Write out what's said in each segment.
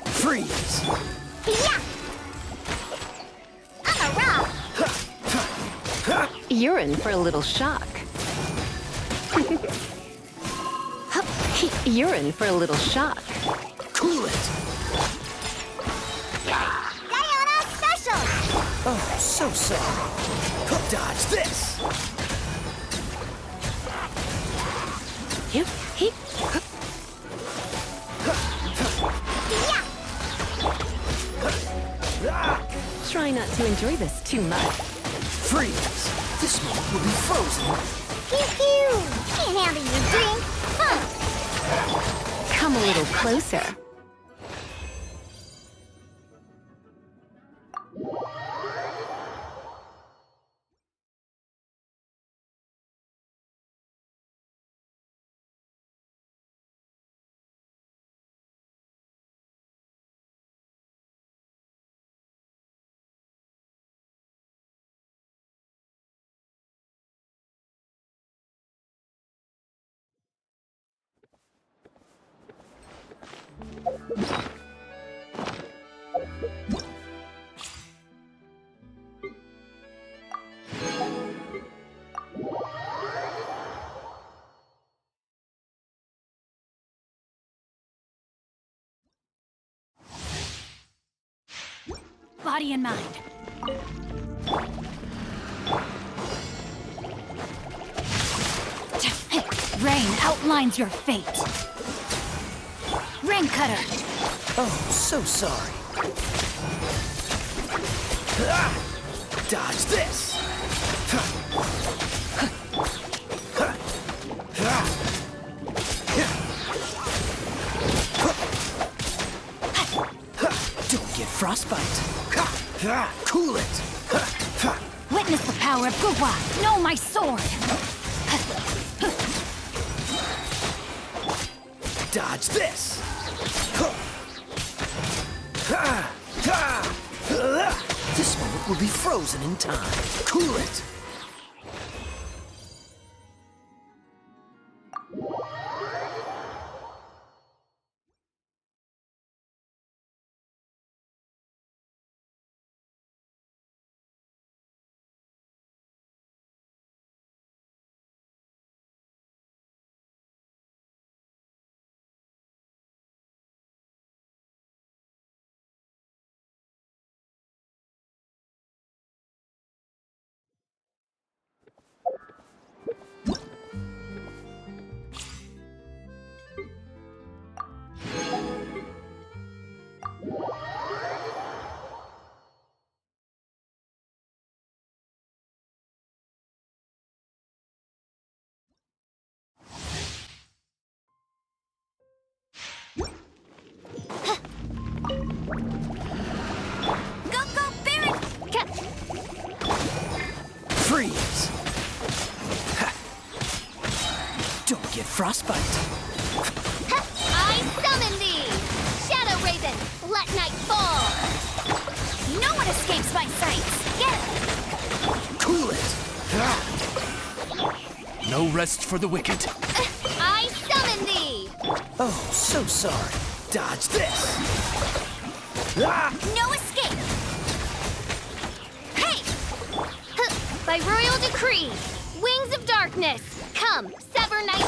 Freeze! Yeah! I'm a rock! You're in for a little shock. You're in for a little shock. Cool it! Diana Special! Oh, so sorry. Dodge this! Yep. Yeah! Try not to enjoy this too much. Freeze! This moment will be frozen. Pew pew! Can't handle your drink! Huh! Come a little closer. Body and mind. Rain outlines your fate. Rain cutter. Oh, so sorry. Dodge this! Don't get frostbite. Cool it! Witness the power of Guwa. Know my sword. Dodge this! This moment will be frozen in time. Cool it! Go, go, Baron! Freeze! Don't get frostbite. I summon thee! Shadow Raven, let night fall! No one escapes my sight. Get it! Cool it! No rest for the wicked. I summon thee! Oh, so sorry. Dodge this! No escape. Hey! By royal decree, wings of darkness, come, sever night.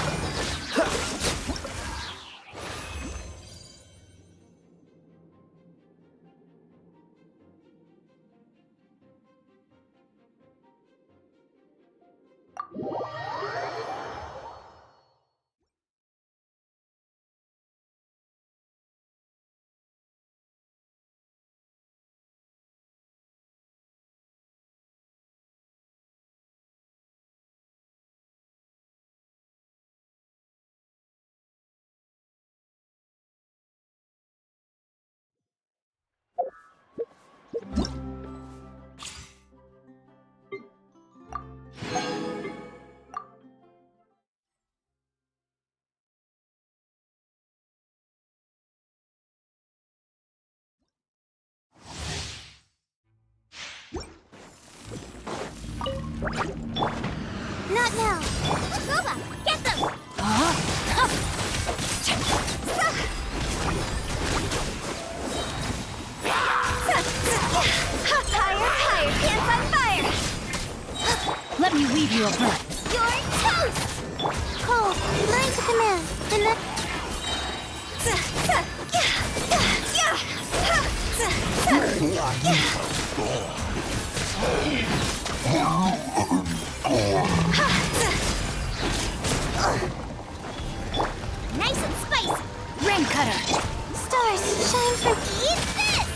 Not now. Akuba, get them! Huh? Let me weave you a breath. You're toast! Cole, mine's a command. And that... Nice and spicy. Rain cutter. Stars, shine for... Eat this!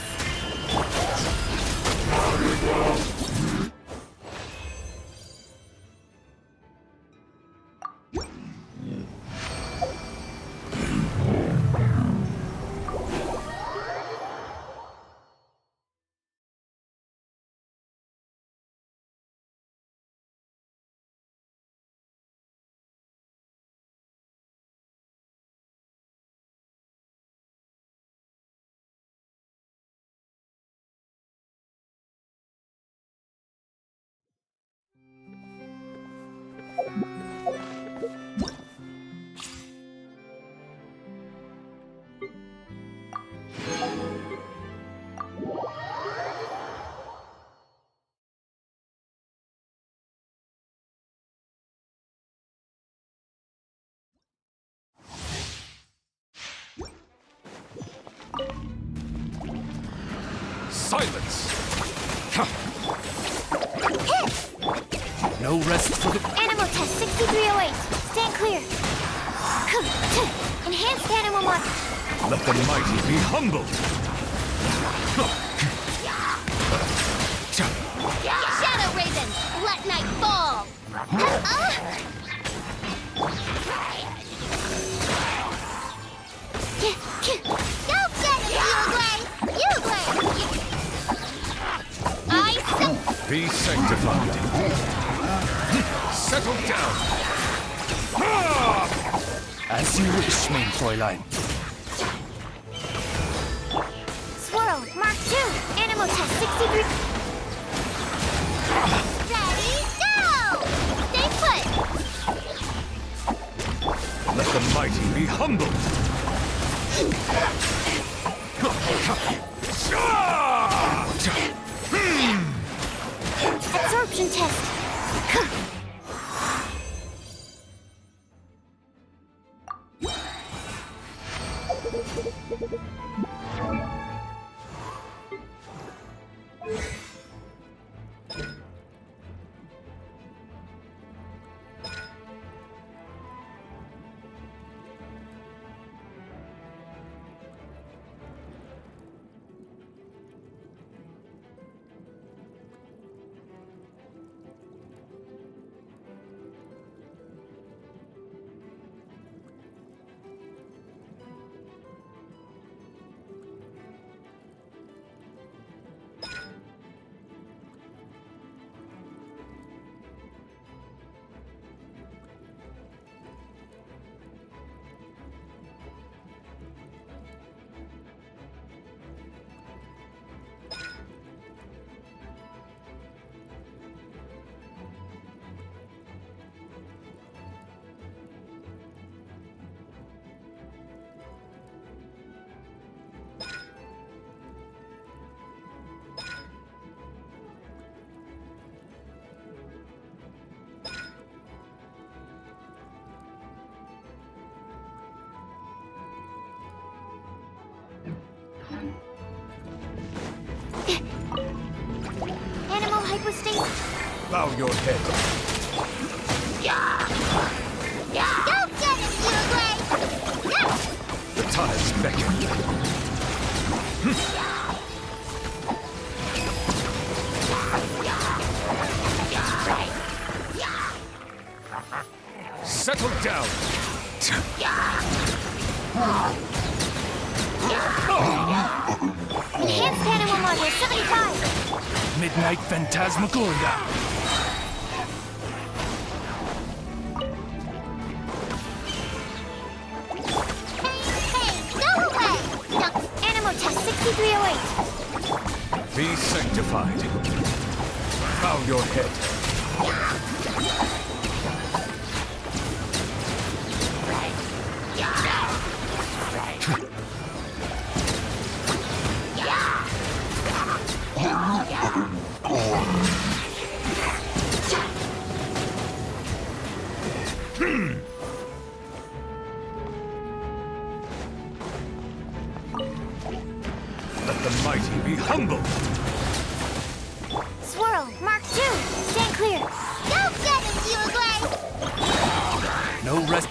Silence! No rest for the... Animal test 6308. Stand clear. Enhanced animal model. Let the mighty be humbled! Shadow Raven, let night fall. Go get it, you away! Be sanctified. Settle down! As you wish, mein Fräulein. Swirl, Mark 2. Animal test 63... Ready, go! Stay put! Let the mighty be humbled! Absorption test. Animal hypostasis. Bow your head. Go get it, Uruguay! The tides beckon. Settle down. Enhanced animal module 75. Midnight Phantasmagoria. Hey, go away! No, animal test 6308. Be sanctified. Bow your head. Let the mighty be humble. Swirl, Mark 2. Stand clear. Go get him, Uruguay! No rest.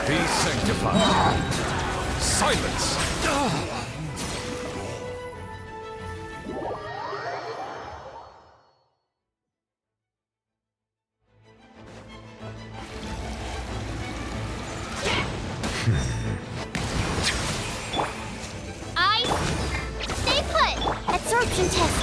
Be sanctified. Silence. Eyes, stay put. Absorption test.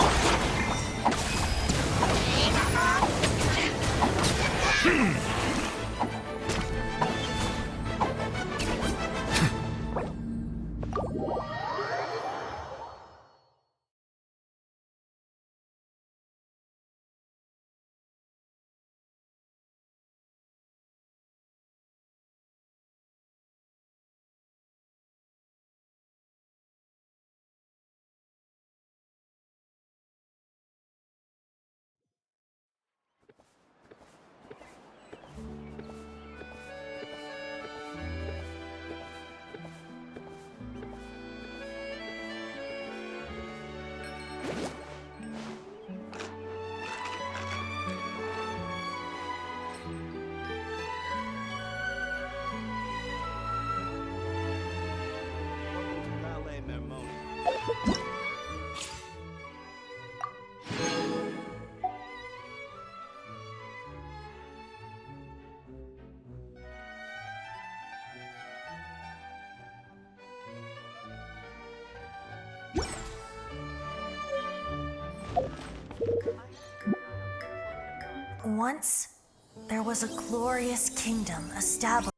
Once, there was a glorious kingdom established.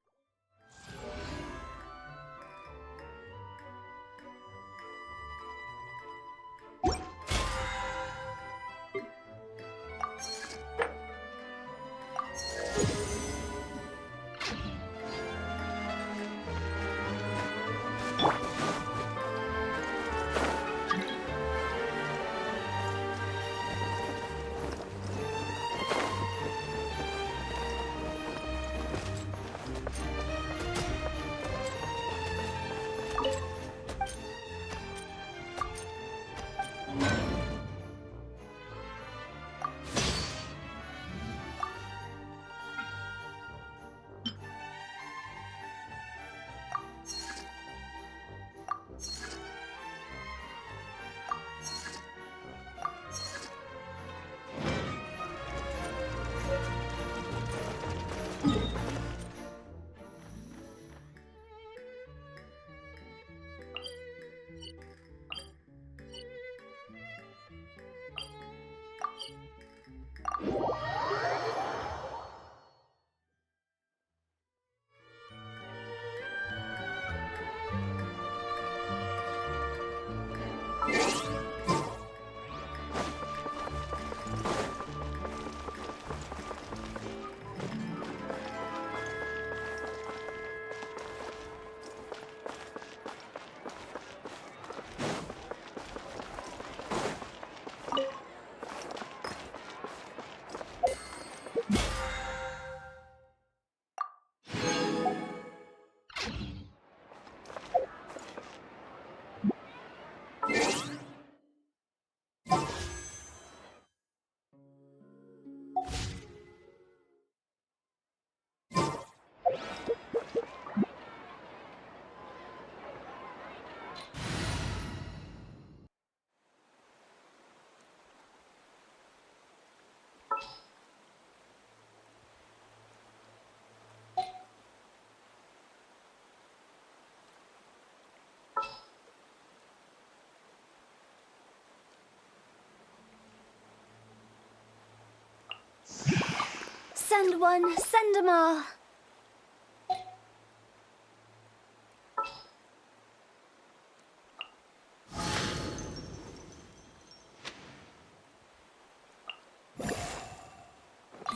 Send one, send them all.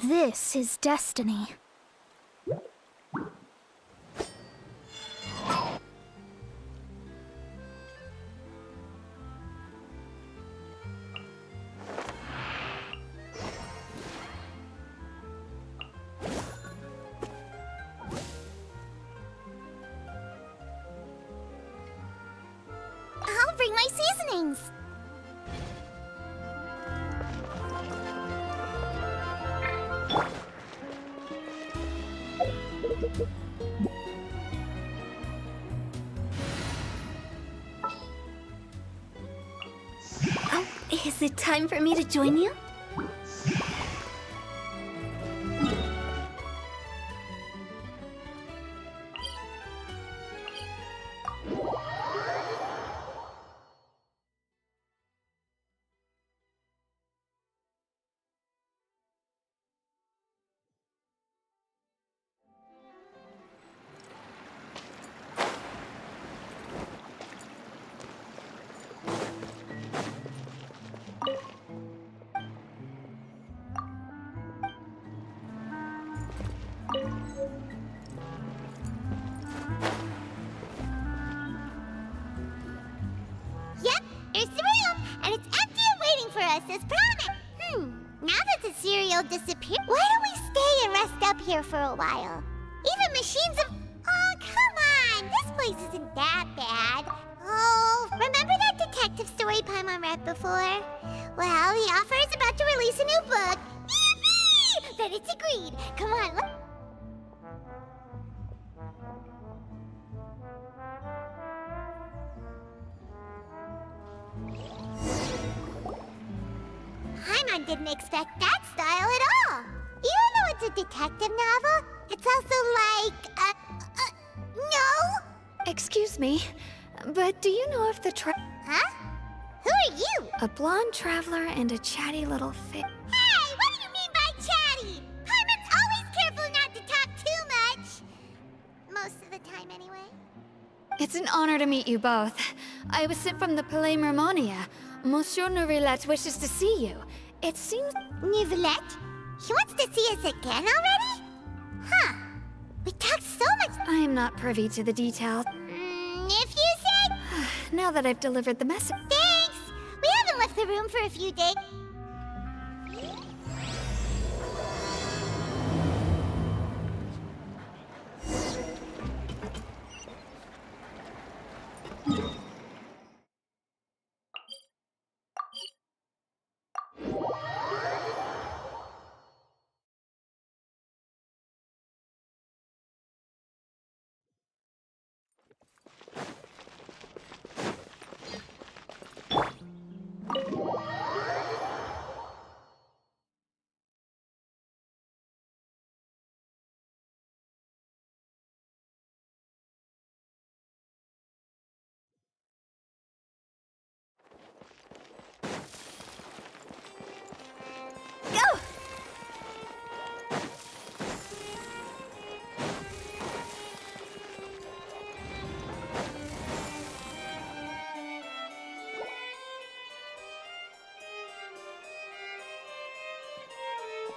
This is destiny. using my seasonings. Oh, is it time for me to join you? Yep, here's the room, and it's empty and waiting for us as promised. Now that the cereal disappeared, why don't we stay and rest up here for a while? Even machines of... Oh, come on, this place isn't that bad. Oh, remember that detective story Paimon read before? Well, the author is about to release a new book. Yippee! Then it's agreed. Come on, Paimon didn't expect that style at all. Even though it's a detective novel, it's also like, no? Excuse me, but do you know if the Huh? Who are you? a blonde traveler and a chatty little Hey, what do you mean by chatty? Paimon's always careful not to talk too much. Most of the time, anyway. It's an honor to meet you both. I was sent from the Palais Mermonia. Monsieur Neuvillette wishes to see you. It seems... Neuvillette? He wants to see us again already? Huh. We talked so much... I am not privy to the details. If you said... Now that I've delivered the message... Thanks! We haven't left the room for a few days.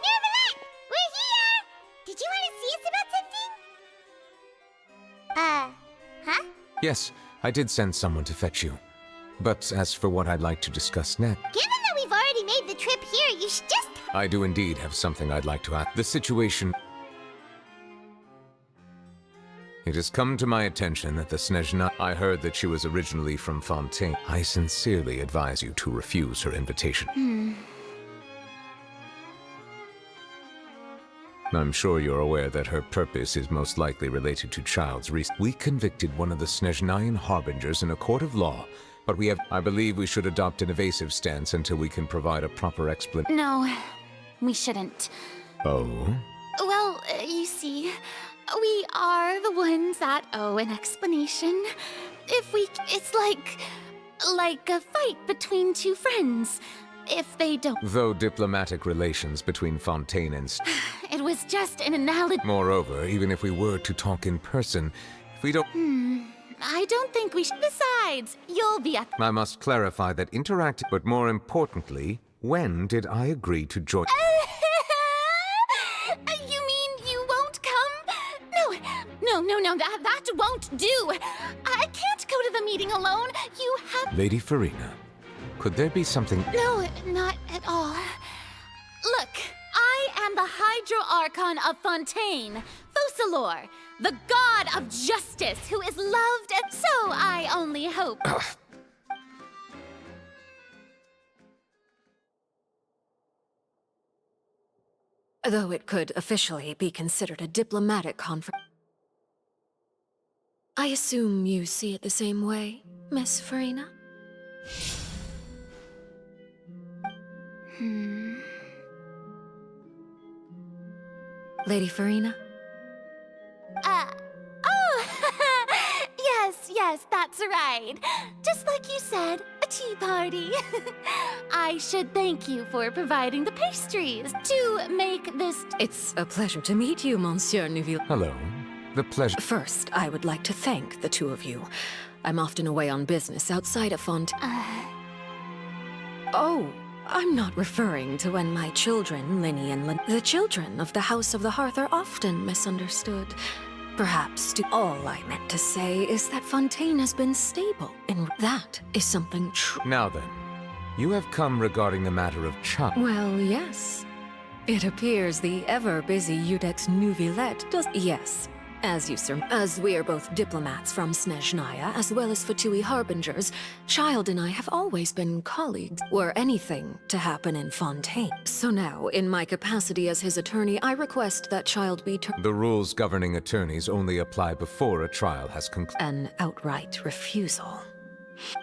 Neuvillette! We're here! Did you want to see us about something? Huh? Yes, I did send someone to fetch you. But as for what I'd like to discuss next, Given that we've already made the trip here, you should just... I do indeed have something I'd like to add. The situation... It has come to my attention that the Snezhna... I heard that she was originally from Fontaine. I sincerely advise you to refuse her invitation. I'm sure you're aware that her purpose is most likely related to Child's reason. We convicted one of the Snezhnayan harbingers in a court of law, but we have... I believe we should adopt an evasive stance until we can provide a proper explanation. No, we shouldn't. Oh? Well, you see, we are the ones that owe an explanation. If we... It's like a fight between two friends. If they don't... Though diplomatic relations between Fontaine and... It was just an analogy. Moreover, even if we were to talk in person, if we don't... I don't think we should. Besides, you'll be at... I must clarify that but more importantly, when did I agree to join... You mean you won't come? No, that won't do. I can't go to the meeting alone. You have... Lady Farina, could there be something... No, not at all. Look, I am the Hydro Archon of Fontaine, Focalor, the god of justice who is loved, and so I only hope... Though it could officially be considered a diplomatic conference. I assume you see it the same way, Miss Farina? Lady Farina? Oh, yes, that's right. Just like you said, a tea party. I should thank you for providing the pastries to make this. It's a pleasure to meet you, Monsieur Neuville. Hello. The pleasure. First, I would like to thank the two of you. I'm often away on business outside of Oh, I'm not referring to when my children, Linny and the children of the House of the Hearth are often misunderstood. Perhaps all I meant to say is that Fontaine has been stable, and that is something true. Now then, you have come regarding the matter of child. Well, yes. It appears the ever-busy Udex Neuvillette does. Yes. As we are both diplomats from Snezhnaya, as well as Fatui Harbingers, Child and I have always been colleagues, were anything to happen in Fontaine. So now, in my capacity as his attorney, I request that Child be The rules governing attorneys only apply before a trial has concluded. an outright refusal.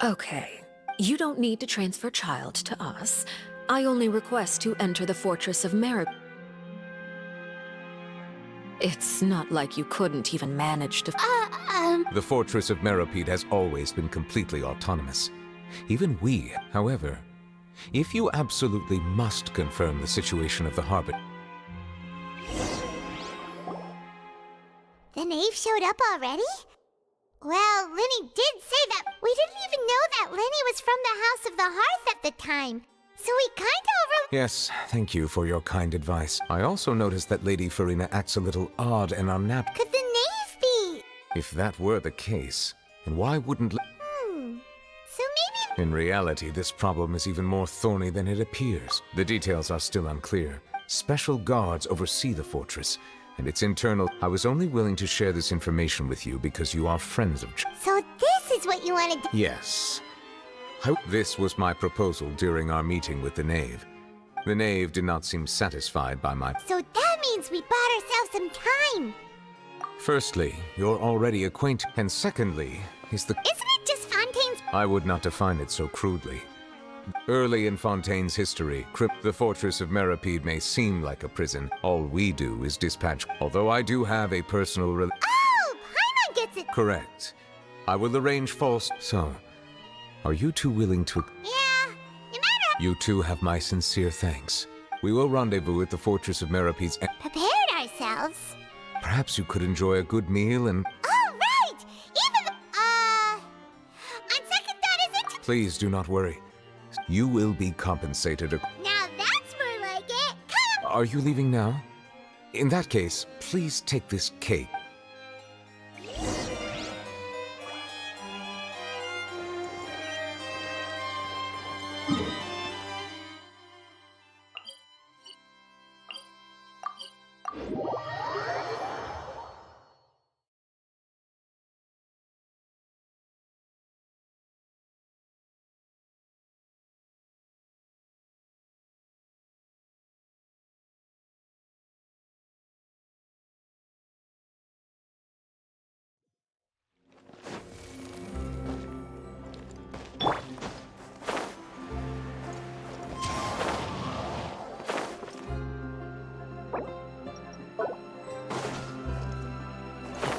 Okay, you don't need to transfer Child to us. I only request to enter the Fortress of Merib. It's not like you couldn't even manage to. The Fortress of Meripede has always been completely autonomous. Even we, however, if you absolutely must confirm the situation of the harbor. The knave showed up already? Well, Linny did say that. We didn't even know that Linny was from the House of the Hearth at the time. So we kinda Yes, thank you for your kind advice. I also noticed that Lady Farina acts a little odd and unnatural. Could the knave be? If that were the case, then why wouldn't... So maybe... In reality, this problem is even more thorny than it appears. The details are still unclear. Special guards oversee the fortress, and its internal... I was only willing to share this information with you because you are friends of... So this is what you wanted to... Yes. This was my proposal during our meeting with the knave. The knave did not seem satisfied by my... So that means we bought ourselves some time. Firstly, you're already acquainted, and secondly, is the... Isn't it just Fontaine's... I would not define it so crudely. Early in Fontaine's history, the Fortress of Meripede may seem like a prison. All we do is dispatch... Although I do have a personal... Oh, Paimon gets it. Correct. I will arrange false... So, are you two willing to... Yeah, no matter... You two have my sincere thanks. We will rendezvous at the Fortress of Meripede's... Prepared ourselves. Perhaps you could enjoy a good meal and... Oh, right! Even the... On second thought, isn't it? Please do not worry. You will be compensated... Now that's more like it. Come! Are you leaving now? In that case, please take this cake.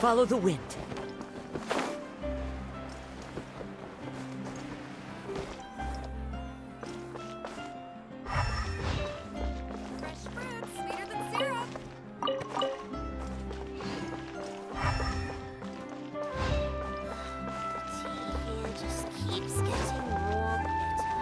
Follow the wind. Fresh fruit, sweeter than syrup. It just keeps getting more bitter.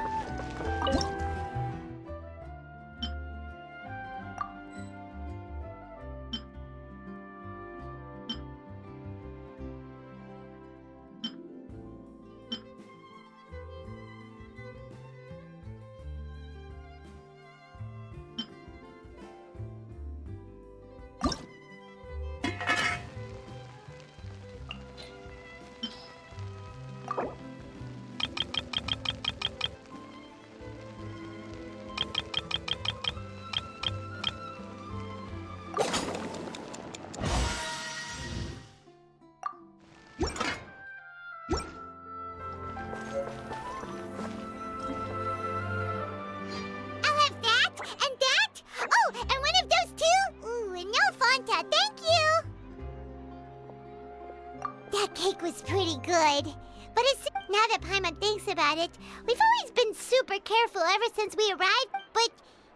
hike was pretty good. But it's now that Paimon thinks about it, we've always been super careful ever since we arrived, but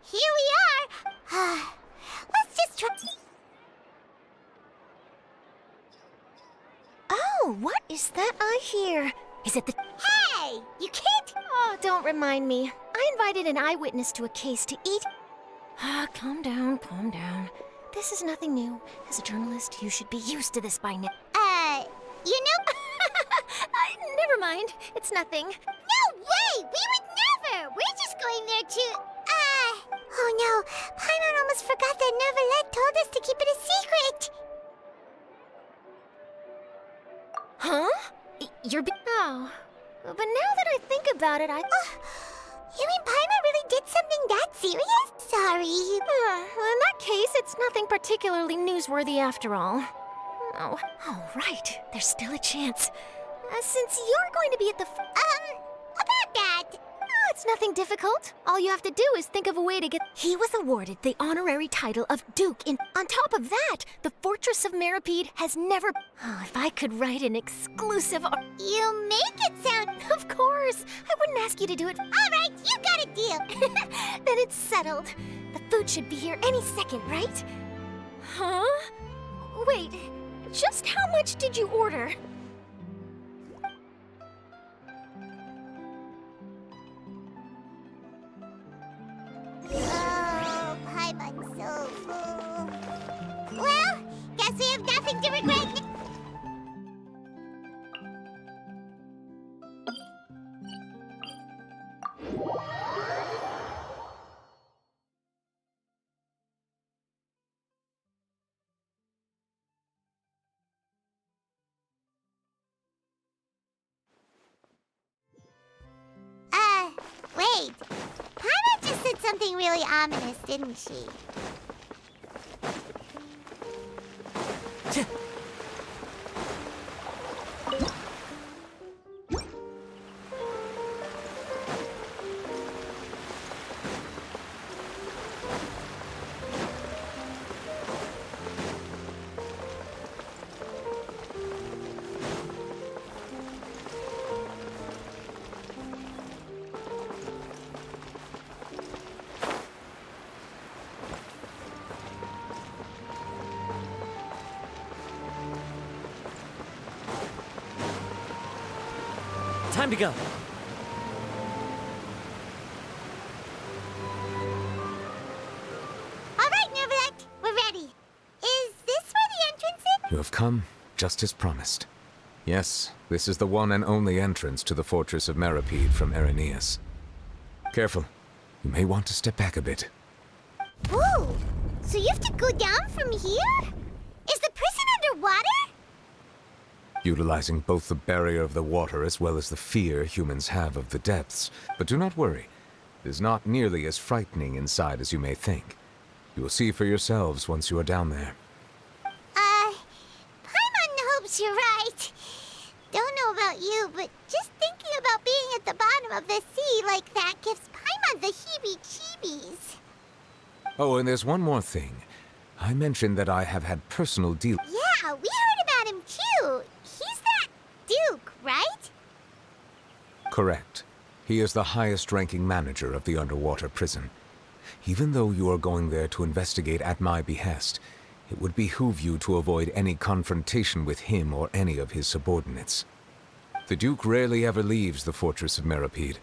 here we are. Let's just try. Oh, what is that I hear? Is it the... Hey! You can't... Oh, don't remind me. I invited an eyewitness to a case to eat... calm down, calm down. This is nothing new. As a journalist, you should be used to this by now. You know... Never mind. It's nothing. No way! We would never! We're just going there to... Oh no, Paimon almost forgot that Neverlet told us to keep it a secret! Huh? Oh. But now that I think about it, You mean Paimon really did something that serious? Sorry. In that case, it's nothing particularly newsworthy after all. Oh, right. There's still a chance. Since you're going to be at the About that. Oh, it's nothing difficult. All you have to do is think of a way to get... He was awarded the honorary title of Duke in... On top of that, the Fortress of Meripede has never... Oh, if I could write an exclusive... You make it sound... Of course. I wouldn't ask you to do it. Alright, you got a deal. Then it's settled. The food should be here any second, right? Huh? Wait, just how much did you order? Oh, Paimon's so full. Well, guess we have nothing to regret. Wait. Paimon just said something really ominous, didn't she? Time to go. All right, Neverlet, we're ready. Is this where the entrance is? You have come, just as promised. Yes, this is the one and only entrance to the Fortress of Meripede from Araneus. Careful. You may want to step back a bit. Whoa! So you have to go down from here? Is the prison underwater? Utilizing both the barrier of the water as well as the fear humans have of the depths. But do not worry. It is not nearly as frightening inside as you may think. You will see for yourselves once you are down there. Paimon hopes you're right. Don't know about you, but just thinking about being at the bottom of the sea like that gives Paimon the heebie-jeebies. Oh, and there's one more thing. I mentioned that I have had personal deal. Yeah, we heard about him too. He's that Duke, right? Correct. He is the highest-ranking manager of the underwater prison. Even though you are going there to investigate at my behest, it would behoove you to avoid any confrontation with him or any of his subordinates. The Duke rarely ever leaves the Fortress of Meripede,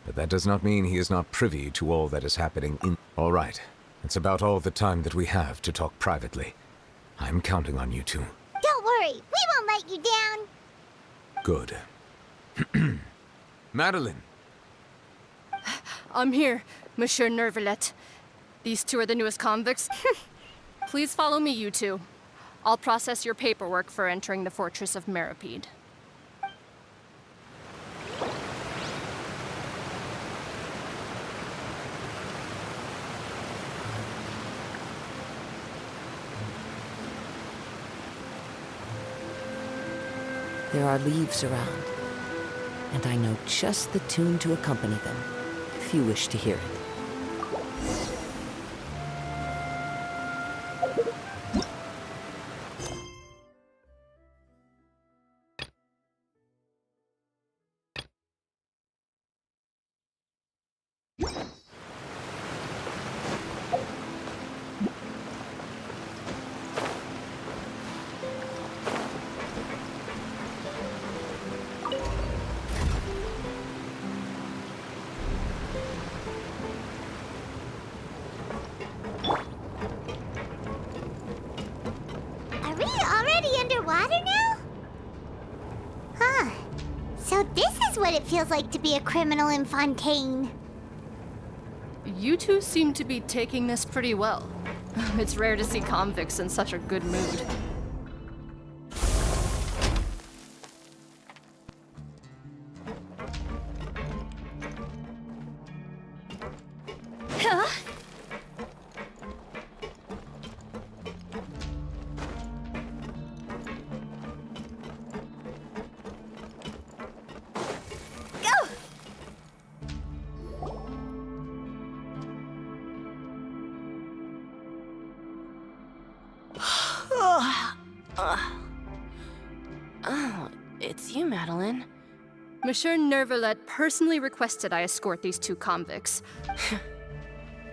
but that does not mean he is not privy to all that is happening in... All right. It's about all the time that we have to talk privately. I'm counting on you two. Don't worry, we won't let you down. Good. Madeline! I'm here, Monsieur Nervalet. These two are the newest convicts. Please follow me, you two. I'll process your paperwork for entering the Fortress of Meripede. There are leaves around, and I know just the tune to accompany them, if you wish to hear it. feels like to be a criminal in Fontaine. You two seem to be taking this pretty well. It's rare to see convicts in such a good mood. Oh, it's you, Madeline. Monsieur Nervalet personally requested I escort these two convicts.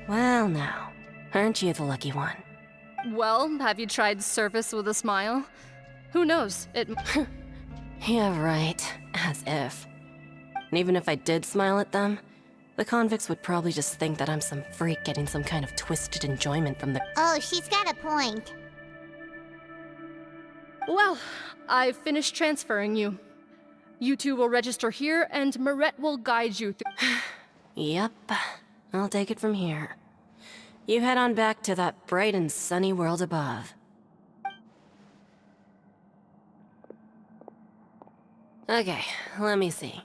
Well now, aren't you the lucky one? Well, have you tried service with a smile? Who knows, it... Yeah, right. As if. And even if I did smile at them, the convicts would probably just think that I'm some freak getting some kind of twisted enjoyment from the— Oh, she's got a point. Well, I've finished transferring you. You two will register here, and Marette will guide you through. Yep, I'll take it from here. You head on back to that bright and sunny world above. Okay, let me see.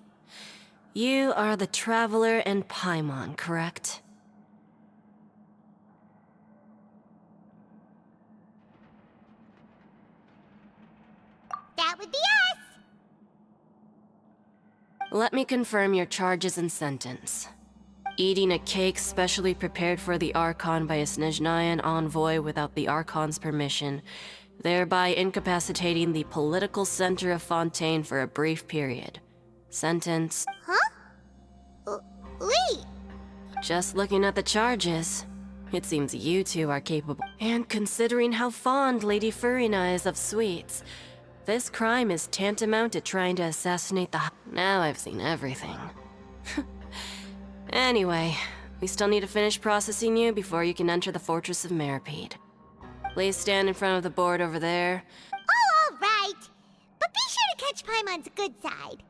You are the Traveler and Paimon, correct? That would be us! Let me confirm your charges and sentence. Eating a cake specially prepared for the Archon by a Snezhnayan envoy without the Archon's permission, thereby incapacitating the political center of Fontaine for a brief period. Sentence... Huh? Wait! Just looking at the charges, it seems you two are capable. And considering how fond Lady Furina is of sweets, this crime is tantamount to trying to assassinate the— Now I've seen everything. Anyway, we still need to finish processing you before you can enter the Fortress of Meripede. Please stand in front of the board over there. Oh, all right! But be sure to catch Paimon's good side.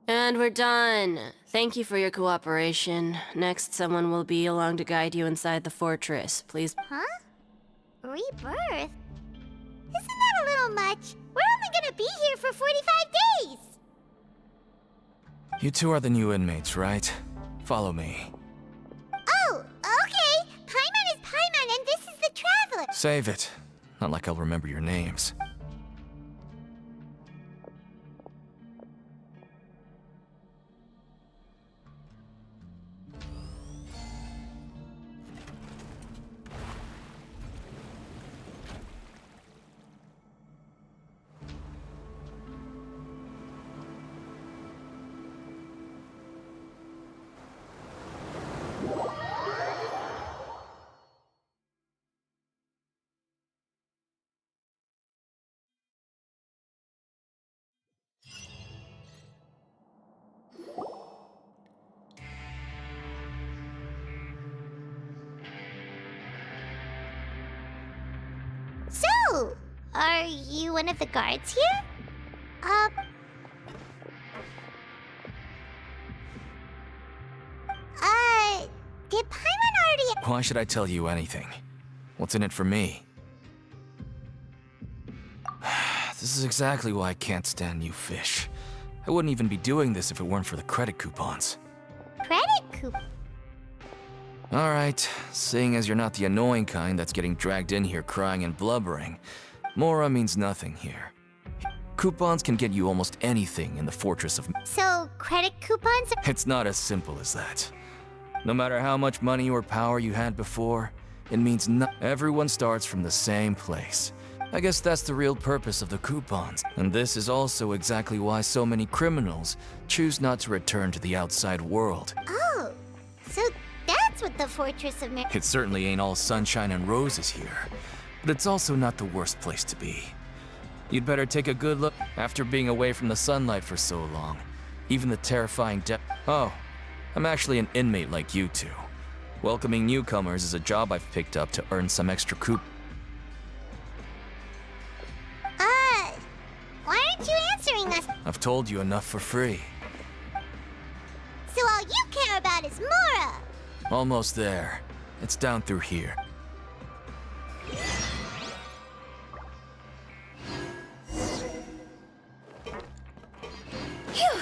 And we're done. Thank you for your cooperation. Next, someone will be along to guide you inside the fortress. Please. Huh? Rebirth? Isn't that a little much? We're only gonna be here for 45 days! You two are the new inmates, right? Follow me. Oh, okay! Paimon is Paimon and this is the Traveler! Save it. Not like I'll remember your names. So, are you one of the guards here? Did Paimon already— Why should I tell you anything? What's in it for me? This is exactly why I can't stand you fish. I wouldn't even be doing this if it weren't for the credit coupons. Credit coupon? Alright, seeing as you're not the annoying kind that's getting dragged in here crying and blubbering, Mora means nothing here. Coupons can get you almost anything in the Fortress of— So, credit coupons are— It's not as simple as that. No matter how much money or power you had before, it means everyone starts from the same place. I guess that's the real purpose of the coupons. And this is also exactly why so many criminals choose not to return to the outside world. Oh, so that's what the Fortress of It certainly ain't all sunshine and roses here, but it's also not the worst place to be. You'd better take a good look after being away from the sunlight for so long. Even the terrifying Oh, I'm actually an inmate like you two. Welcoming newcomers is a job I've picked up to earn some extra why aren't you answering us? I've told you enough for free. So all you care about is Mora! Almost there. It's down through here. Phew!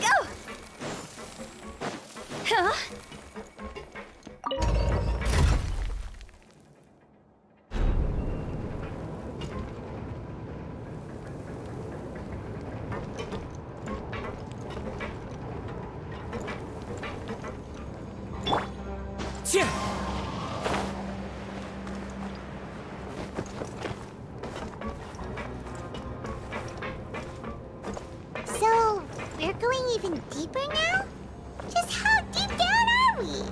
Go! Huh? So, we're going even deeper now? Just how deep down are we?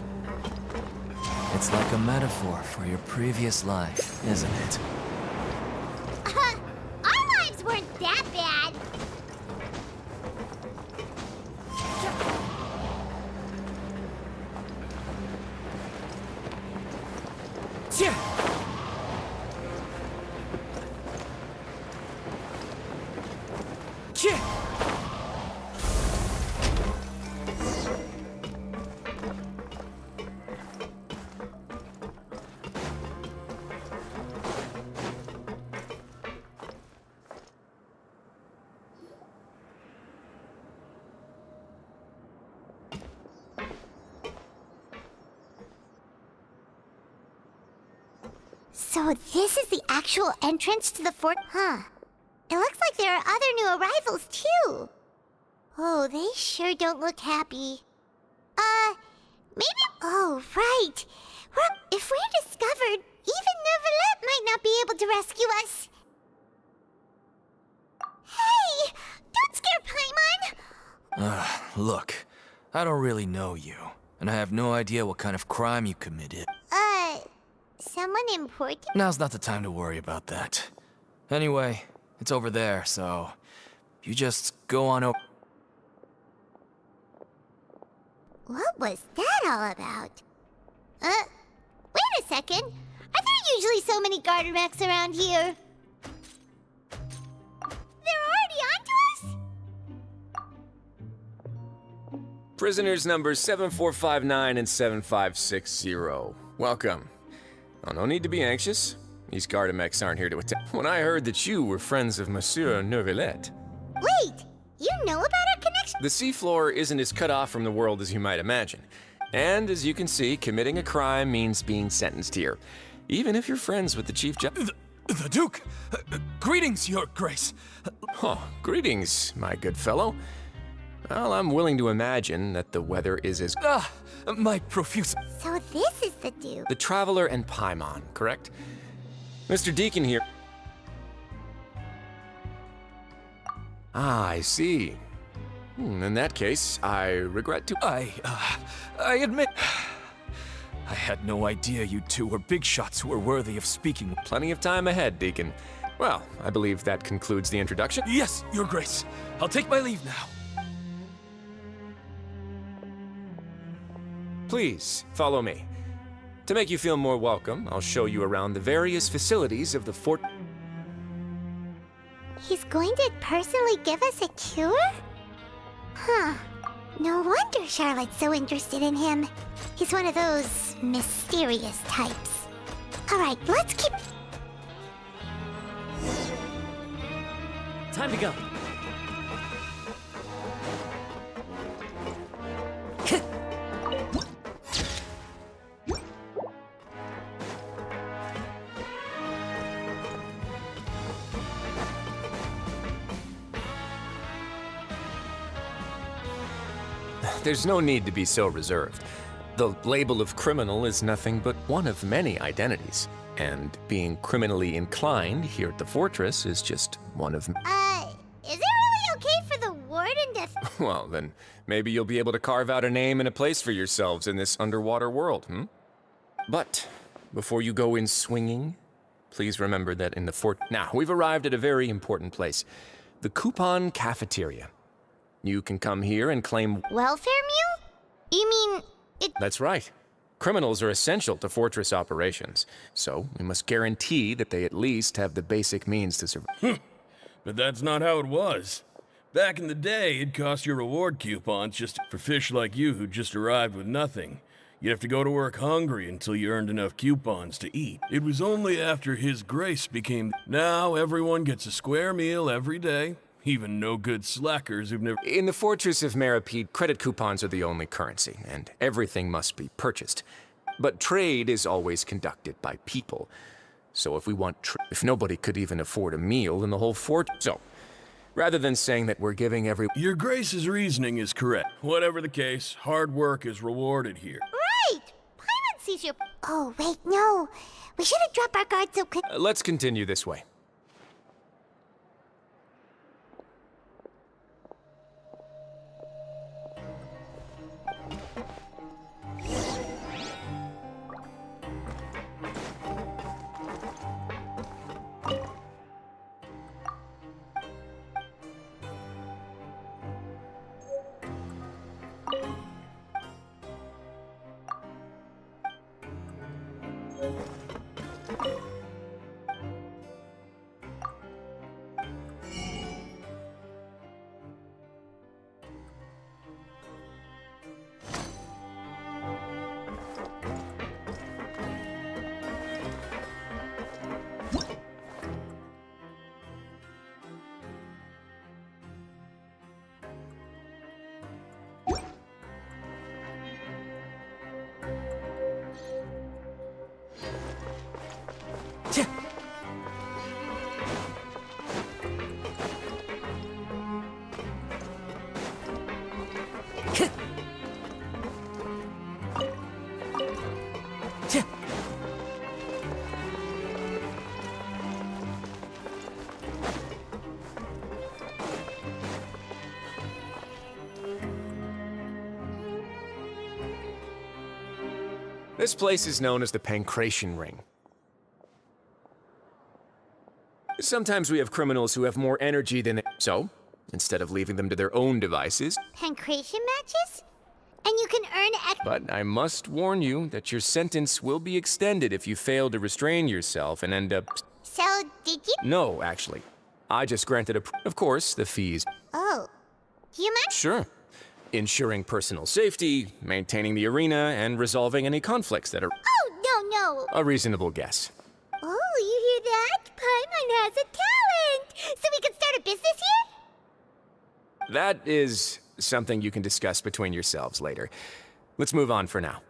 It's like a metaphor for your previous life, isn't it? Our lives weren't that bad. So this is the actual entrance to the fort? Huh. It looks like there are other new arrivals, too. Oh, they sure don't look happy. Maybe... Oh, right. Well, if we're discovered, even Neuvillette might not be able to rescue us. Hey! Don't scare Paimon! Look, I don't really know you, and I have no idea what kind of crime you committed. Someone important? Now's not the time to worry about that. Anyway, it's over there, so you just go on over. What was that all about? Wait a second. Are there usually so many garter mechs around here? They're already onto us? Prisoners numbers 7459 and 7560. Welcome. Oh, no need to be anxious. These Gardamex aren't here to attack. When I heard that you were friends of Monsieur Neuvillette... Wait! You know about our connection? The seafloor isn't as cut off from the world as you might imagine. And as you can see, committing a crime means being sentenced here. Even if you're friends with the Chief Judge... The Duke! Greetings, Your Grace! Oh, greetings, my good fellow. Well, I'm willing to imagine that the weather is as... My profuse... So this is the Duke. The Traveler and Paimon, correct? Mr. Deacon here... Ah, I see. In that case, I regret to... I admit... I had no idea you two were big shots who were worthy of speaking. Plenty of time ahead, Deacon. Well, I believe that concludes the introduction. Yes, Your Grace. I'll take my leave now. Please, follow me. To make you feel more welcome, I'll show you around the various facilities of the fort. He's going to personally give us a cure? Huh. No wonder Charlotte's so interested in him. He's one of those mysterious types. Alright, let's keep... Time to go. there's no need to be so reserved. The label of criminal is nothing but one of many identities. And being criminally inclined here at the fortress is just one of... Is it really okay for the warden to... Well, then maybe you'll be able to carve out a name and a place for yourselves in this underwater world, hmm? But before you go in swinging, please remember that in the fort... Now, we've arrived at a very important place. The Coupon Cafeteria. You can come here and claim... Welfare meal? You mean... That's right. Criminals are essential to fortress operations, so we must guarantee that they at least have the basic means to survive. But that's not how it was. Back in the day, it cost your reward coupons just for fish like you who just arrived with nothing. You'd have to go to work hungry until you earned enough coupons to eat. It was only after His Grace became... Now everyone gets a square meal every day. Even no good slackers who've never... In the Fortress of Meripede, credit coupons are the only currency, and everything must be purchased. But trade is always conducted by people. So if we want if nobody could even afford a meal in the whole fort... So, rather than saying that we're giving every... Your Grace's reasoning is correct. Whatever the case, hard work is rewarded here. Right! Paimon sees your... Oh, wait, no. We should have dropped our guard so quick... Let's continue this way. This place is known as the Pancration Ring. Sometimes we have criminals who have more energy than they... So, instead of leaving them to their own devices... Pancration matches? And you can earn... But I must warn you that your sentence will be extended if you fail to restrain yourself and end up... So, did you... No, actually. I just granted a... Of course, the fees... Oh. Do you mind? Sure. Ensuring personal safety, maintaining the arena, and resolving any conflicts that are... Oh, no. A reasonable guess. Oh, you hear that? Paimon has a talent! So we can start a business here? That is something you can discuss between yourselves later. Let's move on for now.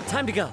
Time to go.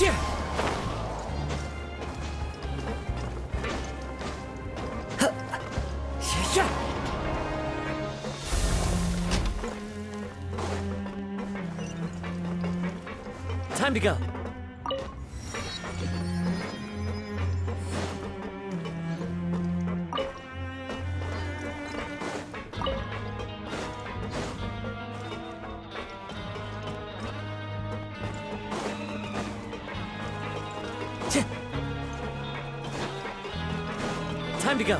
Time to go. Time to go.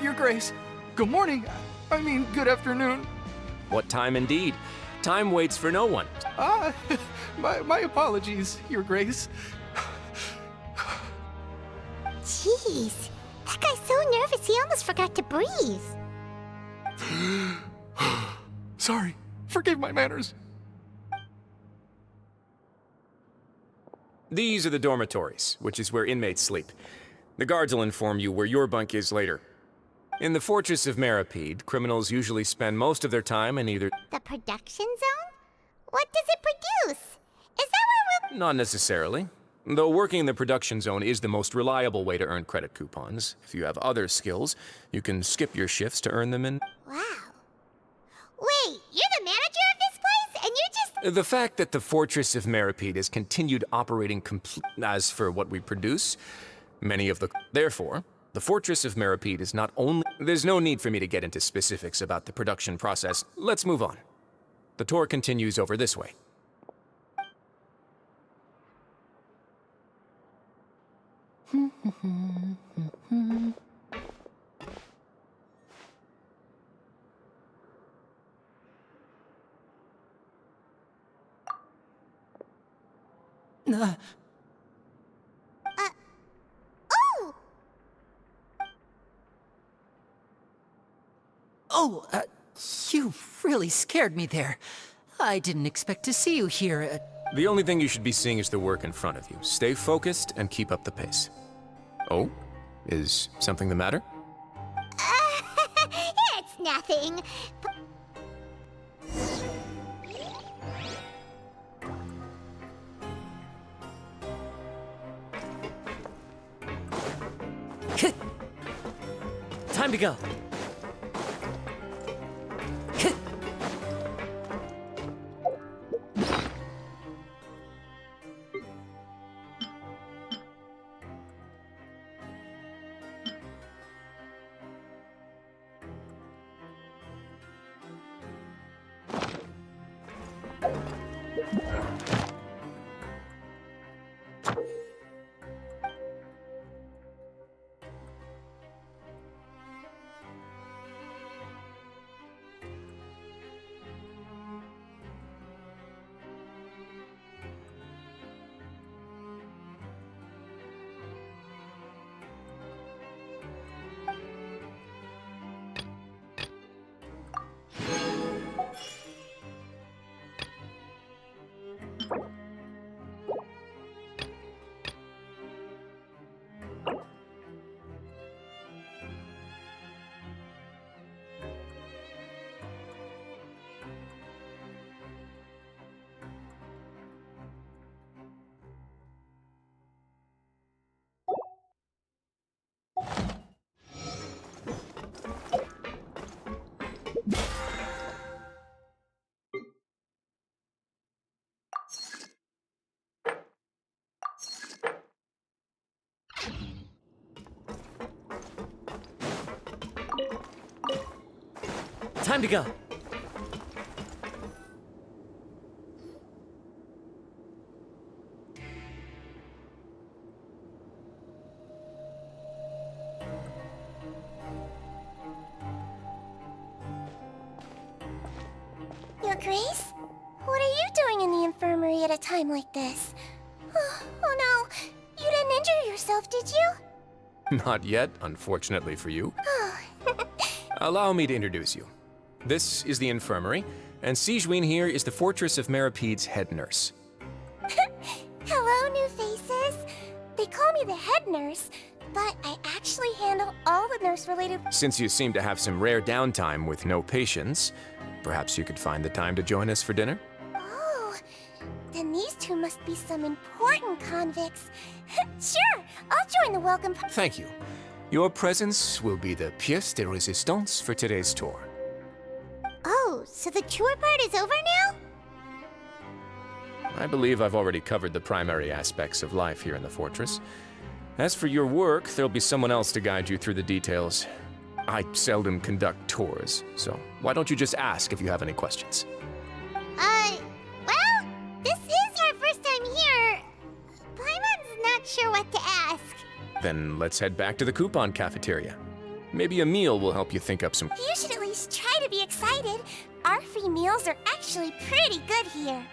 Your Grace. Good morning. I mean, good afternoon. What time indeed? Time waits for no one. My apologies, Your Grace. Jeez, that guy's so nervous he almost forgot to breathe. Sorry. Forgive my manners. These are the dormitories, which is where inmates sleep. The guards will inform you where your bunk is later. In the Fortress of Meripede, criminals usually spend most of their time in either... The production zone? What does it produce? Is that where we'll... Not necessarily. Though working in the production zone is the most reliable way to earn credit coupons. If you have other skills, you can skip your shifts to earn them in... Wow. Wait, you're the manager of this place? And you just... The fact that the Fortress of Meripede has continued operating as for what we produce, many of the... Therefore, the Fortress of Meripede is not only... There's no need for me to get into specifics about the production process. Let's move on. The tour continues over this way. You really scared me there. I didn't expect to see you here. The only thing you should be seeing is the work in front of you. Stay focused and keep up the pace. Oh? Is something the matter? It's nothing. Time to go. Time to go. Your Grace? What are you doing in the infirmary at a time like this? Oh no, you didn't injure yourself, did you? Not yet, unfortunately for you. Allow me to introduce you. This is the infirmary, and Sigewin here is the Fortress of Meripede's head nurse. Hello, new faces. They call me the head nurse, But I actually handle all the nurse-related... Since you seem to have some rare downtime with no patients, perhaps you could find the time to join us for dinner? Oh, then these two must be some important convicts. Sure, I'll join the welcome... Thank you. Your presence will be the pièce de résistance for today's tour. Oh, so the tour part is over now? I believe I've already covered the primary aspects of life here in the fortress. As for your work, there'll be someone else to guide you through the details. I seldom conduct tours, so why don't you just ask if you have any questions? Well, this is our first time here. Paimon's not sure what to ask. Then let's head back to the coupon cafeteria. Maybe a meal will help you think up some... You should at least try to be excited. Our free meals are actually pretty good here.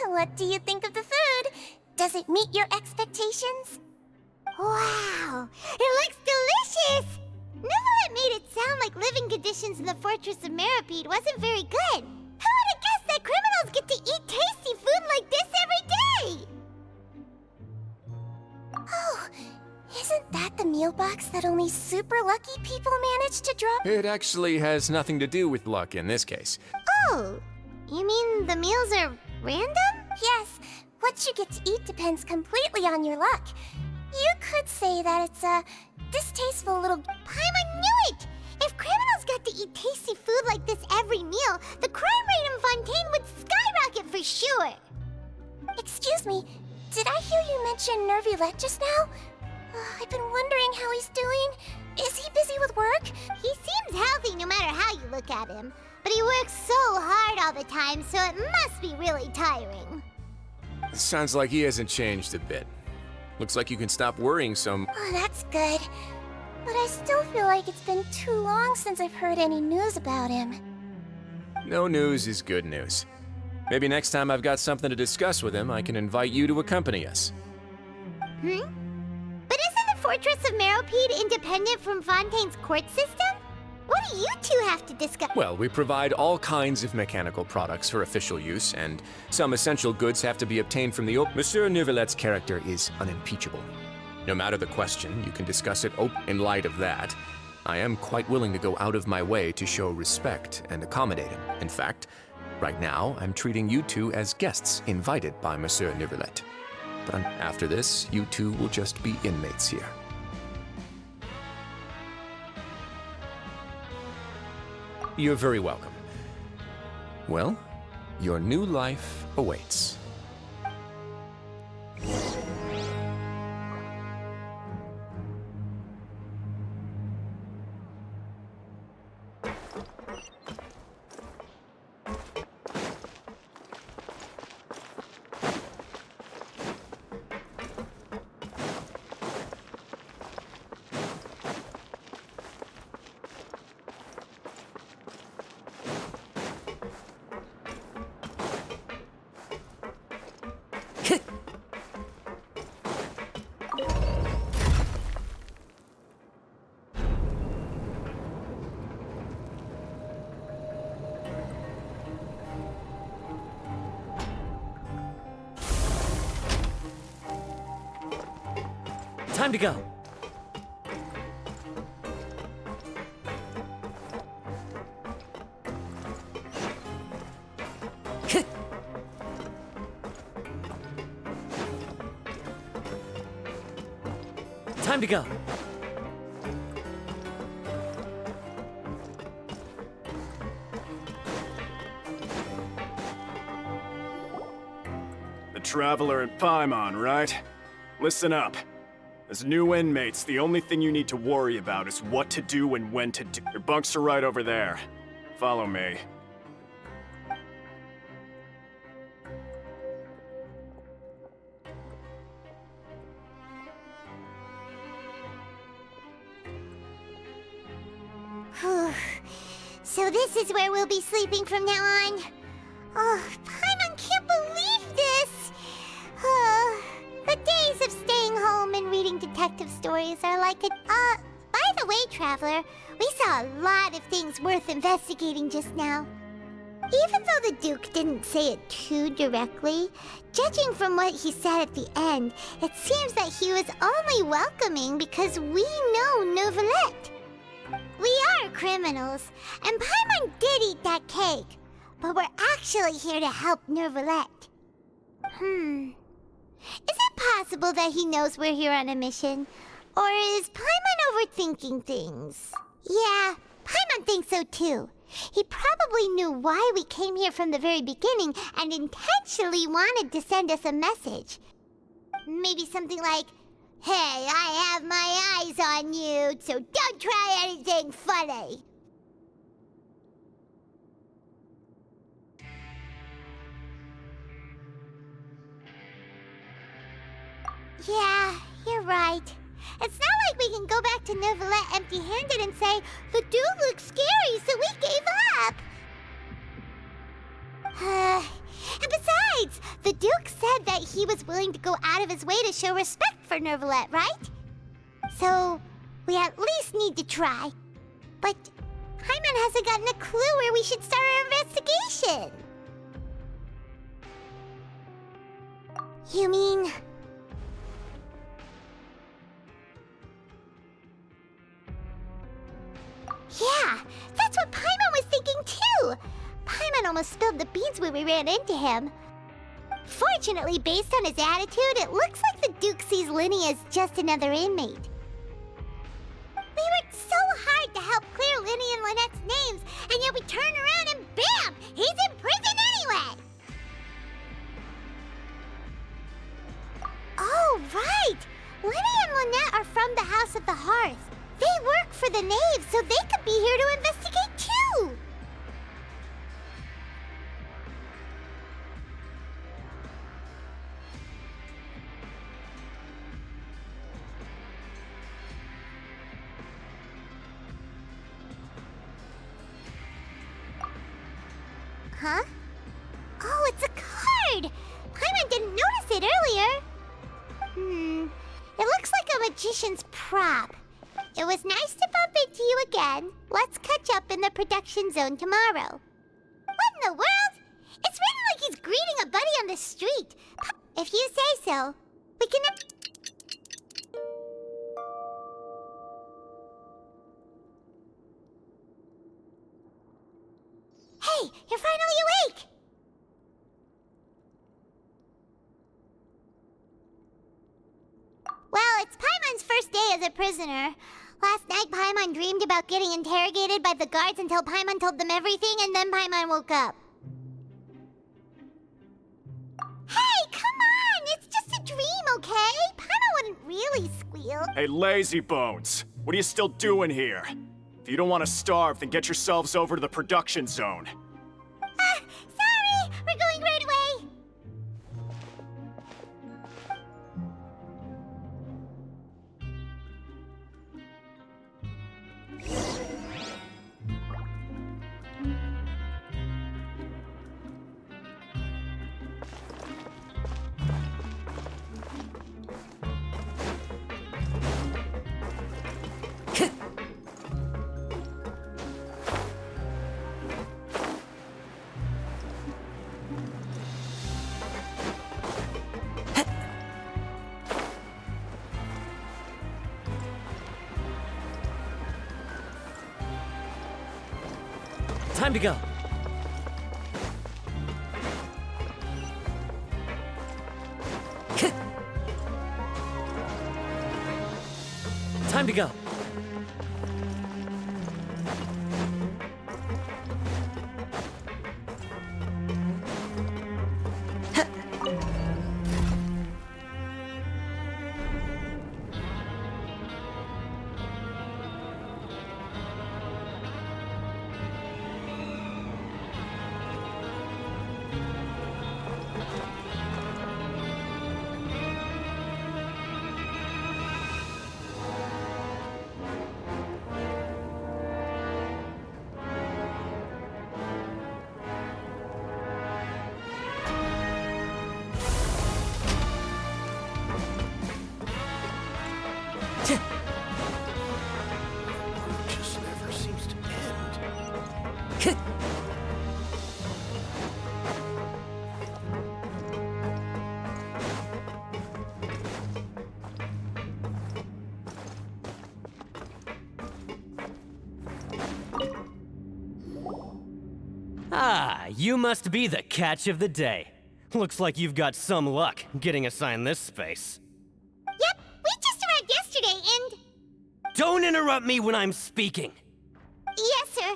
What do you think of the food? Does it meet your expectations? Wow, it looks delicious! Neverlet made it sound like living conditions in the Fortress of Meripede wasn't very good. Who would have guessed that criminals get to eat tasty food like this every day? Oh, isn't that the meal box that only super lucky people manage to drop? It actually has nothing to do with luck in this case. Oh, you mean the meals are random? Yes, what you get to eat depends completely on your luck. You could say that it's a distasteful little... Paimon knew it! If criminals got to eat tasty food like this every meal, the crime rate in Fontaine would skyrocket for sure! Excuse me, did I hear you mention Nervulette just now? I've been wondering how he's doing. Is he busy with work? He seems healthy no matter how you look at him. But he works so hard all the time, so it must be really tiring. Sounds like he hasn't changed a bit. Looks like you can stop worrying some. Oh, that's good. But I still feel like it's been too long since I've heard any news about him. No news is good news. Maybe next time I've got something to discuss with him, I can invite you to accompany us. But isn't the Fortress of Meripede independent from Fontaine's court system? What do you two have to discuss? Well, we provide all kinds of mechanical products for official use, and some essential goods have to be obtained from the Monsieur Neuvillette's character is unimpeachable. No matter the question, you can discuss it in light of that. I am quite willing to go out of my way to show respect and accommodate him. In fact, right now, I'm treating you two as guests invited by Monsieur Neuvillette. But after this, you two will just be inmates here. You're very welcome. Well, your new life awaits. Time to go. Time to go. The Traveler and Paimon, right? Listen up. As new inmates, the only thing you need to worry about is what to do and when to do. Your bunks are right over there. Follow me. So this is where we'll be sleeping from now on. Oh, Paimon can't believe this! The days of staying home and reading detective stories are like a... by the way, Traveler, we saw a lot of things worth investigating just now. Even though the Duke didn't say it too directly, judging from what he said at the end, it seems that he was only welcoming because we know Neuvillette. We are criminals, and Paimon did eat that cake, but we're actually here to help Neuvillette. Is it possible that he knows we're here on a mission? Or is Paimon overthinking things? Yeah, Paimon thinks so too. He probably knew why we came here from the very beginning and intentionally wanted to send us a message. Maybe something like, "Hey, I have my eyes on you, so don't try anything funny." Yeah, you're right. It's not like we can go back to Neuvillette empty-handed and say, "The dude looks scary, so we gave up." And besides, the Duke said that he was willing to go out of his way to show respect for Neuvillette, right? So, we at least need to try. But Paimon hasn't gotten a clue where we should start our investigation. You mean... Yeah, that's what Paimon was thinking too! Paimon almost spilled the beans when we ran into him. Fortunately, based on his attitude, it looks like the Duke sees Linny as just another inmate. We worked so hard to help clear Linny and Lynette's names, and yet we turn around and bam! He's in prison anyway! Oh, right! Linny and Lynette are from the House of the Hearth. They work for the Knave, so they could be here to investigate too! Huh? Oh, it's a card! Paimon didn't notice it earlier. It looks like a magician's prop. It was nice to bump into you again. Let's catch up in the production zone tomorrow. What in the world? It's written like he's greeting a buddy on the street. If you say so, we can... Hey, you're finally awake! Well, it's Paimon's first day as a prisoner. Last night, Paimon dreamed about getting interrogated by the guards until Paimon told them everything, and then Paimon woke up. Hey, come on! It's just a dream, okay? Paimon wouldn't really squeal. Hey, lazy bones. What are you still doing here? If you don't want to starve, then get yourselves over to the production zone. Sorry! We're going right away! Time to go. Time to go. Ah, you must be the catch of the day. Looks like you've got some luck getting assigned this space. Yep, we just arrived yesterday and... Don't interrupt me when I'm speaking! Yes, sir.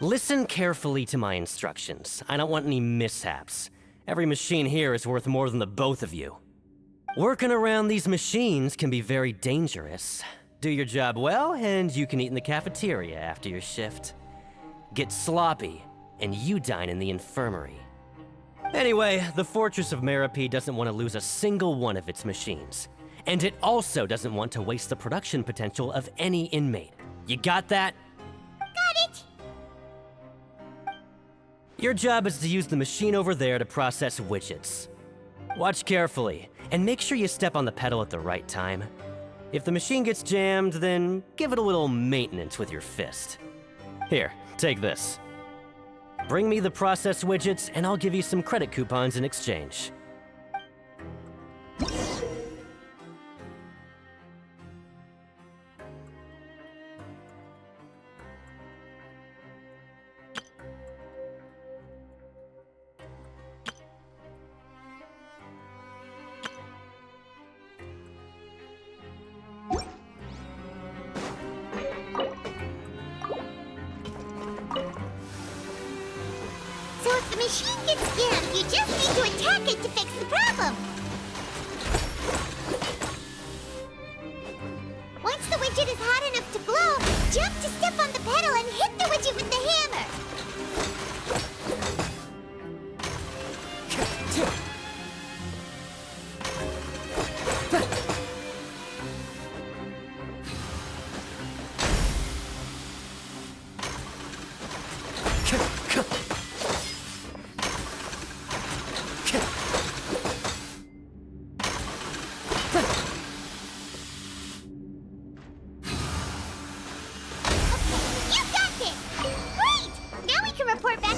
Listen carefully to my instructions. I don't want any mishaps. Every machine here is worth more than the both of you. Working around these machines can be very dangerous. Do your job well, and you can eat in the cafeteria after your shift. Get sloppy, and you dine in the infirmary. Anyway, the Fortress of Meripede doesn't want to lose a single one of its machines. And it also doesn't want to waste the production potential of any inmate. You got that? Got it! Your job is to use the machine over there to process widgets. Watch carefully, and make sure you step on the pedal at the right time. If the machine gets jammed, then give it a little maintenance with your fist. Here, take this. Bring me the processed widgets, and I'll give you some credit coupons in exchange. So if the machine gets jammed, you just need to attack it to fix the problem. Once the widget is hot enough to glow, jump to step on the pedal and hit the widget with the hammer. You got this! Great! Now we can report back.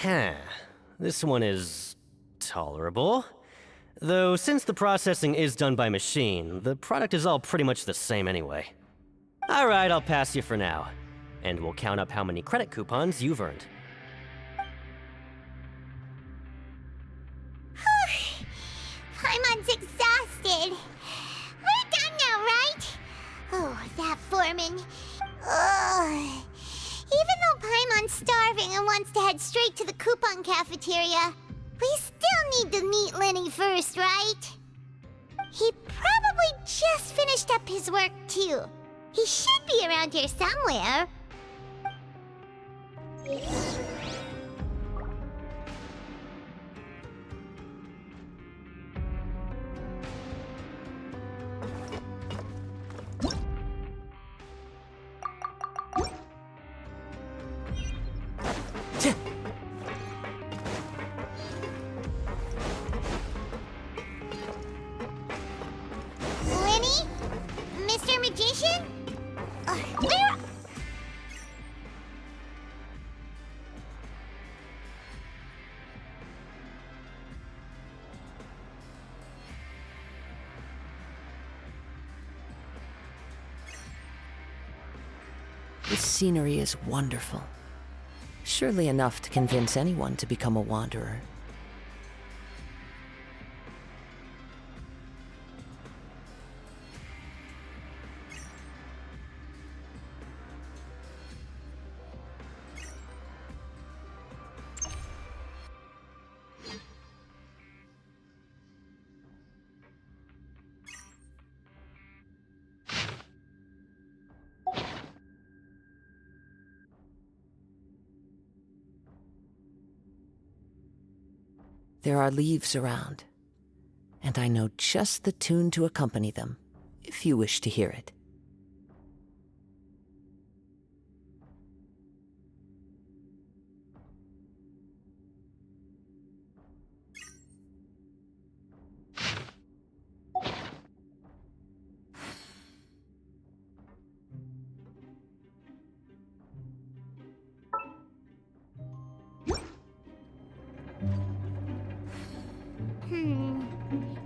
Huh. This one is tolerable. Though since the processing is done by machine, the product is all pretty much the same anyway. Alright, I'll pass you for now. And we'll count up how many credit coupons you've earned. Paimon's exhausted. We're done now, right? Oh, that foreman. Ugh. Even though Paimon's starving and wants to head straight to the coupon cafeteria, we still need to meet Lenny first, right? He probably just finished up his work, too. He should be around here somewhere. Lenny? Mr. Magician? Where? This scenery is wonderful. Surely enough to convince anyone to become a wanderer. There are leaves around, and I know just the tune to accompany them, if you wish to hear it.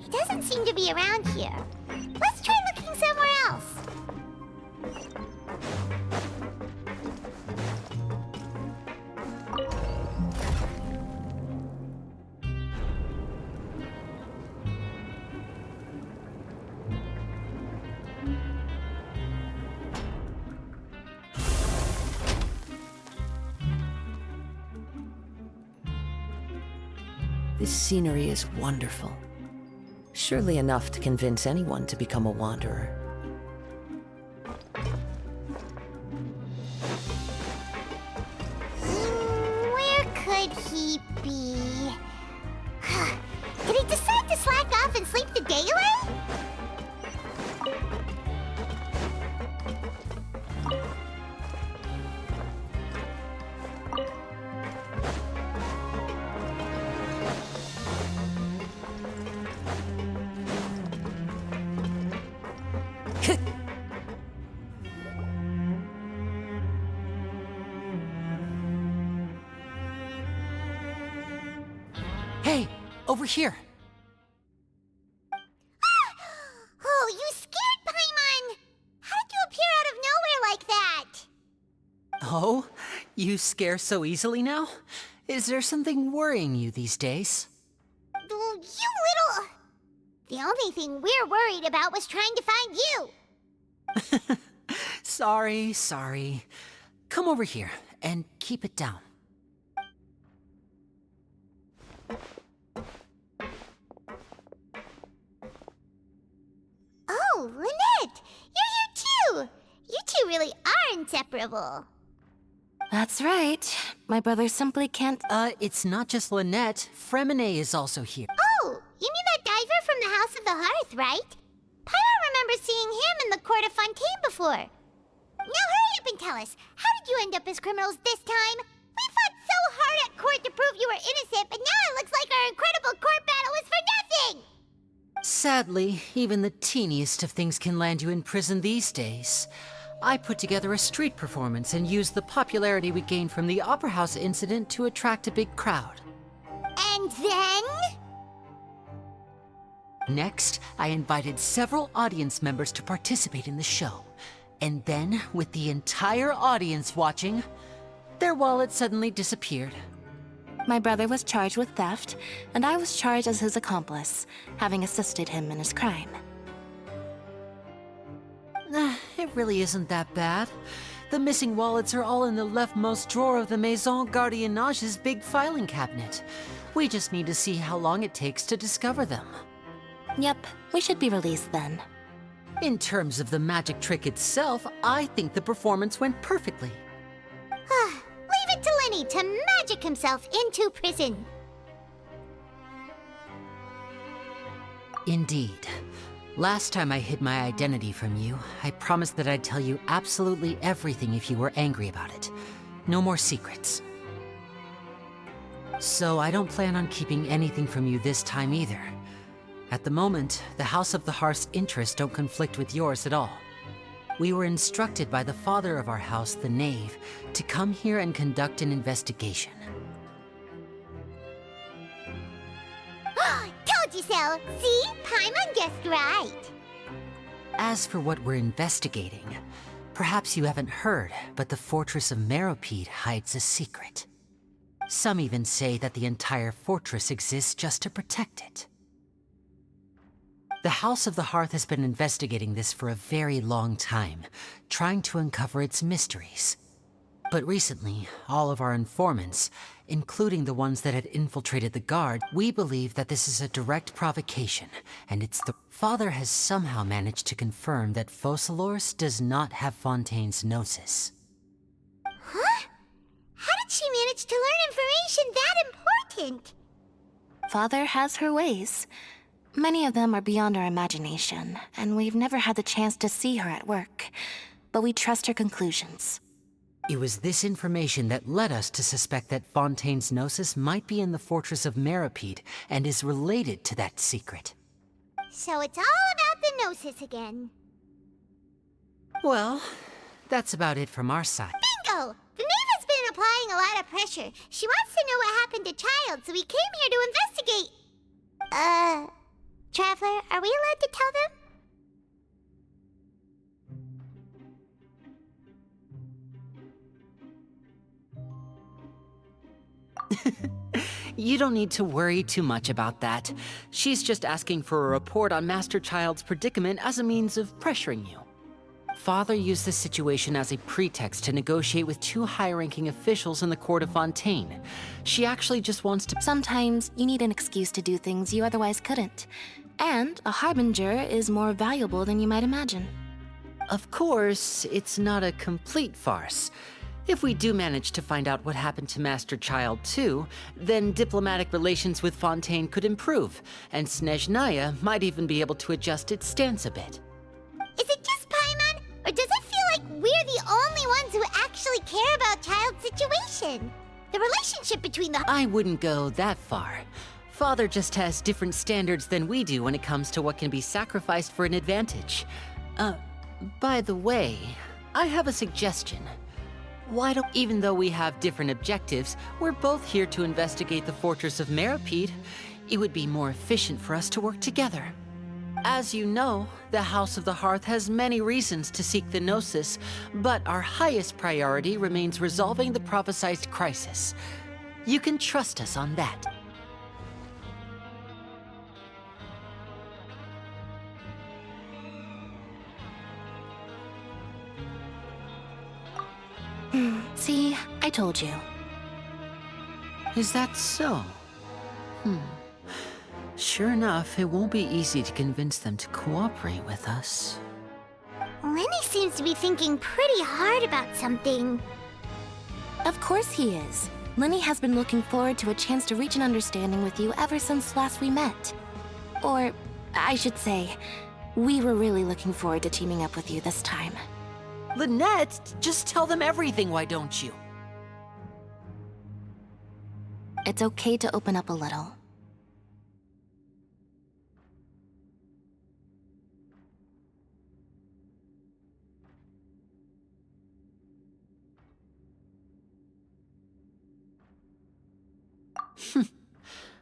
He doesn't seem to be around here. Let's try looking somewhere else. This scenery is wonderful. Surely enough to convince anyone to become a wanderer. Where could he be? Did he decide to slack off and sleep the day away? Hey, over here. Oh, you scared Paimon! How did you appear out of nowhere like that? Oh, you scare so easily now? Is there something worrying you these days? You little... The only thing we're worried about was trying to find you. Sorry. Come over here and keep it down. Oh, Lynette! You're here too! You two really are inseparable. That's right. My brother simply can't. It's not just Lynette. Fremine is also here. Oh, you mean that diver from the House of the Hearth, right? Paimon remembers seeing him in the Court of Fontaine before. Now hurry up and tell us, how did you end up as criminals this time? We fought so hard at court to prove you were innocent, but now it looks like our incredible court battle was for nothing! Sadly, even the teeniest of things can land you in prison these days. I put together a street performance and used the popularity we gained from the Opera House incident to attract a big crowd. And then? Next, I invited several audience members to participate in the show. And then, with the entire audience watching, their wallet suddenly disappeared. My brother was charged with theft, and I was charged as his accomplice, having assisted him in his crime. It really isn't that bad. The missing wallets are all in the leftmost drawer of the Maison Gardiennage's big filing cabinet. We just need to see how long it takes to discover them. Yep, we should be released then. In terms of the magic trick itself, I think the performance went perfectly. Leave it to Lenny to magic himself into prison. Indeed. Last time I hid my identity from you, I promised that I'd tell you absolutely everything if you were angry about it. No more secrets. So I don't plan on keeping anything from you this time either. At the moment, the House of the Hearth's interests don't conflict with yours at all. We were instructed by the father of our house, the Knave, to come here and conduct an investigation. Told you so! See? Paimon guessed right. As for what we're investigating, perhaps you haven't heard, but the fortress of Meropide hides a secret. Some even say that the entire fortress exists just to protect it. The House of the Hearth has been investigating this for a very long time, trying to uncover its mysteries. But recently, all of our informants, including the ones that had infiltrated the guard, we believe that this is a direct provocation, and it's the father has somehow managed to confirm that Focalors does not have Fontaine's gnosis. Huh? How did she manage to learn information that important? Father has her ways. Many of them are beyond our imagination, and we've never had the chance to see her at work. But we trust her conclusions. It was this information that led us to suspect that Fontaine's gnosis might be in the fortress of Meropide and is related to that secret. So it's all about the gnosis again. Well, that's about it from our side. Bingo! The Knave has been applying a lot of pressure. She wants to know what happened to Child, so we came here to investigate. Traveler, are we allowed to tell them? You don't need to worry too much about that. She's just asking for a report on Master Child's predicament as a means of pressuring you. Father used the situation as a pretext to negotiate with two high-ranking officials in the court of Fontaine. She actually just wants to— Sometimes you need an excuse to do things you otherwise couldn't. And a harbinger is more valuable than you might imagine. Of course, it's not a complete farce. If we do manage to find out what happened to Master Child 2, then diplomatic relations with Fontaine could improve, and Snezhnaya might even be able to adjust its stance a bit. Is it just Paimon, or does it feel like we're the only ones who actually care about Child's situation? The relationship between the— I wouldn't go that far. Father just has different standards than we do when it comes to what can be sacrificed for an advantage. By the way, I have a suggestion. Why don't— even though we have different objectives, we're both here to investigate the Fortress of Meripede. It would be more efficient for us to work together. As you know, the House of the Hearth has many reasons to seek the Gnosis, but our highest priority remains resolving the prophesized crisis. You can trust us on that. See, I told you. Is that so? Sure enough, it won't be easy to convince them to cooperate with us. Lenny seems to be thinking pretty hard about something. Of course he is. Lenny has been looking forward to a chance to reach an understanding with you ever since last we met. Or, I should say, we were really looking forward to teaming up with you this time. Lynette, just tell them everything, why don't you? It's okay to open up a little.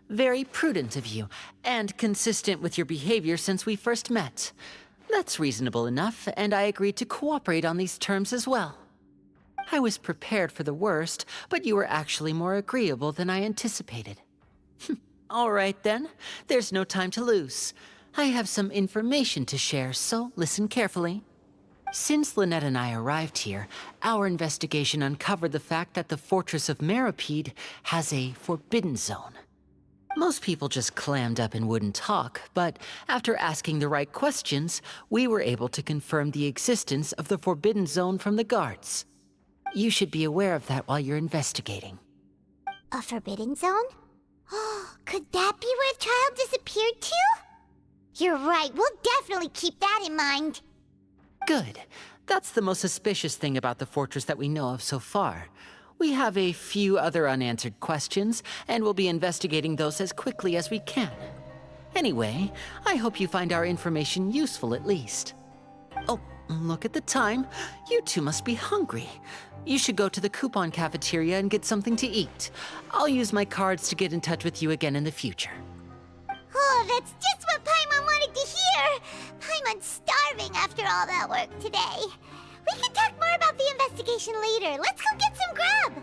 Very prudent of you, and consistent with your behavior since we first met. That's reasonable enough, and I agreed to cooperate on these terms as well. I was prepared for the worst, but you were actually more agreeable than I anticipated. All right then, there's no time to lose. I have some information to share, so listen carefully. Since Lynette and I arrived here, our investigation uncovered the fact that the Fortress of Meripede has a forbidden zone. Most people just clammed up and wouldn't talk, but after asking the right questions, we were able to confirm the existence of the Forbidden Zone from the guards. You should be aware of that while you're investigating. A forbidden zone? Could that be where Child disappeared to? You're right, we'll definitely keep that in mind. Good. That's the most suspicious thing about the fortress that we know of so far. We have a few other unanswered questions, and we'll be investigating those as quickly as we can. Anyway, I hope you find our information useful at least. Oh, look at the time. You two must be hungry. You should go to the coupon cafeteria and get something to eat. I'll use my cards to get in touch with you again in the future. Oh, that's just what Paimon wanted to hear! Paimon's starving after all that work today. We can talk more about the investigation later. Let's go get some grub!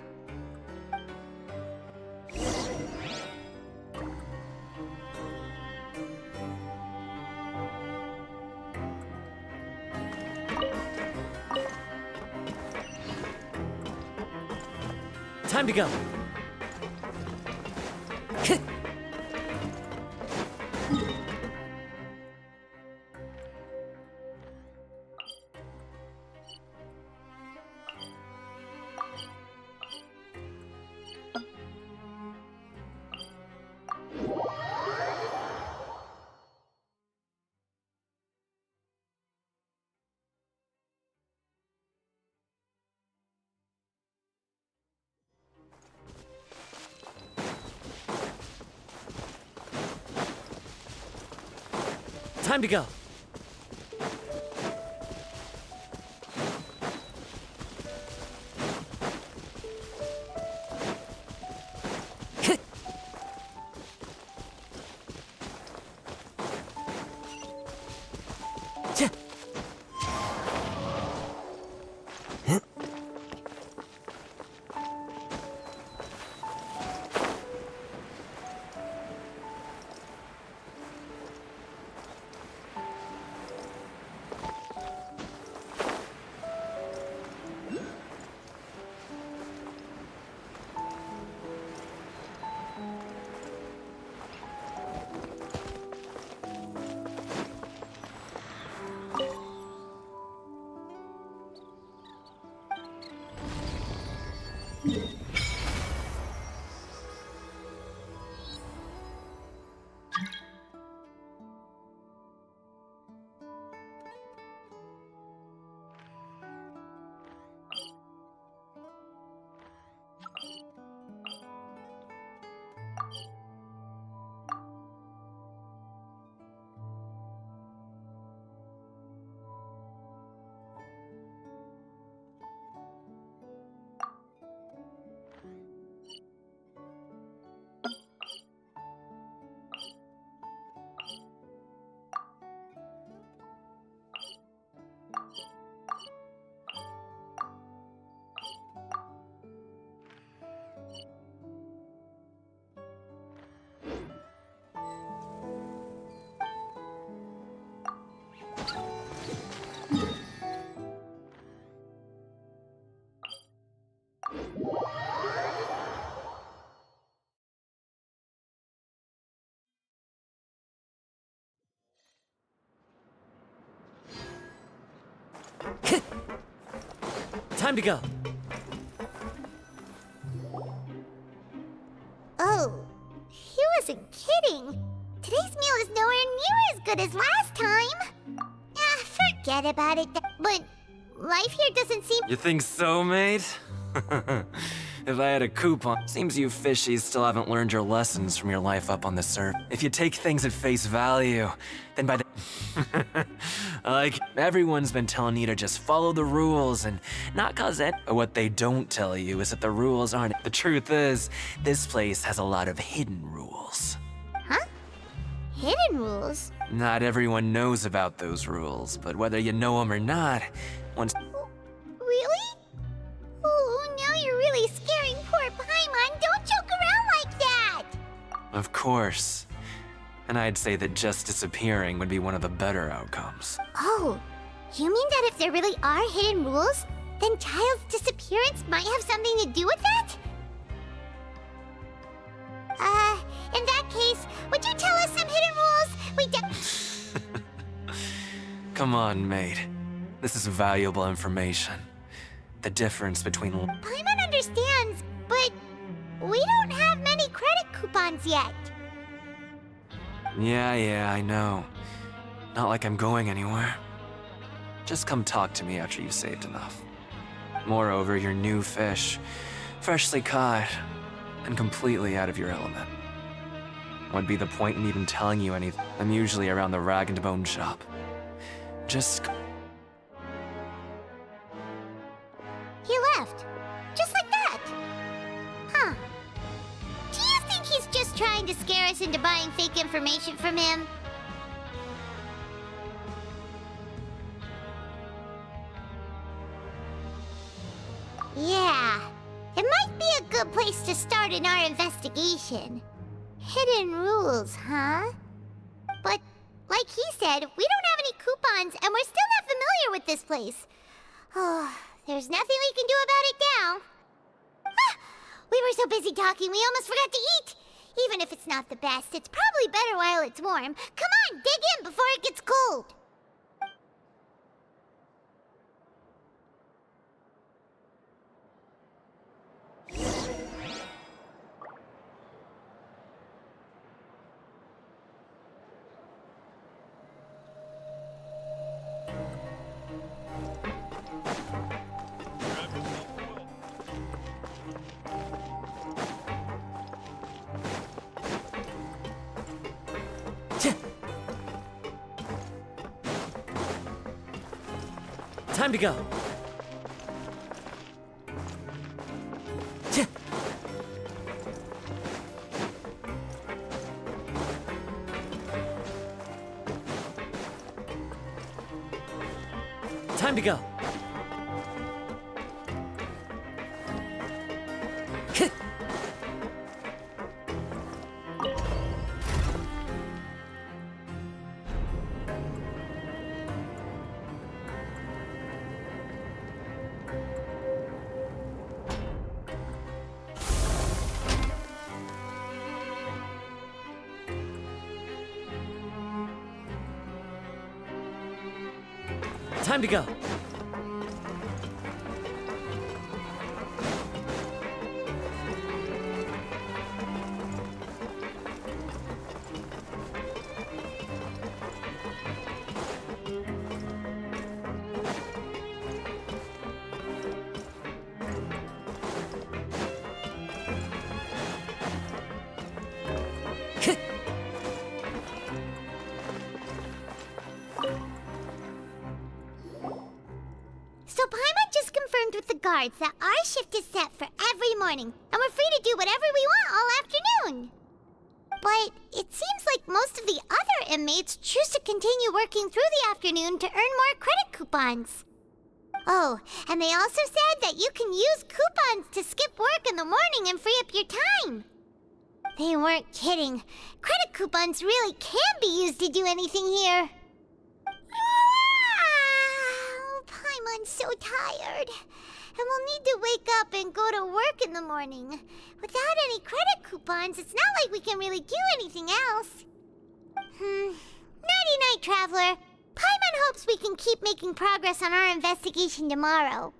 Time to go. Time to go. Time to go. Oh, he wasn't kidding. Today's meal is nowhere near as good as last time. Forget about it. But life here doesn't seem... You think so, mate? If I had a coupon... Seems you fishies still haven't learned your lessons from your life up on the surf. If you take things at face value, then by the... Like, everyone's been telling you to just follow the rules and not cause it. What they don't tell you is that the rules aren't... The truth is, this place has a lot of hidden rules. Huh? Hidden rules? Not everyone knows about those rules, but whether you know them or not, once... Really? Oh, now you're really scaring poor Paimon. Don't joke around like that! Of course. And I'd say that just disappearing would be one of the better outcomes. Oh, you mean that if there really are hidden rules, then Child's disappearance might have something to do with that? In that case, would you tell us some hidden rules? Come on, mate. This is valuable information. The difference between... Paimon understands, but we don't have many credit coupons yet. Yeah, I know. Not like I'm going anywhere. Just come talk to me after you've saved enough. Moreover, you're new fish, freshly caught, and completely out of your element. What'd be the point in even telling you anything? I'm usually around the rag and bone shop. Just... He left. Just like that. Huh. Do you think he's just trying to scare us into buying fake information from him? Yeah. It might be a good place to start in our investigation. Hidden rules, huh? But, like he said, we don't have any coupons, and we're still not familiar with this place. Oh, there's nothing we can do about it now. Ah, we were so busy talking, we almost forgot to eat. Even if it's not the best, it's probably better while it's warm. Come on, dig in before it gets cold. Time to go. Time to go. Time to go. So Paimon just confirmed with the guards that our shift is set for every morning, and we're free to do whatever we want all afternoon. But it seems like most of the other inmates choose to continue working through the afternoon to earn more credit coupons. Oh, and they also said that you can use coupons to skip work in the morning and free up your time. They weren't kidding. Credit coupons really can be used to do anything here. Paimon's so tired. And we'll need to wake up and go to work in the morning. Without any credit coupons, it's not like we can really do anything else. Nighty-night, Traveler. Paimon hopes we can keep making progress on our investigation tomorrow.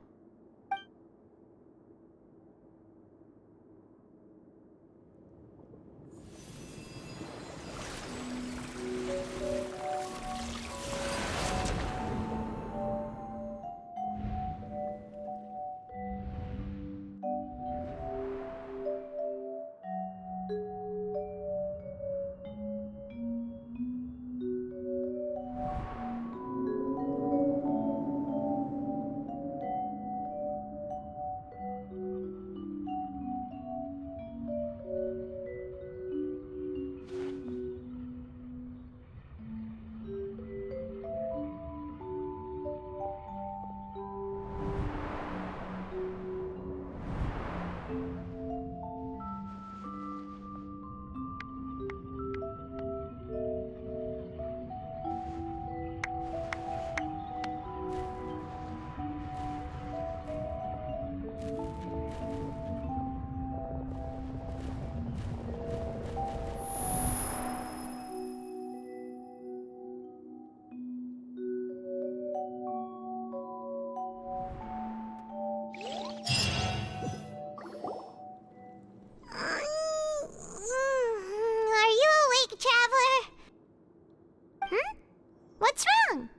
What's wrong?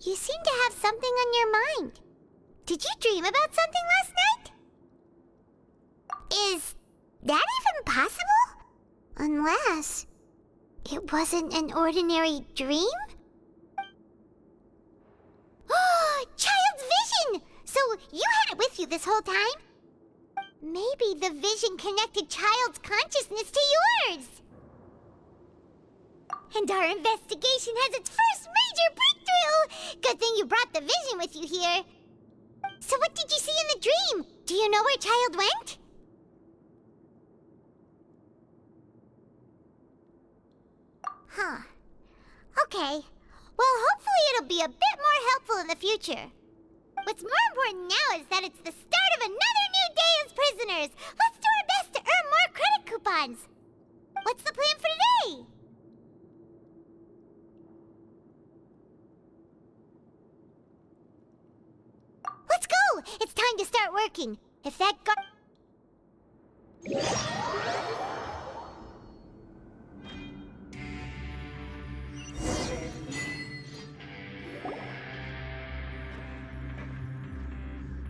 You seem to have something on your mind. Did you dream about something last night? Is that even possible? Unless it wasn't an ordinary dream? Oh, Child's vision! So you had it with you this whole time? Maybe the vision connected Child's consciousness to yours. And our investigation has its first major breakthrough! Good thing you brought the vision with you here. So what did you see in the dream? Do you know where Child went? Huh. Okay. Well, hopefully it'll be a bit more helpful in the future. What's more important now is that it's the start of another new day as prisoners. Let's do our best to earn more credit coupons. What's the plan for today? Let's go! It's time to start working. If that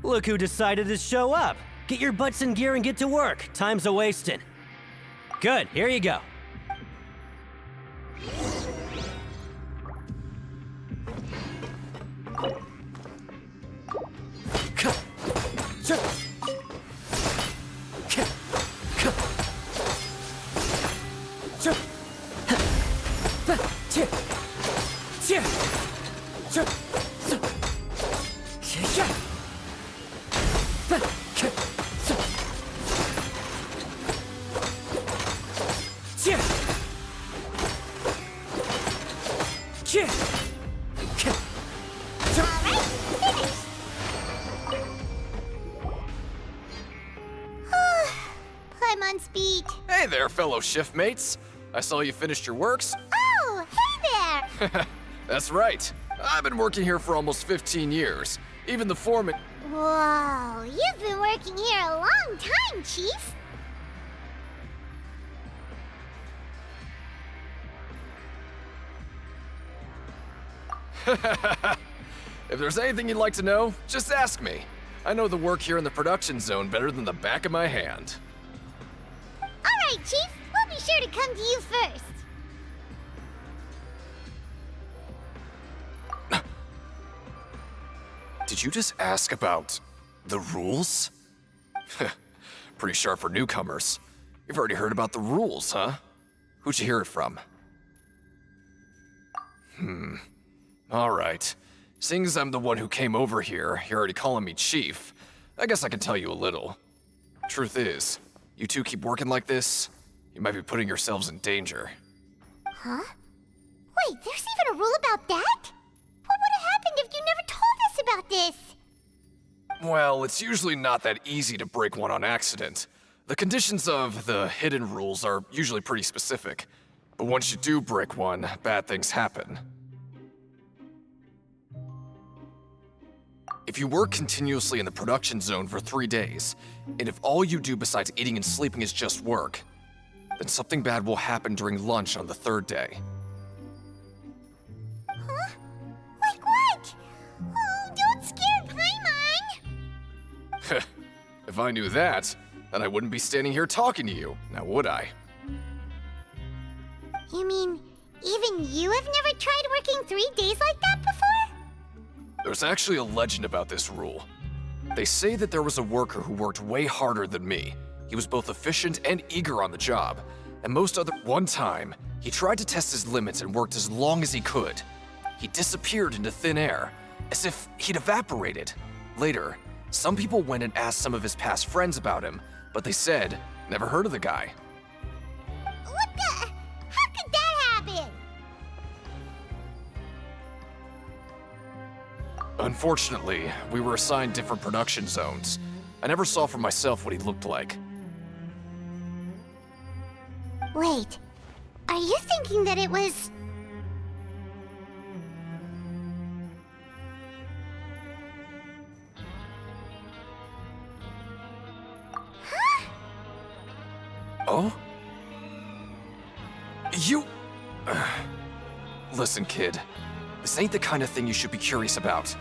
Look who decided to show up. Get your butts in gear and get to work. Time's a-wasting. Good, here you go. Hey there, fellow shiftmates. I saw you finished your works. Oh, hey there! That's right. I've been working here for almost 15 years. Even the foreman... Whoa, you've been working here a long time, Chief. If there's anything you'd like to know, just ask me. I know the work here in the production zone better than the back of my hand. All right, Chief. We'll be sure to come to you first. Did you just ask about the rules? Pretty sharp for newcomers. You've already heard about the rules, huh? Who'd you hear it from? Alright. Seeing as I'm the one who came over here, you're already calling me Chief, I guess I can tell you a little. Truth is, you two keep working like this, you might be putting yourselves in danger. Huh? Wait, there's even a rule about that? What would have happened if you never told us about this? Well, it's usually not that easy to break one on accident. The conditions of the hidden rules are usually pretty specific. But once you do break one, bad things happen. If you work continuously in the production zone for 3 days, and if all you do besides eating and sleeping is just work, then something bad will happen during lunch on the 3rd day. Huh? Like what? Oh, don't scare Paimon! If I knew that, then I wouldn't be standing here talking to you, now would I? You mean, even you have never tried working 3 days like that before? There's actually a legend about this rule. They say that there was a worker who worked way harder than me. He was both efficient and eager on the job. And one time, he tried to test his limits and worked as long as he could. He disappeared into thin air, as if he'd evaporated. Later, some people went and asked some of his past friends about him, but they said, never heard of the guy. What the? How could that happen? Unfortunately, we were assigned different production zones. I never saw for myself what he looked like. Wait, are you thinking that it was... Huh? Oh? You... Listen, kid. This ain't the kind of thing you should be curious about.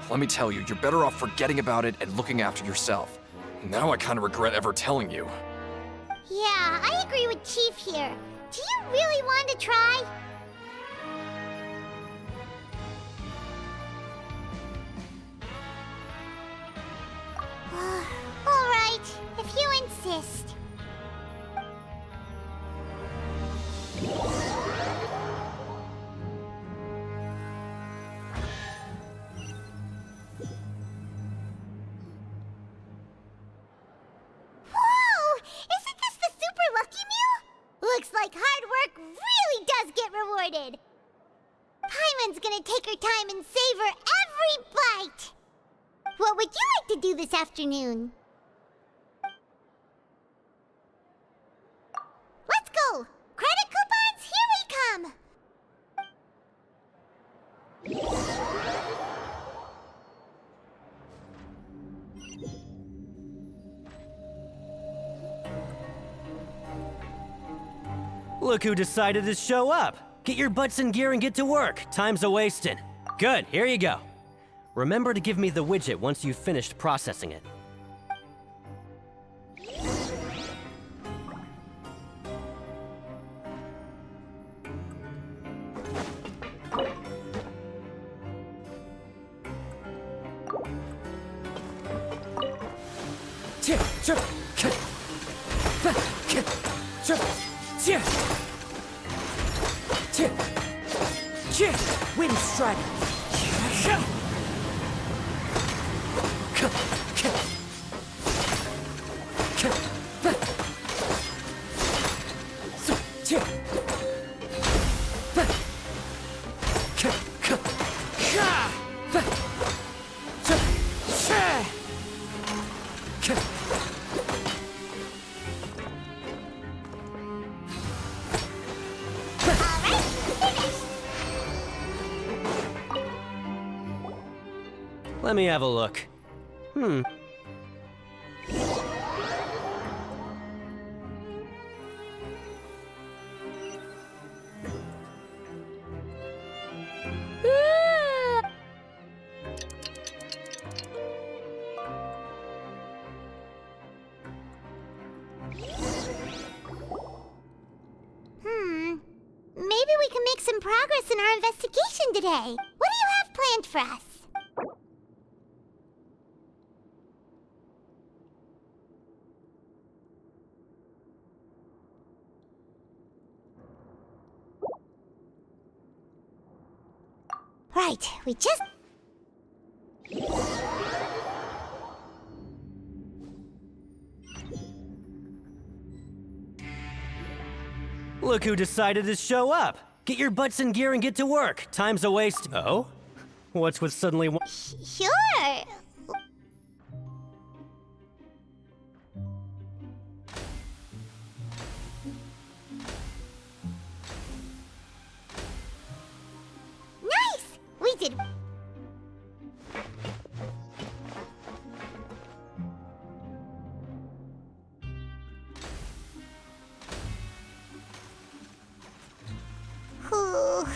Let me tell you, you're better off forgetting about it and looking after yourself. Now I kind of regret ever telling you. Yeah, I agree with Chief here. Do you really want to try? All right, if you insist. Looks like hard work really does get rewarded. Paimon's gonna take her time and savor every bite. What would you like to do this afternoon? Let's go! Credit coupons, here we come! Look who decided to show up! Get your butts in gear and get to work. Time's a-wasting. Good, here you go. Remember to give me the widget once you've finished processing it. Wind Strider! Let me have a look. some progress in our investigation today. What do you have planned for us? Right, we just... Look who decided to show up! Get your butts in gear and get to work! Time's a waste. Oh? What's with suddenly Sure! Nice! We did... Whew.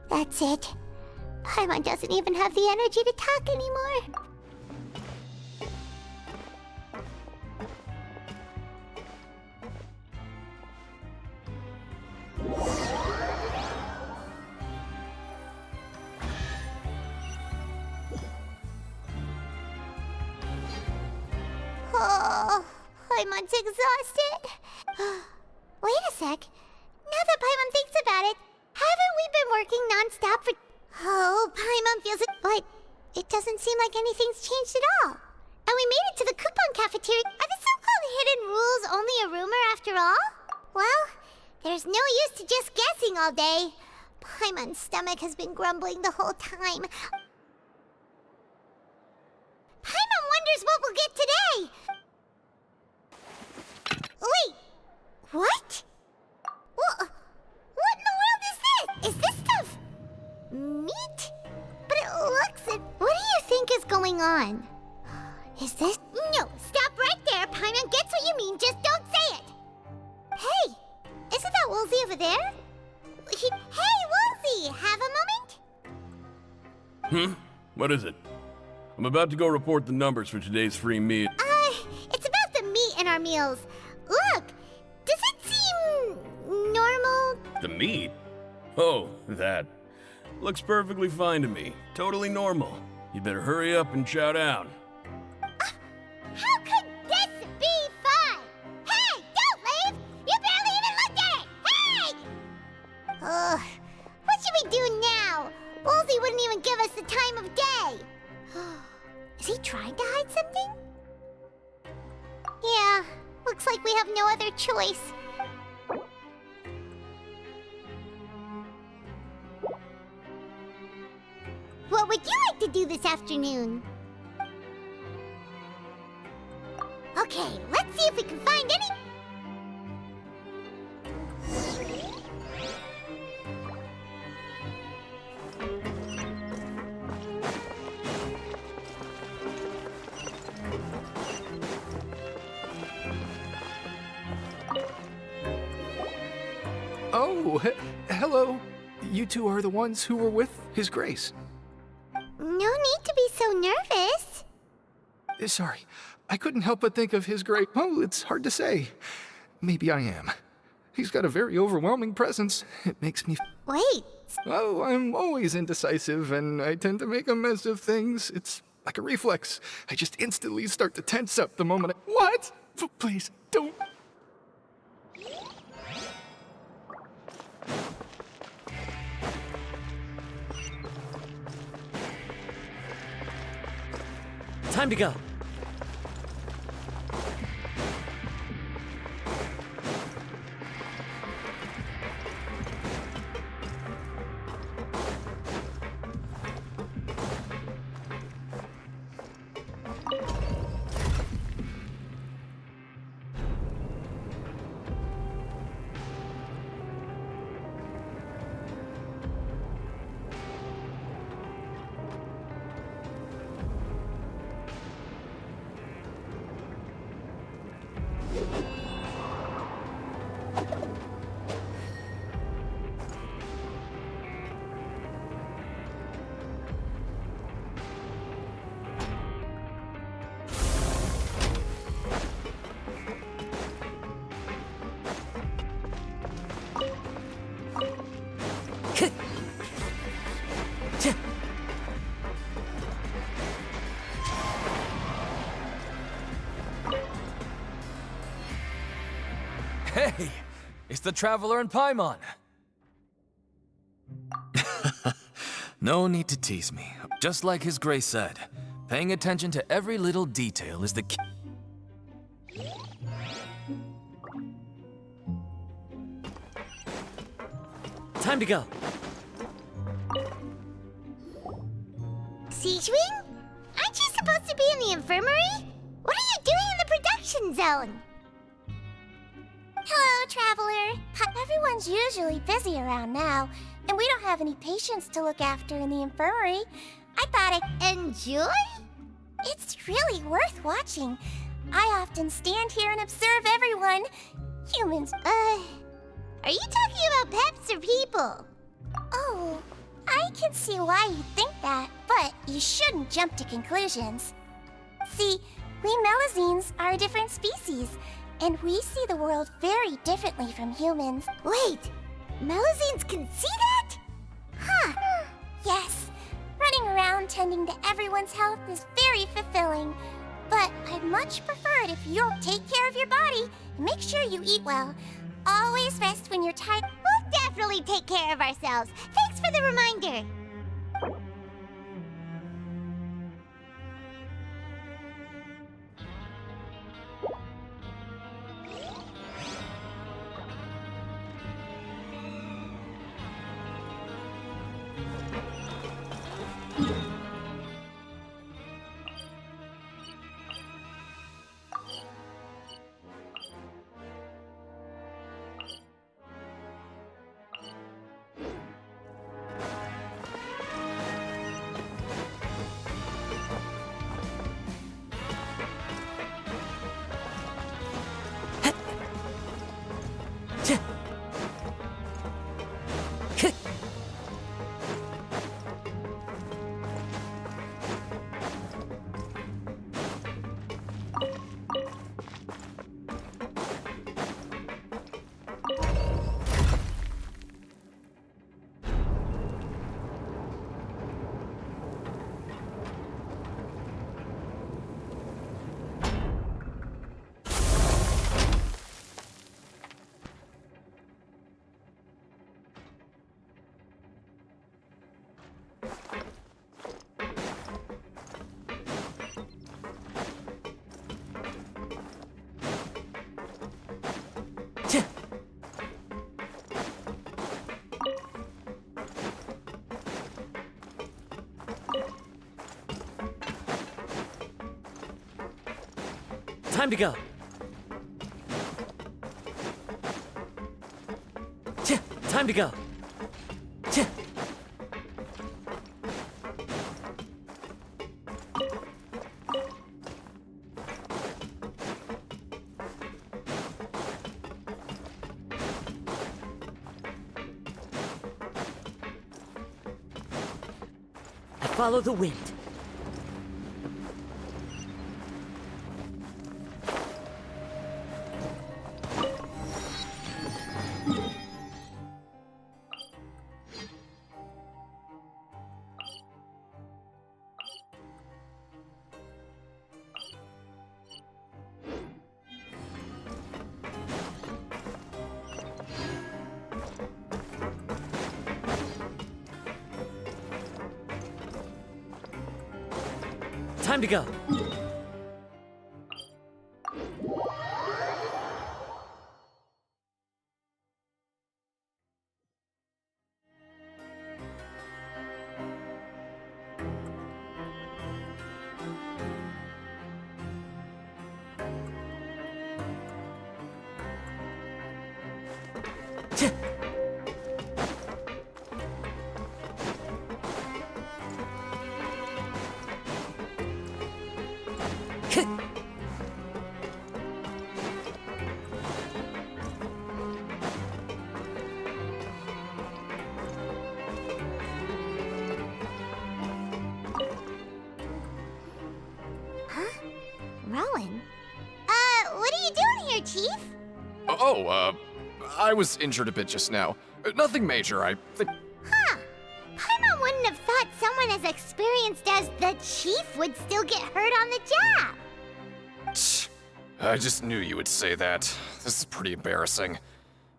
That's it. Paimon doesn't even have the energy to talk anymore. Oh, Paimon's exhausted. Wait a sec. Now that Paimon thinks about it, haven't we been working non-stop for... Oh, Paimon feels it, but it doesn't seem like anything's changed at all. And we made it to the coupon cafeteria. Are the so-called hidden rules only a rumor after all? Well, there's no use to just guessing all day. Paimon's stomach has been grumbling the whole time. Paimon wonders what we'll get today. Wait, what? What in the world is this? Is this stuff meat? But it looks... What do you think is going on? Is this... No, stop right there. Paimon gets what you mean, just don't say it. Hey, isn't that Woolsey over there? Hey, Woolsey, have a moment? What is it? I'm about to go report the numbers for today's free meal. It's about the meat in our meals. Look, does it seem normal? The meat? Oh, that. Looks perfectly fine to me. Totally normal. You'd better hurry up and chow down. How could this be fun? Hey, don't leave! You barely even looked at it! Hey! What should we do now? Woolsey wouldn't even give us the time of day. Is he trying to hide something? Yeah, looks like we have no other choice. What would you like to do this afternoon? Okay, let's see if we can find any... Oh, hello. You two are the ones who were with His Grace. No need to be so nervous. Sorry, I couldn't help but think of His Grace. Oh, it's hard to say. Maybe I am. He's got a very overwhelming presence. It makes me... Wait. Oh, I'm always indecisive, and I tend to make a mess of things. It's like a reflex. I just instantly start to tense up the moment I... What? Please, don't... Time to go. Hey! It's the Traveler and Paimon! No need to tease me. Just like His Grace said, paying attention to every little detail is the key. Time to go. Siegewing? Aren't you supposed to be in the infirmary? What are you doing in the production zone? Hello, Traveler. Everyone's usually busy around now, and we don't have any patients to look after in the infirmary. I thought I'd enjoy? It's really worth watching. I often stand here and observe everyone. Humans. Are you talking about pets or people? Oh, I can see why you think that, but you shouldn't jump to conclusions. See, we Melazines are a different species, and we see the world very differently from humans. Wait, Melazines can see that? Huh. Yes. Running around tending to everyone's health is very fulfilling. But I'd much prefer it if you'll take care of your body and make sure you eat well. Always rest when you're tired. We'll definitely take care of ourselves. Thanks for the reminder. Time to go. Time to go. I follow the wind. Time to go. Rowan? What are you doing here, Chief? I was injured a bit just now. Nothing major, I think. wouldn't have thought someone as experienced as the Chief would still get hurt on the job. Tch, I just knew you would say that. This is pretty embarrassing.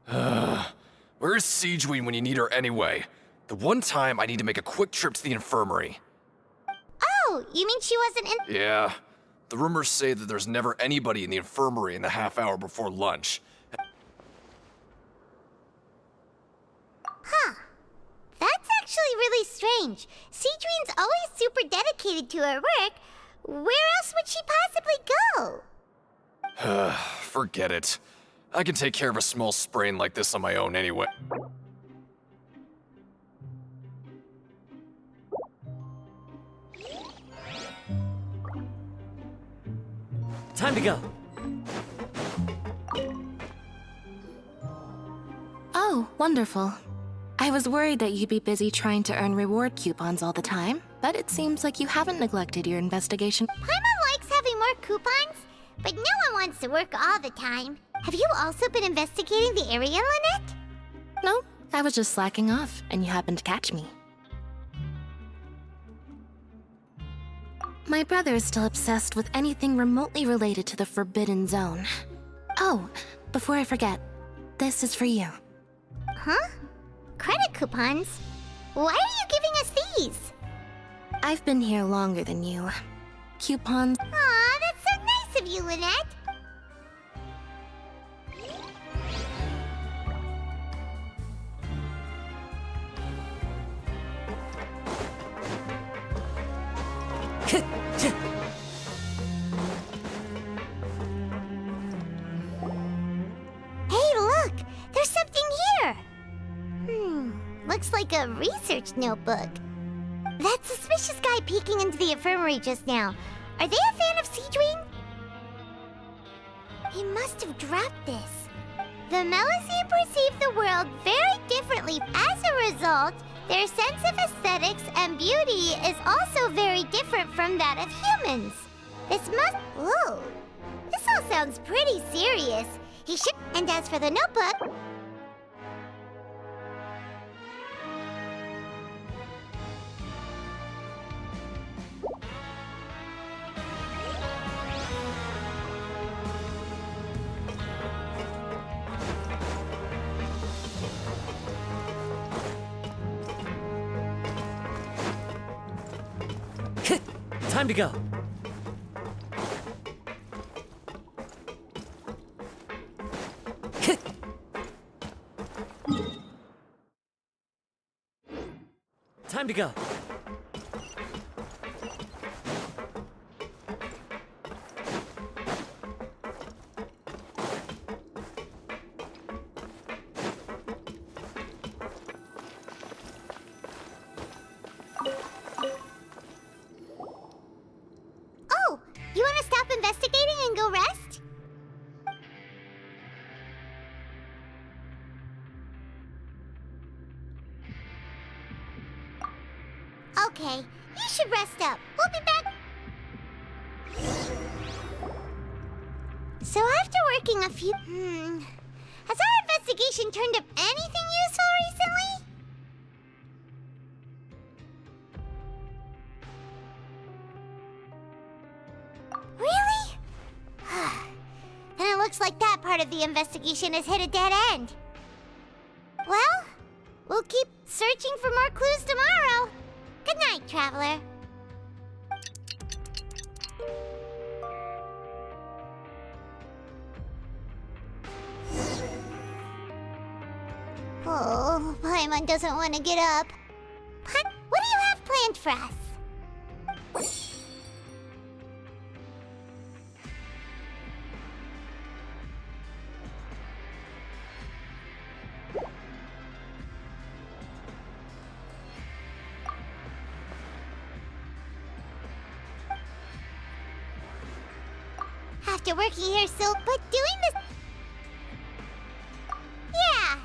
Where's Siegeween when you need her anyway? The one time I need to make a quick trip to the infirmary. Oh, you mean she wasn't in— Yeah. The rumors say that there's never anybody in the infirmary in the half hour before lunch. Huh. That's actually really strange. Siegeween's always super dedicated to her work. Where else would she possibly go? Forget it. I can take care of a small sprain like this on my own anyway. Time to go. Oh, wonderful. I was worried that you'd be busy trying to earn reward coupons all the time, but it seems like you haven't neglected your investigation. Paimon likes having more coupons, but no one wants to work all the time. Have you also been investigating the area, Lynette? No, I was just slacking off, and you happened to catch me. My brother is still obsessed with anything remotely related to the Forbidden Zone. Oh, before I forget, this is for you. Huh? Credit coupons? Why are you giving us these? I've been here longer than you. Coupons. Aw, that's so nice of you, Lynette. Hey, look! There's something here! Looks like a research notebook. That suspicious guy peeking into the infirmary just now. Are they a fan of Siegeween? He must have dropped this. The Melusine perceive the world very differently. As a result, their sense of aesthetics and beauty is also very different from that of humans. This must— Whoa! This all sounds pretty serious. He should— And as for the notebook— Time to go. Time to go. Oh, you want to stop investigating and go rest? Okay, you should rest up. We'll be back. So after working a few— Has our investigation turned up anything useful recently? Really? Then it looks like that part of the investigation has hit a dead end. Well, we'll keep searching for more clues tomorrow. Good night, Traveler. Oh, Paimon doesn't want to get up. What do you have planned for us? After working here so— But doing this— Yeah!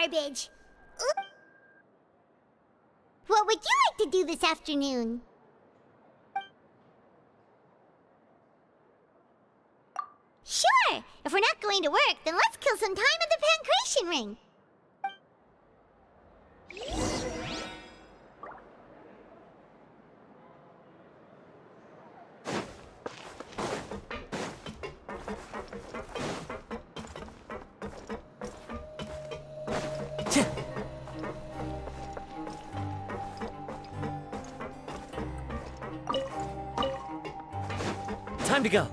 garbage. Oop. What would you like to do this afternoon? Sure! If we're not going to work, then let's kill some time at the Pancration Ring. Time to go.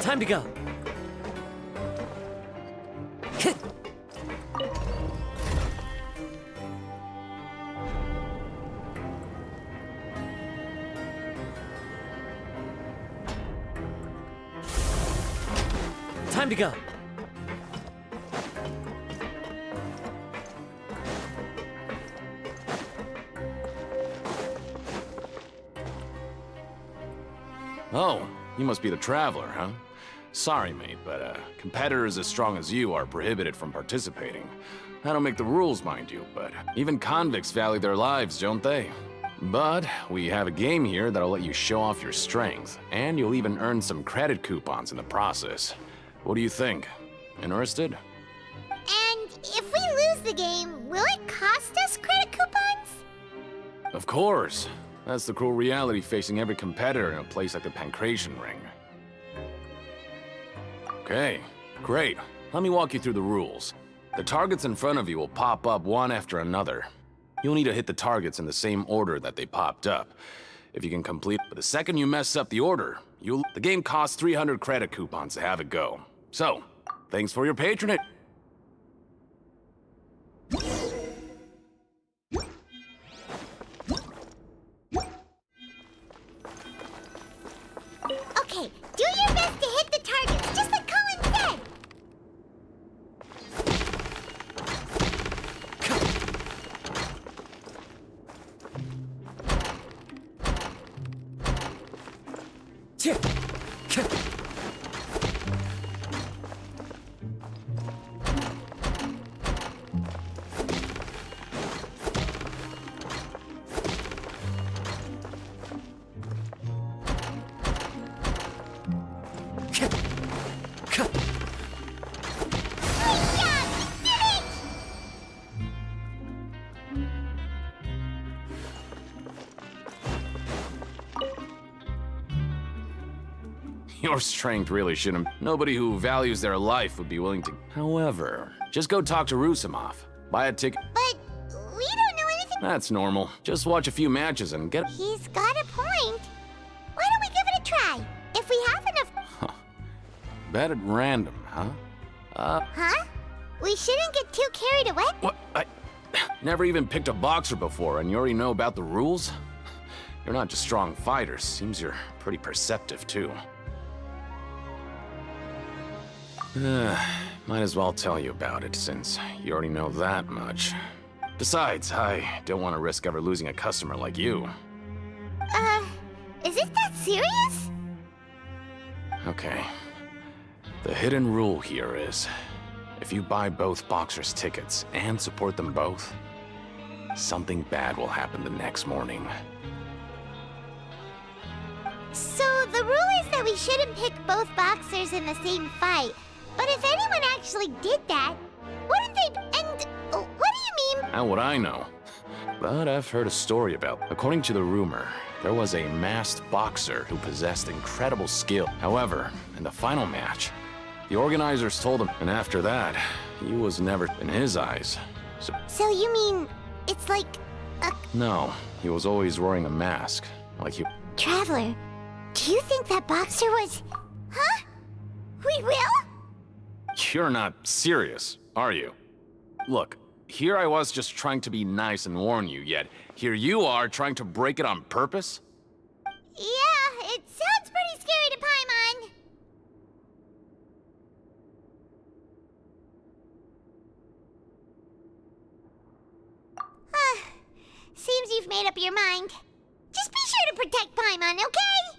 Time to go. Time to go. Oh, you must be the Traveler, huh? Sorry, mate, but competitors as strong as you are prohibited from participating. I don't make the rules, mind you, but even convicts value their lives, don't they? But we have a game here that'll let you show off your strength, and you'll even earn some credit coupons in the process. What do you think? Interested? And if we lose the game, will it cost us credit coupons? Of course. That's the cruel reality facing every competitor in a place like the Pancration Ring. Okay, great. Let me walk you through the rules. The targets in front of you will pop up one after another. You'll need to hit the targets in the same order that they popped up. If you can complete, but the second you mess up the order, the game costs 300 credit coupons to have it go. So, thanks for your patronage. Okay, do your best to hit the targets, just like Colin said. Your strength really shouldn't. Nobody who values their life would be willing to. However, just go talk to Rusimov. Buy a ticket. But we don't know anything. That's normal. Just watch a few matches and get. He's got a point. Why don't we give it a try? If we have enough. Bet at random, huh? Huh? We shouldn't get too carried away. What? I never even picked a boxer before, and you already know about the rules? You're not just strong fighters. Seems you're pretty perceptive, too. Might as well tell you about it, since you already know that much. Besides, I don't want to risk ever losing a customer like you. Is it that serious? Okay. The hidden rule here is, if you buy both boxers' tickets and support them both, something bad will happen the next morning. So the rule is that we shouldn't pick both boxers in the same fight. But if anyone actually did that, wouldn't they? And what do you mean? How would I know? But I've heard a story about. According to the rumor, there was a masked boxer who possessed incredible skill. However, in the final match, the organizers told him, and after that, he was never in his eyes. So you mean it's like a... No, he was always wearing a mask, like he... Traveler, do you think that boxer was... Huh? We will? You're not serious, are you? Look, here I was just trying to be nice and warn you, yet here you are trying to break it on purpose? Yeah, it sounds pretty scary to Paimon. made up your mind. Just be sure to protect Paimon, okay?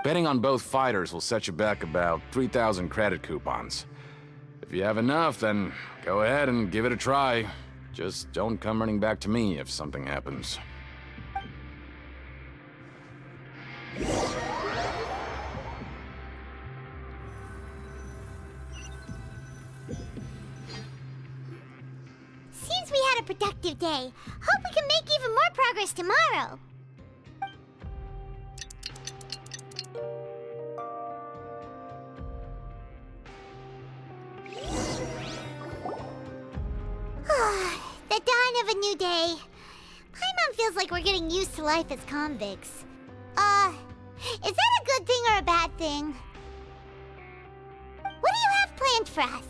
Betting on both fighters will set you back about 3,000 credit coupons. If you have enough, then go ahead and give it a try. Just don't come running back to me if something happens. Seems we had a productive day. Hope we can make even more progress tomorrow. The dawn of a new day. Paimon feels like we're getting used to life as convicts. Is that a good thing or a bad thing? What do you have planned for us?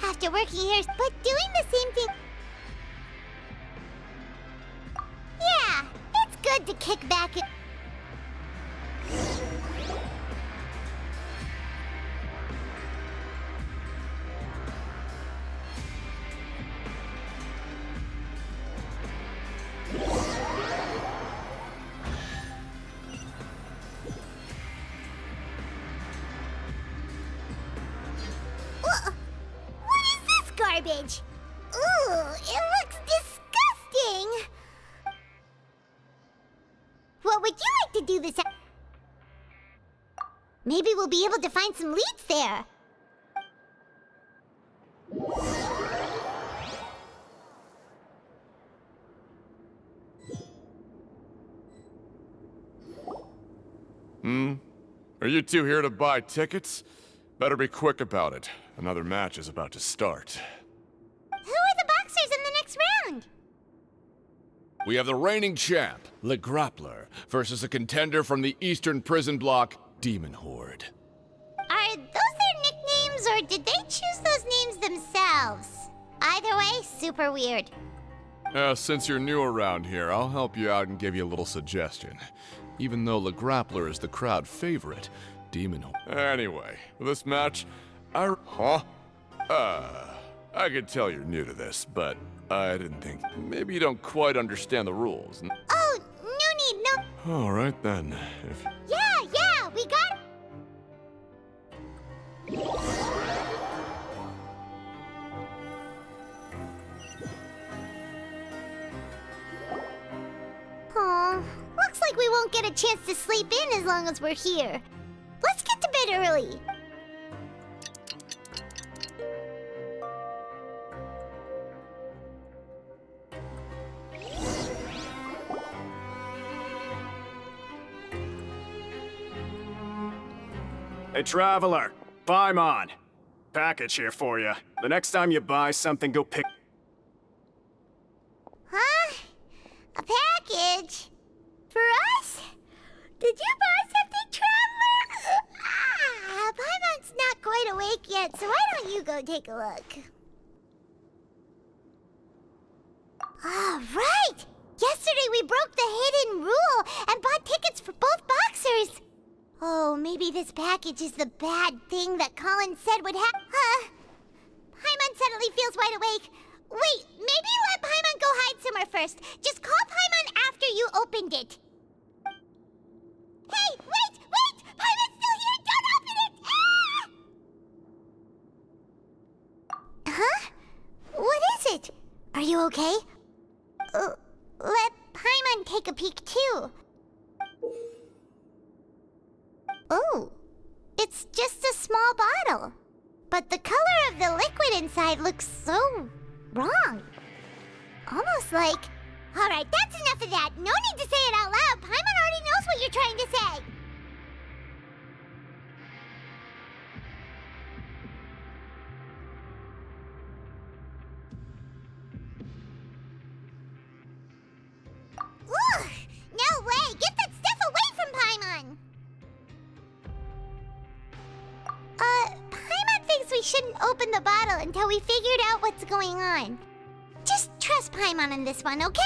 After working here, but doing the same thing. Yeah, it's good to kick back and... What is this garbage? Ooh, it looks disgusting! What would you like to do this? Maybe we'll be able to find some leads there. Are you two here to buy tickets? Better be quick about it. Another match is about to start. Who are the boxers in the next round? We have the reigning champ, Le Grappler, versus a contender from the Eastern Prison Block, Demon Horde. Are those their nicknames, or did they choose those names themselves? Either way, super weird. Since you're new around here, I'll help you out and give you a little suggestion. Even though Le Grappler is the crowd favorite, Demon Horde... Anyway, for this match, I could tell you're new to this, but I didn't think... Maybe you don't quite understand the rules. Oh, no need, no... Alright then, if... Yeah, we got... Aw, looks like we won't get a chance to sleep in as long as we're here. Let's get to bed early. Hey, Traveler. Paimon. Package here for you. The next time you buy something, go pick... Huh? A package? For us? Did you buy something, Traveler? Paimon's not quite awake yet, so why don't you go take a look? All right! Yesterday we broke the hidden rule and bought tickets for both boxers. Oh, maybe this package is the bad thing that Colin said would happen. Paimon suddenly feels wide awake. Wait, maybe let Paimon go hide somewhere first. Just call Paimon after you opened it. Hey, wait! Paimon's still here! Don't open it! Ah! Huh? What is it? Are you okay? Let Paimon take a peek too. Oh, it's just a small bottle. But the color of the liquid inside looks so wrong. Almost like... Alright, that's enough of that. No need to say it out loud. Paimon already knows what you're trying to say. Ugh! No way! Get that stuff away from Paimon! Paimon thinks we shouldn't open the bottle until we figured out what's going on. Just trust trust Paimon on this one, okay?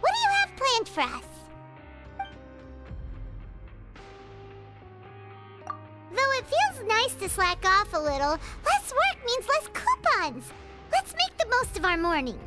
What do you have planned for us? Though it feels nice to slack off a little, less work means less coupons. Let's make the most of our morning.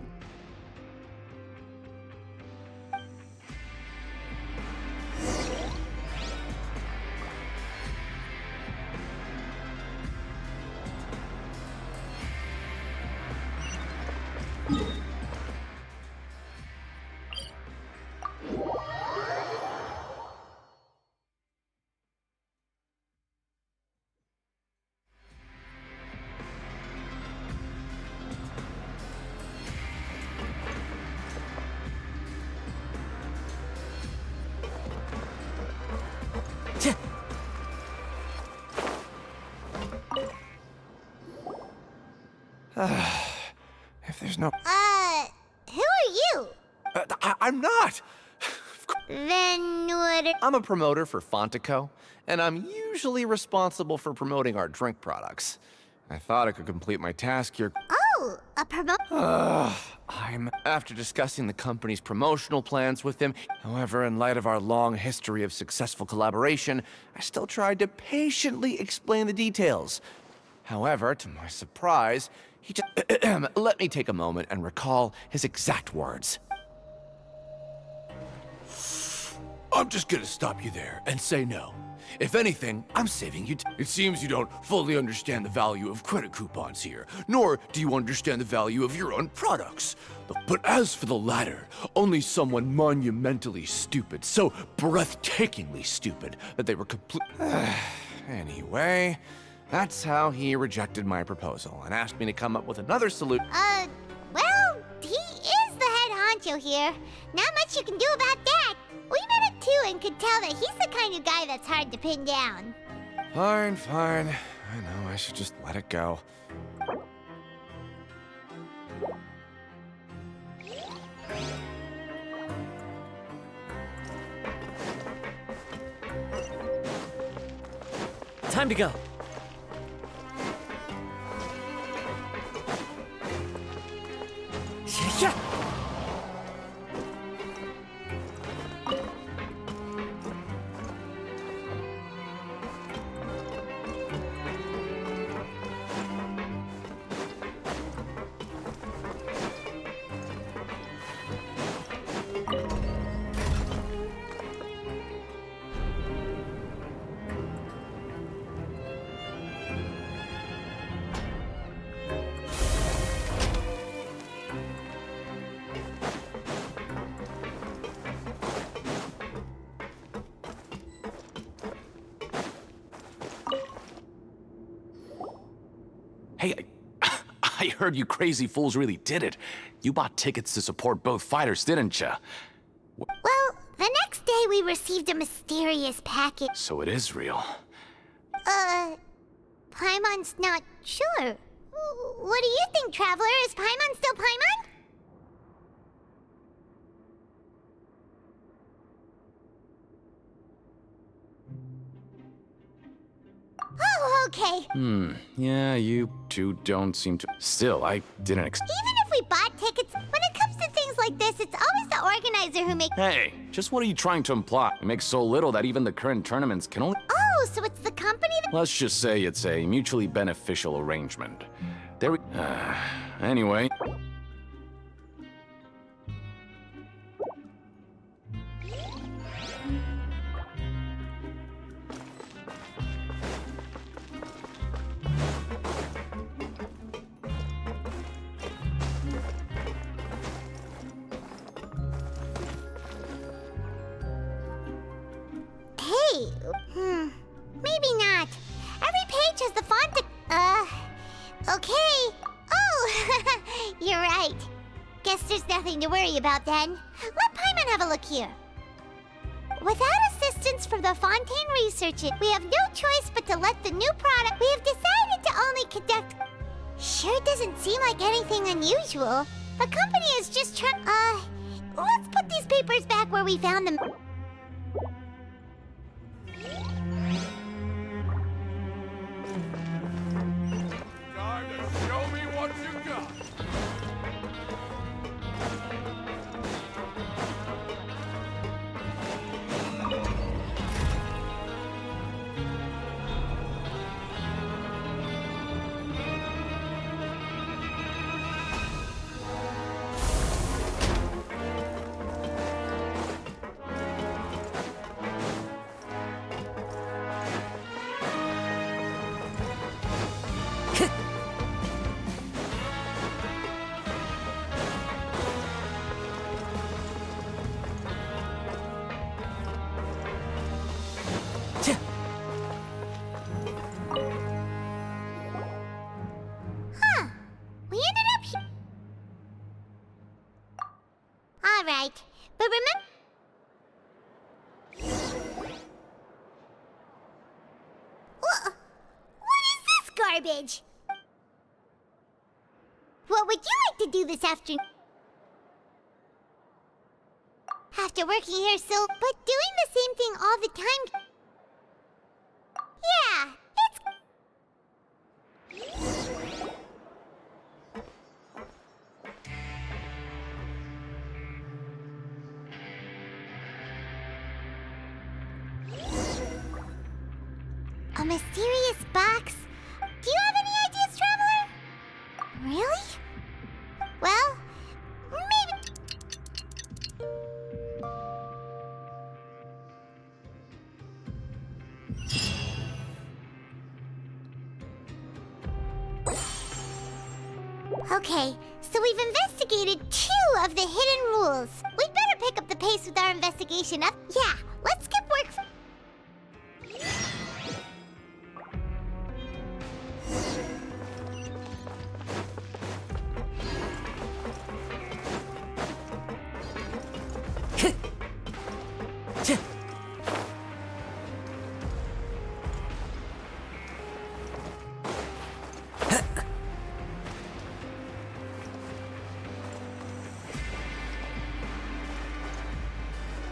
If there's no... Who are you? I'm not! Then what I'm a promoter for Fontico, and I'm usually responsible for promoting our drink products. I thought I could complete my task here. Oh, a After discussing the company's promotional plans with him, however, in light of our long history of successful collaboration, I still tried to patiently explain the details. However, to my surprise, he just... Let me take a moment and recall his exact words. I'm just gonna stop you there and say no. If anything, I'm saving you It seems you don't fully understand the value of credit coupons here, nor do you understand the value of your own products. But as for the latter, only someone monumentally stupid, so breathtakingly stupid, that they were complete... Anyway, that's how he rejected my proposal and asked me to come up with another solution. Well, he is the head honcho here. Not much you can do about that. We met him too and could tell that he's the kind of guy that's hard to pin down. Fine. I know, I should just let it go. Time to go. Yeah. Hey, I heard you crazy fools really did it. You bought tickets to support both fighters, didn't ya? Well, the next day we received a mysterious package. So it is real. Paimon's not sure. What do you think, Traveler? Is Paimon still Paimon? Oh, okay. Yeah, you two don't seem to... Still, I didn't Even if we bought tickets, when it comes to things like this, it's always the organizer who makes... Hey, just what are you trying to imply? We make so little that even the current tournaments can only... Oh, so it's the company that... Let's just say it's a mutually beneficial arrangement. There we... Anyway... Hey, maybe not. Every page has the font okay. Oh, you're right. Guess there's nothing to worry about then. Let Paimon have a look here. Without assistance from the Fontaine Research, we have no choice but to let the new product... We have decided to only conduct... Sure doesn't seem like anything unusual. The company is just trying... let's put these papers back where we found them. But remember... What is this garbage? What would you like to do this afternoon? After working here so... But doing the same thing all the time... Yeah, a mysterious box? Do you have any ideas, Traveler? Really? Well, maybe... Okay, so we've investigated 2 of the hidden rules. We'd better pick up the pace with our investigation up. Yeah, let's skip work for...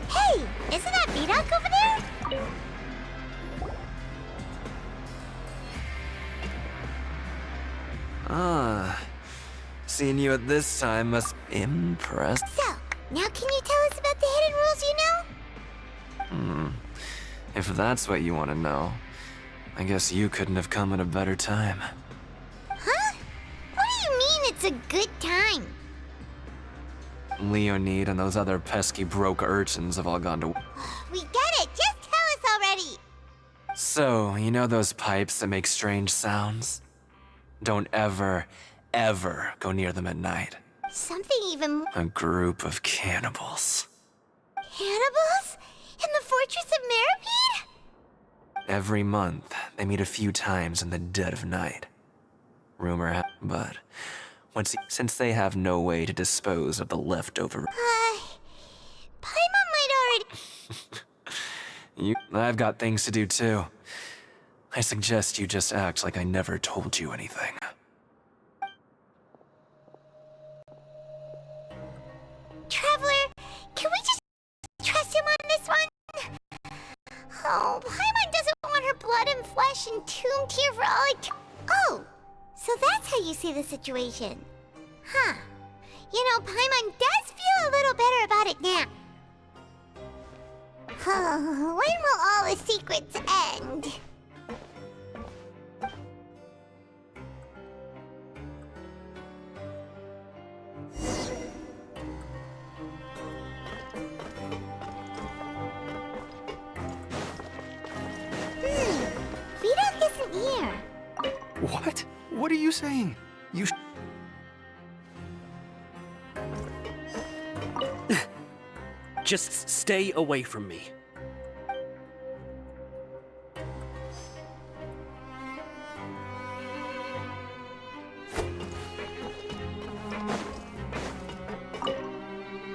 Hey, isn't that Vidoc over there? Ah, seeing you at this time must be impressed. So, now can you tell us about the hidden rules you know? If that's what you want to know, I guess you couldn't have come at a better time. Huh? What do you mean it's a good time? Leonid and those other pesky broke urchins have all gone to... We get it! Just tell us already! So, you know those pipes that make strange sounds? Don't ever, ever go near them at night. Something even more... A group of cannibals. Cannibals? In the Fortress of Meripede? Every month, they meet a few times in the dead of night. But since they have no way to dispose of the leftover... Paimon might already... I've got things to do too. I suggest you just act like I never told you anything. Traveler, can we just trust him on this one? Oh, Paimon doesn't want her blood and flesh entombed here for all Oh, so that's how you see the situation. Huh. You know, Paimon does feel a little better about it now. When will all the secrets end? Vidoc isn't here. What? What are you saying? Just stay away from me.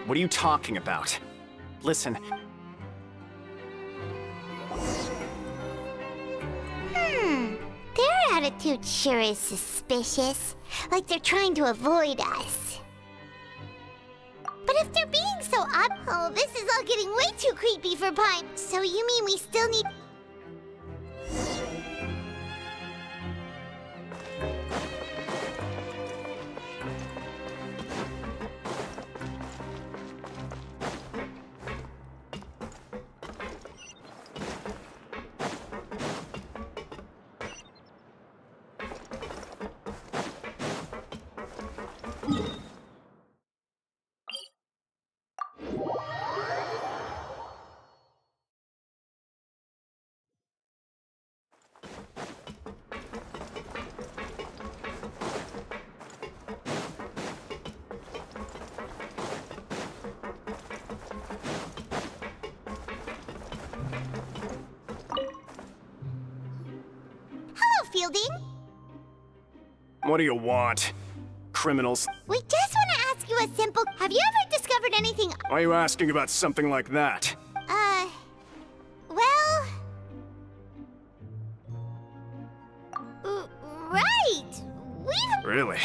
What are you talking about? Listen. Their attitude sure is suspicious. Like they're trying to avoid us. But if they're being so oh, this is all getting way too creepy for Pine. So you mean we still need... Hello, Fielding. What do you want? Criminals? We just want to ask ask you a simple... Have you ever discovered anything... Why are you asking about something like that? Well... right! Really?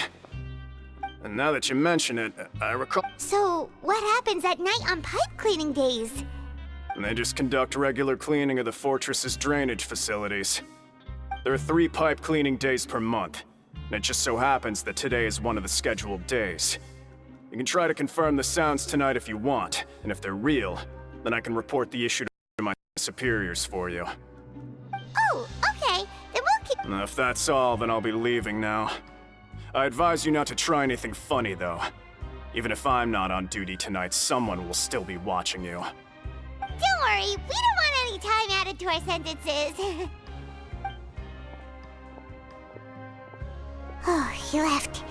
And now that you mention it, I recall... So, what happens at night on pipe cleaning days? They just conduct regular cleaning of the fortress's drainage facilities. There are 3 pipe cleaning days per month, and it just so happens that today is one of the scheduled days. You can try to confirm the sounds tonight if you want, and if they're real, then I can report the issue to my superiors for you. Oh, okay. Then we'll keep... If that's all, then I'll be leaving now. I advise you not to try anything funny, though. Even if I'm not on duty tonight, someone will still be watching you. Don't worry, we don't want any time added to our sentences. Oh, he left.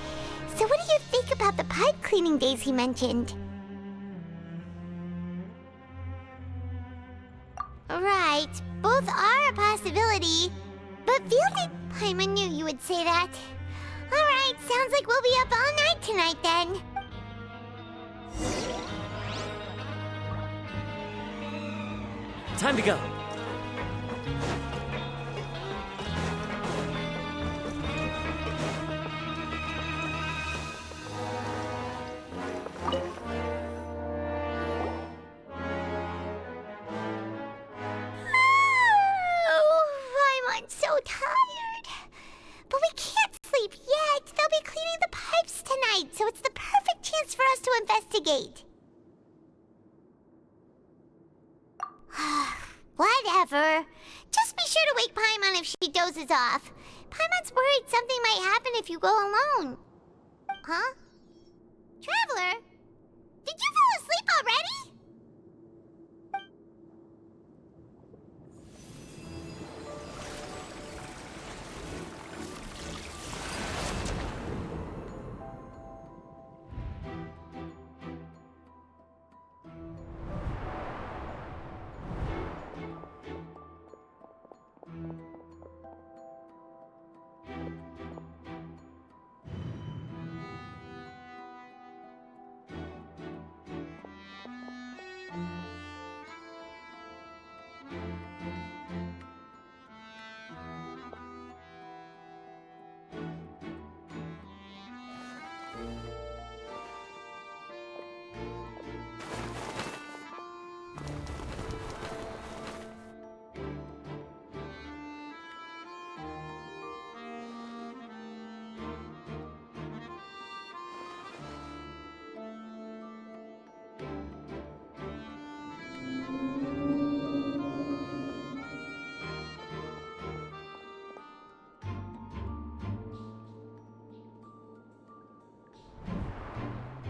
So what do you think about the pipe cleaning days he mentioned? Right, both are a possibility. But Fieldy... Paimon knew you would say that. Alright, sounds like we'll be up all night tonight then. Time to go. I'm so tired. But we can't sleep yet. They'll be cleaning the pipes tonight, so it's the perfect chance for us to investigate. Whatever. Just be sure to wake Paimon if she dozes off. Paimon's worried something might happen if you go alone. Huh? Traveler? Did you fall asleep already?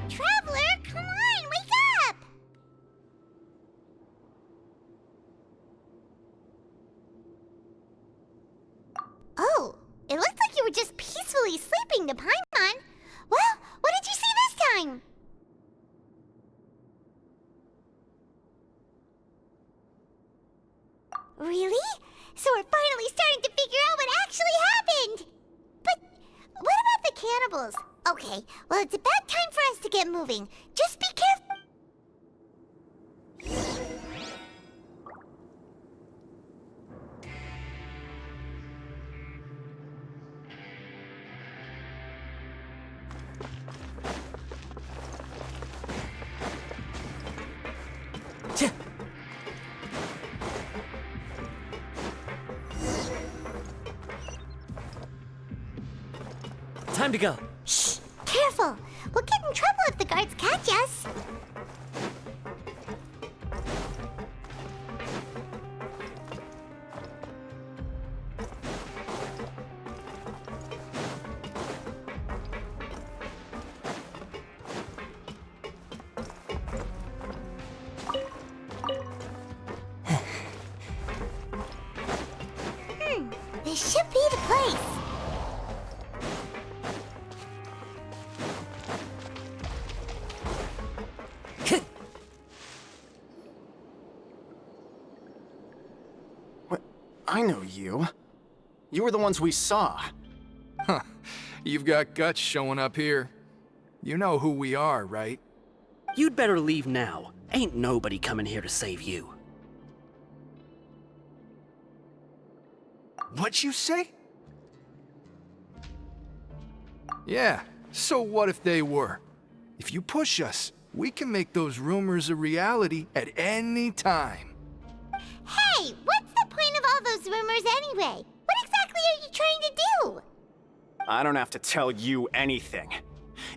Traveler, come on, wake up! Oh, it looked like you were just peacefully sleeping to Paimon. Well, what did you see this time? Really? So we're finally starting to figure out what actually happened! But what about the cannibals? Okay, well, it's about time for us to get moving. Just be careful. Time to go. Shh! Careful! We'll get in trouble if the guards catch us. This should be the place. I know you. You were the ones we saw. Huh. You've got guts showing up here. You know who we are, right? You'd better leave now. Ain't nobody coming here to save you. What'd you say? Yeah, so what if they were? If you push us, we can make those rumors a reality at any time. Hey, what's the point of all those rumors anyway? What exactly are you trying to do? I don't have to tell you anything.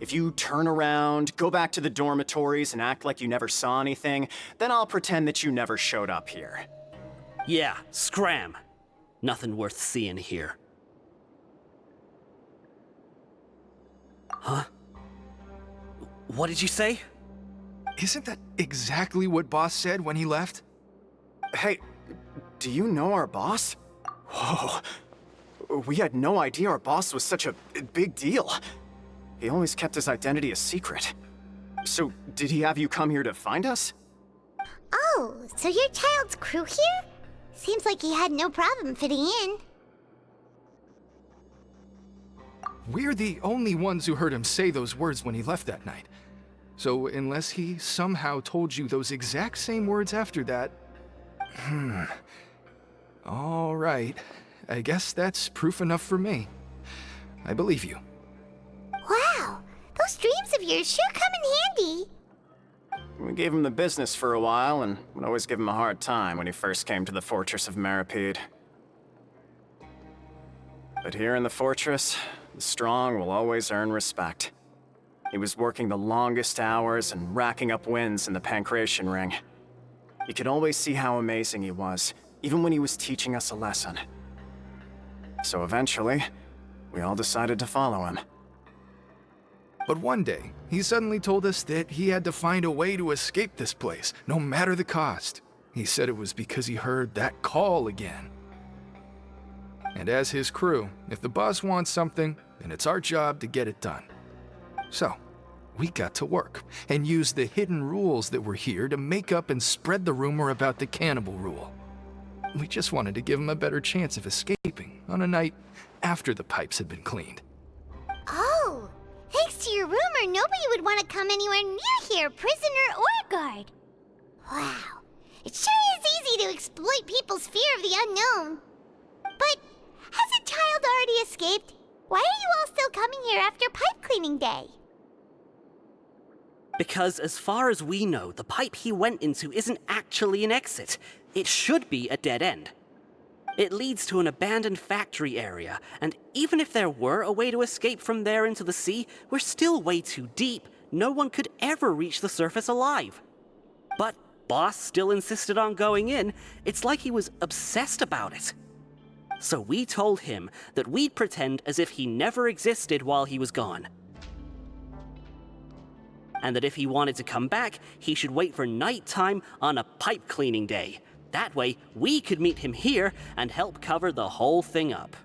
If you turn around, go back to the dormitories, and act like you never saw anything, then I'll pretend that you never showed up here. Yeah, scram. Nothing worth seeing here. Huh? What did you say? Isn't that exactly what Boss said when he left? Hey, do you know our boss? Whoa. We had no idea our boss was such a big deal. He always kept his identity a secret. So, did he have you come here to find us? Oh, so your child's crew here? Seems like he had no problem fitting in. We're the only ones who heard him say those words when he left that night. So unless he somehow told you those exact same words after that... All right. I guess that's proof enough for me. I believe you. Wow, those dreams of yours sure come in handy. We gave him the business for a while, and would always give him a hard time when he first came to the Fortress of Meripede. But here in the fortress, the strong will always earn respect. He was working the longest hours and racking up wins in the Pancration Ring. You could always see how amazing he was, even when he was teaching us a lesson. So eventually, we all decided to follow him. But one day, he suddenly told us that he had to find a way to escape this place, no matter the cost. He said it was because he heard that call again. And as his crew, if the boss wants something, then it's our job to get it done. So, we got to work, and used the hidden rules that were here to make up and spread the rumor about the cannibal rule. We just wanted to give him a better chance of escaping on a night after the pipes had been cleaned. Oh, thanks to your rumor, nobody would want to come anywhere near here, prisoner or guard. Wow, it sure is easy to exploit people's fear of the unknown. But hasn't Child already escaped? Why are you all still coming here after pipe cleaning day? Because as far as we know, the pipe he went into isn't actually an exit. It should be a dead end. It leads to an abandoned factory area, and even if there were a way to escape from there into the sea, we're still way too deep. No one could ever reach the surface alive. But Boss still insisted on going in. It's like he was obsessed about it. So we told him that we'd pretend as if he never existed while he was gone. And that if he wanted to come back, he should wait for nighttime on a pipe cleaning day. That way, we could meet him here and help cover the whole thing up.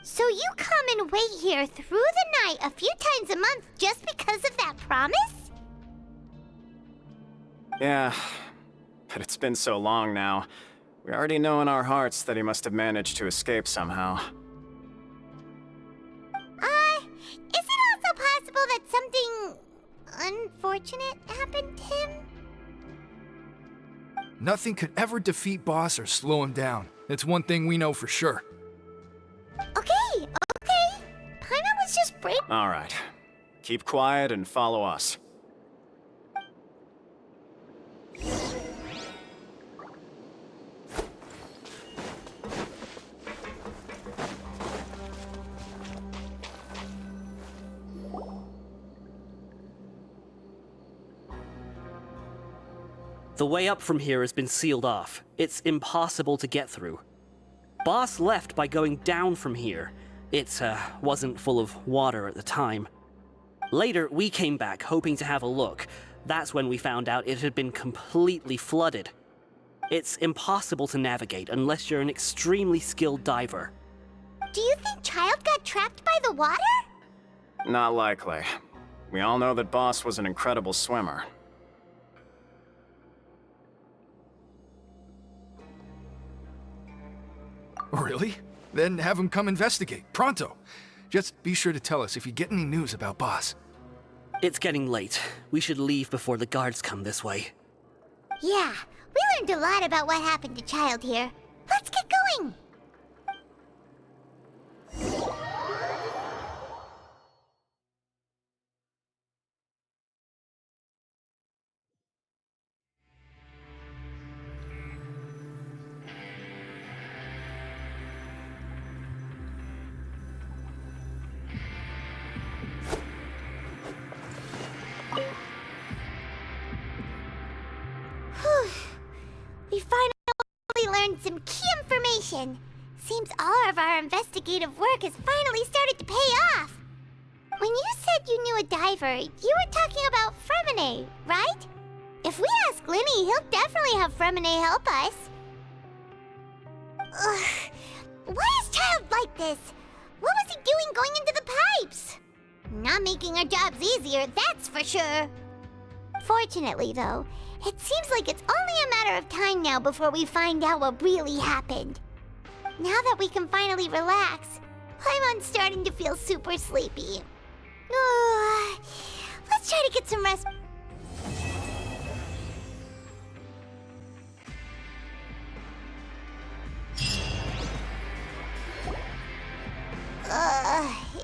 So you come and wait here through the night a few times a month just because of that promise? Yeah, but it's been so long now. We already know in our hearts that he must have managed to escape somehow. Is it also possible that something unfortunate happened to him? Nothing could ever defeat Boss or slow him down. It's one thing we know for sure. Okay. Paimon was just brave. All right. Keep quiet and follow us. The way up from here has been sealed off. It's impossible to get through. Boss left by going down from here. It wasn't full of water at the time. Later, we came back hoping to have a look. That's when we found out it had been completely flooded. It's impossible to navigate unless you're an extremely skilled diver. Do you think Child got trapped by the water? Not likely. We all know that Boss was an incredible swimmer. Really? Then have him come investigate, pronto. Just be sure to tell us if you get any news about Boss. It's getting late. We should leave before the guards come this way. Yeah, we learned a lot about what happened to Child here. Let's get going! We finally learned some key information. Seems all of our investigative work has finally started to pay off. When you said you knew a diver, you were talking about Fremine, right? If we ask Linny, he'll definitely have Fremine help us. Ugh. Why is Child like this? What was he doing going into the pipes? Not making our jobs easier, that's for sure. Fortunately, though, it seems like it's only a matter of time now before we find out what really happened. Now that we can finally relax, I'm starting to feel super sleepy. Let's try to get some rest.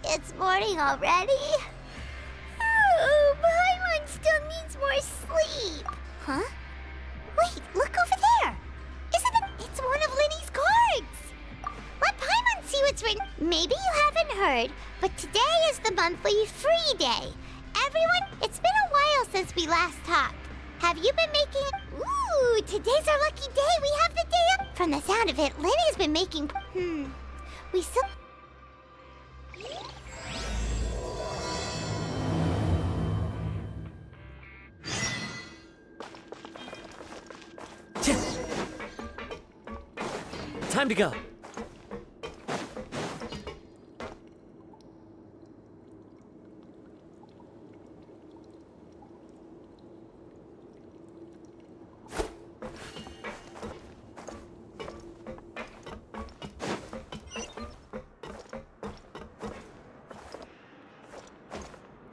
It's morning already? Paimon still needs more sleep. Huh? Wait, look over there. Isn't it? It's one of Linny's cards. Let Paimon see what's written. Maybe you haven't heard, but today is the monthly free day. Everyone, it's been a while since we last talked. Have you been making... Ooh, today's our lucky day. We have the day up. From the sound of it, Linny's been making... We still... Time to go.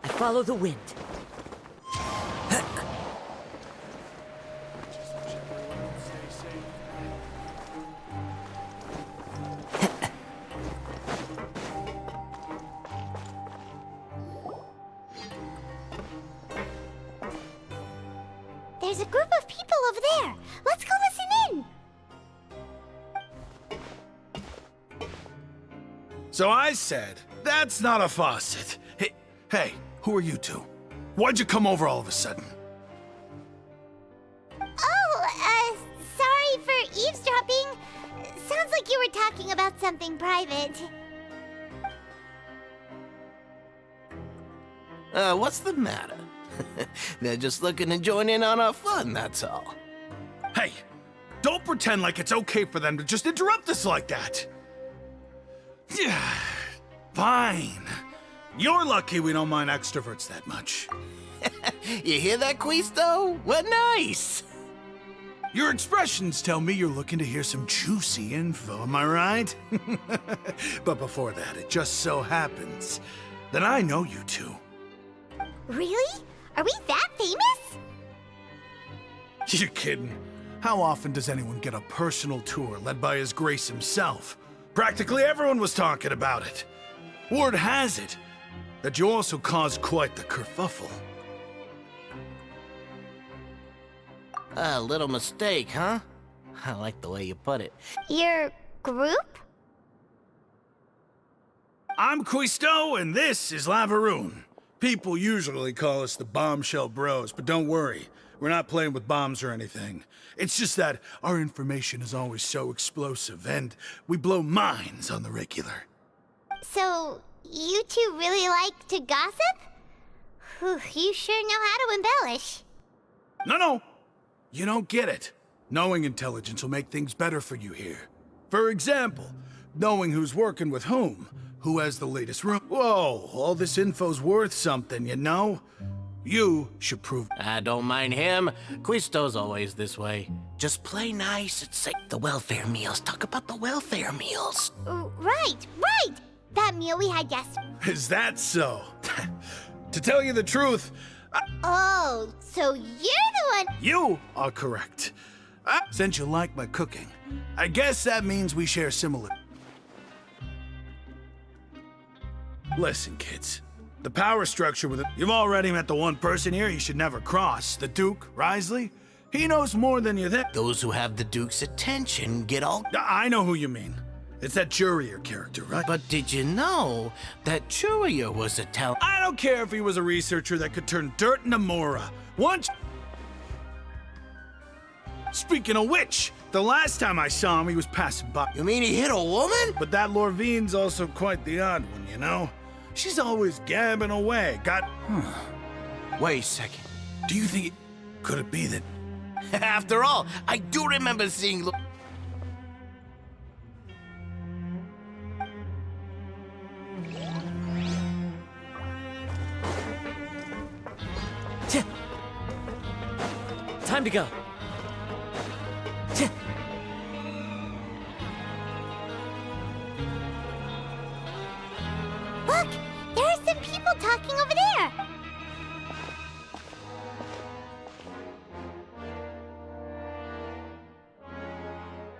I follow the wind. There's a group of people over there. Let's go listen in. So I said, that's not a faucet. Hey, who are you two? Why'd you come over all of a sudden? Oh, sorry for eavesdropping. Sounds like you were talking about something private. What's the matter? They're just looking to join in on our fun, that's all. Hey, don't pretend like it's okay for them to just interrupt us like that. Yeah, fine. You're lucky we don't mind extroverts that much. You hear that, Quisto? What nice! Your expressions tell me you're looking to hear some juicy info, am I right? But before that, it just so happens that I know you two. Really? Are we that famous? You're kidding. How often does anyone get a personal tour led by His Grace himself? Practically everyone was talking about it. Word has it that you also caused quite the kerfuffle. A little mistake, huh? I like the way you put it. Your group? I'm Quisto, and this is Lavaroon. People usually call us the Bombshell Bros, but don't worry. We're not playing with bombs or anything. It's just that our information is always so explosive, and we blow minds on the regular. So, you two really like to gossip? Whew, you sure know how to embellish. No. You don't get it. Knowing intelligence will make things better for you here. For example, knowing who's working with whom, who has the latest room. Whoa, all this info's worth something, you know? You should prove... I don't mind him. Quisto's always this way. Just play nice and say the welfare meals. Talk about the welfare meals. Right. That meal we had yesterday. Is that so? To tell you the truth, Oh, so you're the one. you are correct. Since you like my cooking, I guess that means we share similar... Listen, kids. The power structure with it... You've already met the one person here you should never cross. The Duke, Risley. He knows more than you think. Those who have the Duke's attention get all... I know who you mean. It's that Jurier character, right? But did you know that Jurier was a talent? I don't care if he was a researcher that could turn dirt into Mora. Once... Speaking of which, the last time I saw him, he was passing by. You mean he hit a woman? But that Lorvine's also quite the odd one, you know? She's always gabbing away. Wait a second. Do you think... Could it be that... After all, I do remember seeing... Time to go. Look, there are some people talking over there.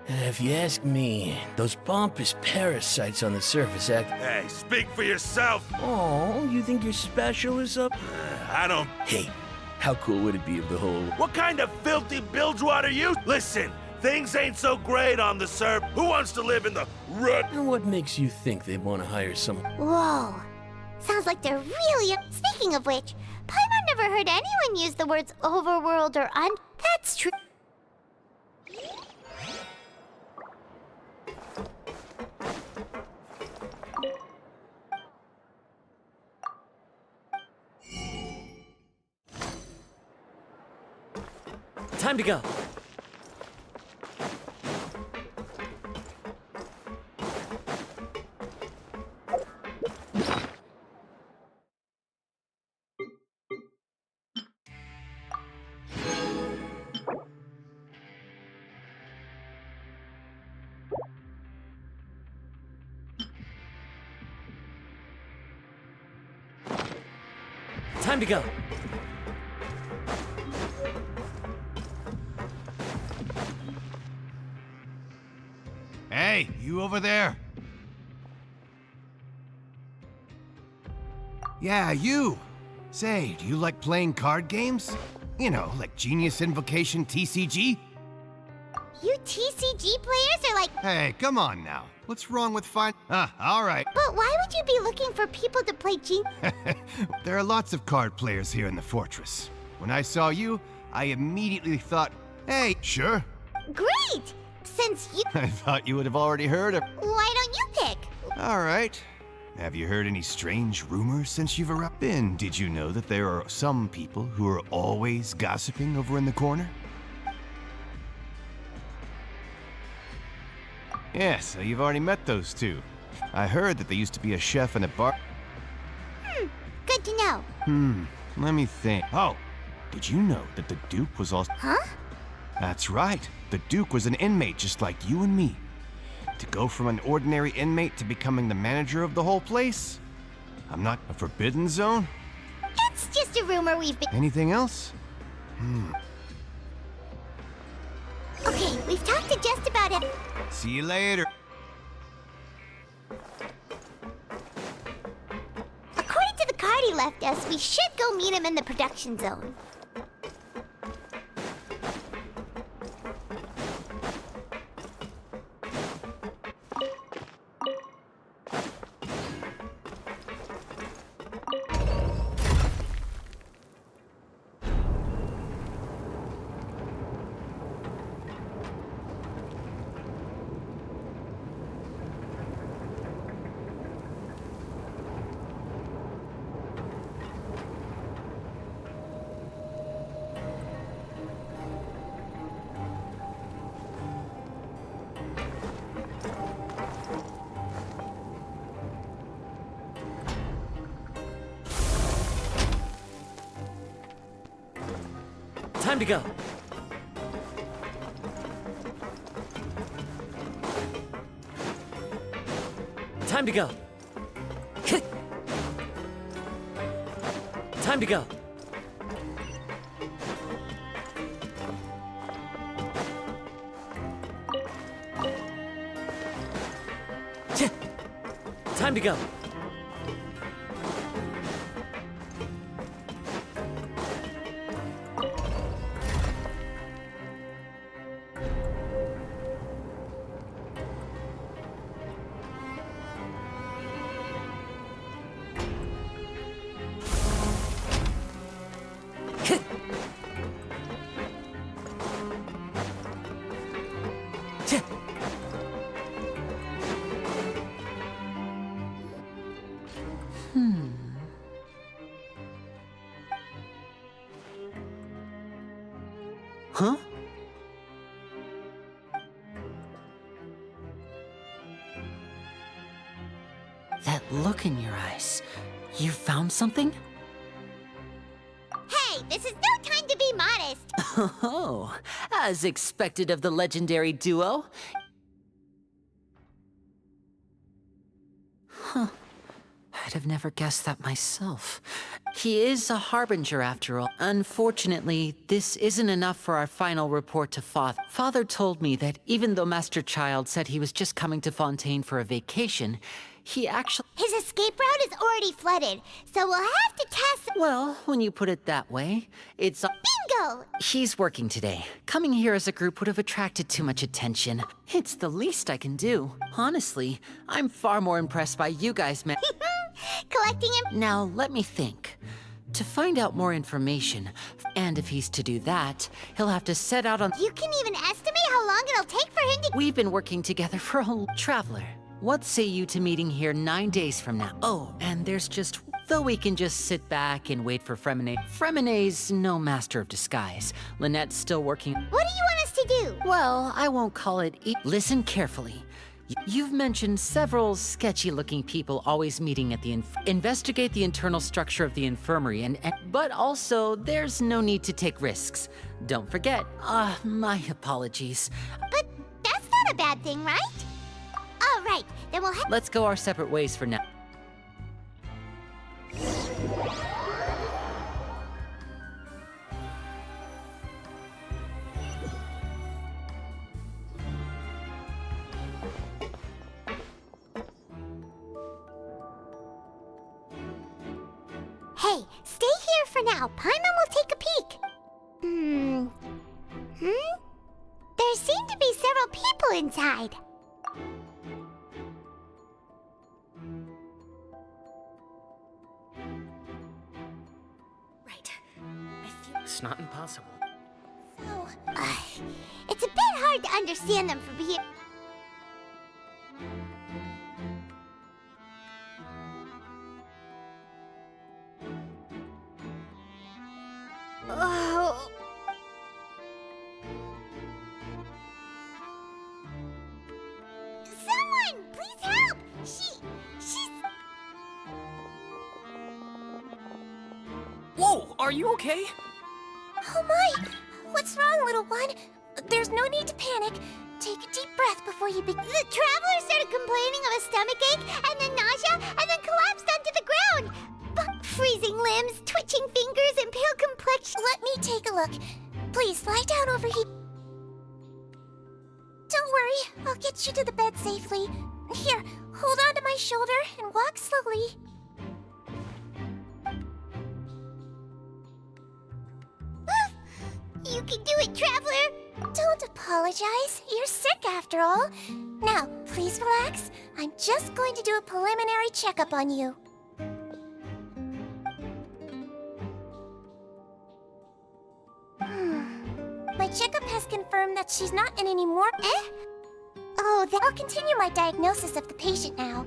If you ask me, those pompous parasites on the surface act... Hey, speak for yourself! Oh, you think you're special or something? I don't... Hey, how cool would it be if the whole... What kind of filthy bilgewater are you? Listen, things ain't so great on the surf. Who wants to live in the rut? And what makes you think they want to hire someone? Whoa. Sounds like they're really... Speaking of which, Paimon never heard anyone use the words overworld or That's true. Time to go. Time to go. Hey, you over there? Yeah, you. Say, do you like playing card games? You know, like Genius Invocation TCG? You TCG players are like... Hey, come on now. What's wrong with fun? All right. But why would you be looking for people to play There are lots of card players here in the fortress. When I saw you, I immediately thought, hey, sure. Great! Since you... I thought you would have already heard of... Why don't you pick? All right. Have you heard any strange rumors since you've arrived? Then, did you know that there are some people who are always gossiping over in the corner? Yeah, so you've already met those two. I heard that they used to be a chef and a bar... Good to know. Let me think. Oh, did you know that the Duke was also... Huh? That's right. The Duke was an inmate just like you and me. To go from an ordinary inmate to becoming the manager of the whole place? I'm not a forbidden zone? It's just a rumor we've been... Anything else? Okay, we've talked to just about it. See you later. According to the card he left us, we should go meet him in the production zone. Time to go. Time to go. Time to go. Time to go. Huh? That look in your eyes. You found something? Hey, this is no time to be modest. Oh, as expected of the legendary duo. Huh. I'd have never guessed that myself. He is a harbinger after all. Unfortunately, this isn't enough for our final report to Father. Father told me that even though Master Child said he was just coming to Fontaine for a vacation, he actually— His escape route is already flooded, so we'll have to test— Well, when you put it that way, it's— Bingo! He's working today. Coming here as a group would have attracted too much attention. It's the least I can do. Honestly, I'm far more impressed by you guys, man. Collecting him— Now, let me think. To find out more information, and if he's to do that, he'll have to set out on— You can even estimate how long it'll take for him to— We've been working together for a— Traveler, what say you to meeting here 9 days from now? Oh, and there's just— Though we can just sit back and wait for Fremine. Fremine's no master of disguise. Lynette's still working— What do you want us to do? Well, I won't call it— Listen carefully. You've mentioned several sketchy-looking people always meeting at the investigate the internal structure of the infirmary but also there's no need to take risks. Don't forget. My apologies. But that's not a bad thing, right? All right, then we'll have— Let's go our separate ways for now. Hey, stay here for now. Paimon will take a peek. There seem to be several people inside. Right. It's not impossible. So, it's a bit hard to understand them from here. Oh. Someone, please help! She's... Whoa, are you okay? Oh my! What's wrong, little one? There's no need to panic. Take a deep breath before you begin. The traveler started complaining of a stomachache, and then nausea, and then collapsed onto the ground. Freezing limbs, twitching fingers, and pale complexion. Let me take a look. Please, lie down over here. Don't worry, I'll get you to the bed safely. Here, hold on to my shoulder and walk slowly. You can do it, Traveler! Don't apologize. You're sick after all. Now, please relax. I'm just going to do a preliminary checkup on you. My checkup has confirmed that she's not in any more— Oh, then I'll continue my diagnosis of the patient now.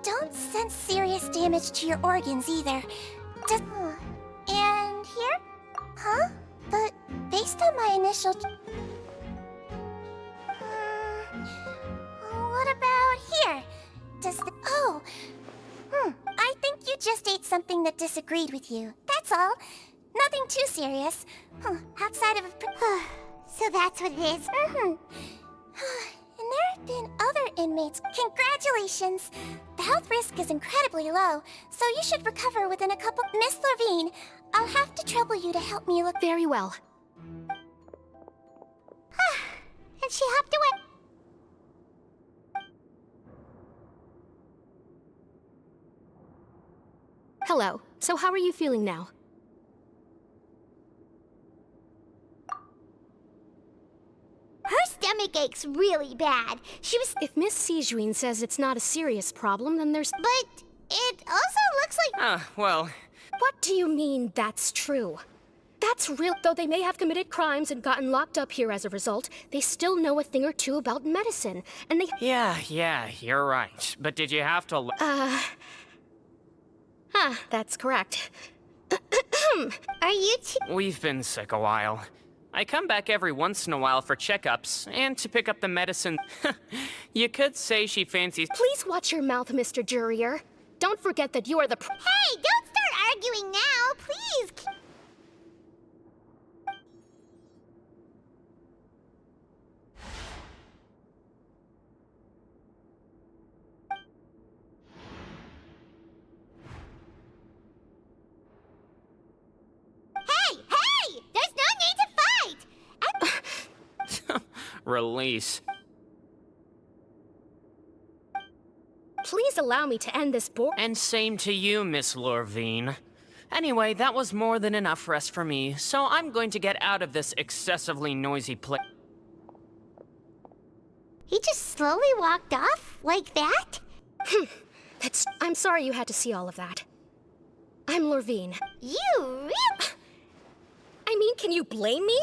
Don't sense serious damage to your organs either. And here? Huh? But based on my initial— What about here? Does the— Oh! I think you just ate something that disagreed with you. That's all. Nothing too serious. Outside of a— So that's what it is? And there have been other inmates. Congratulations! The health risk is incredibly low, so you should recover within a couple... Miss Levine, I'll have to trouble you to help me look... Very well. And she hopped away. Hello. So how are you feeling now? Her stomach aches really bad. She was... If Miss Sijuin says it's not a serious problem, then there's... But it also looks like... Well... What do you mean, that's true? That's real. Though they may have committed crimes and gotten locked up here as a result, they still know a thing or two about medicine, and they... Yeah, you're right. But did you have to... that's correct. Are you We've been sick a while. I come back every once in a while for checkups, and to pick up the medicine. You could say she fancies... Please watch your mouth, Mr. Jurrier. Don't forget that you are the... Hey, don't start arguing now, please! Hey! There's no need to fight! Release. Please allow me to end this And same to you, Miss Lorvine. Anyway, that was more than enough rest for me, so I'm going to get out of this excessively noisy place. He just slowly walked off? Like that? I'm sorry you had to see all of that. I'm Lorvine. You really... I mean, can you blame me?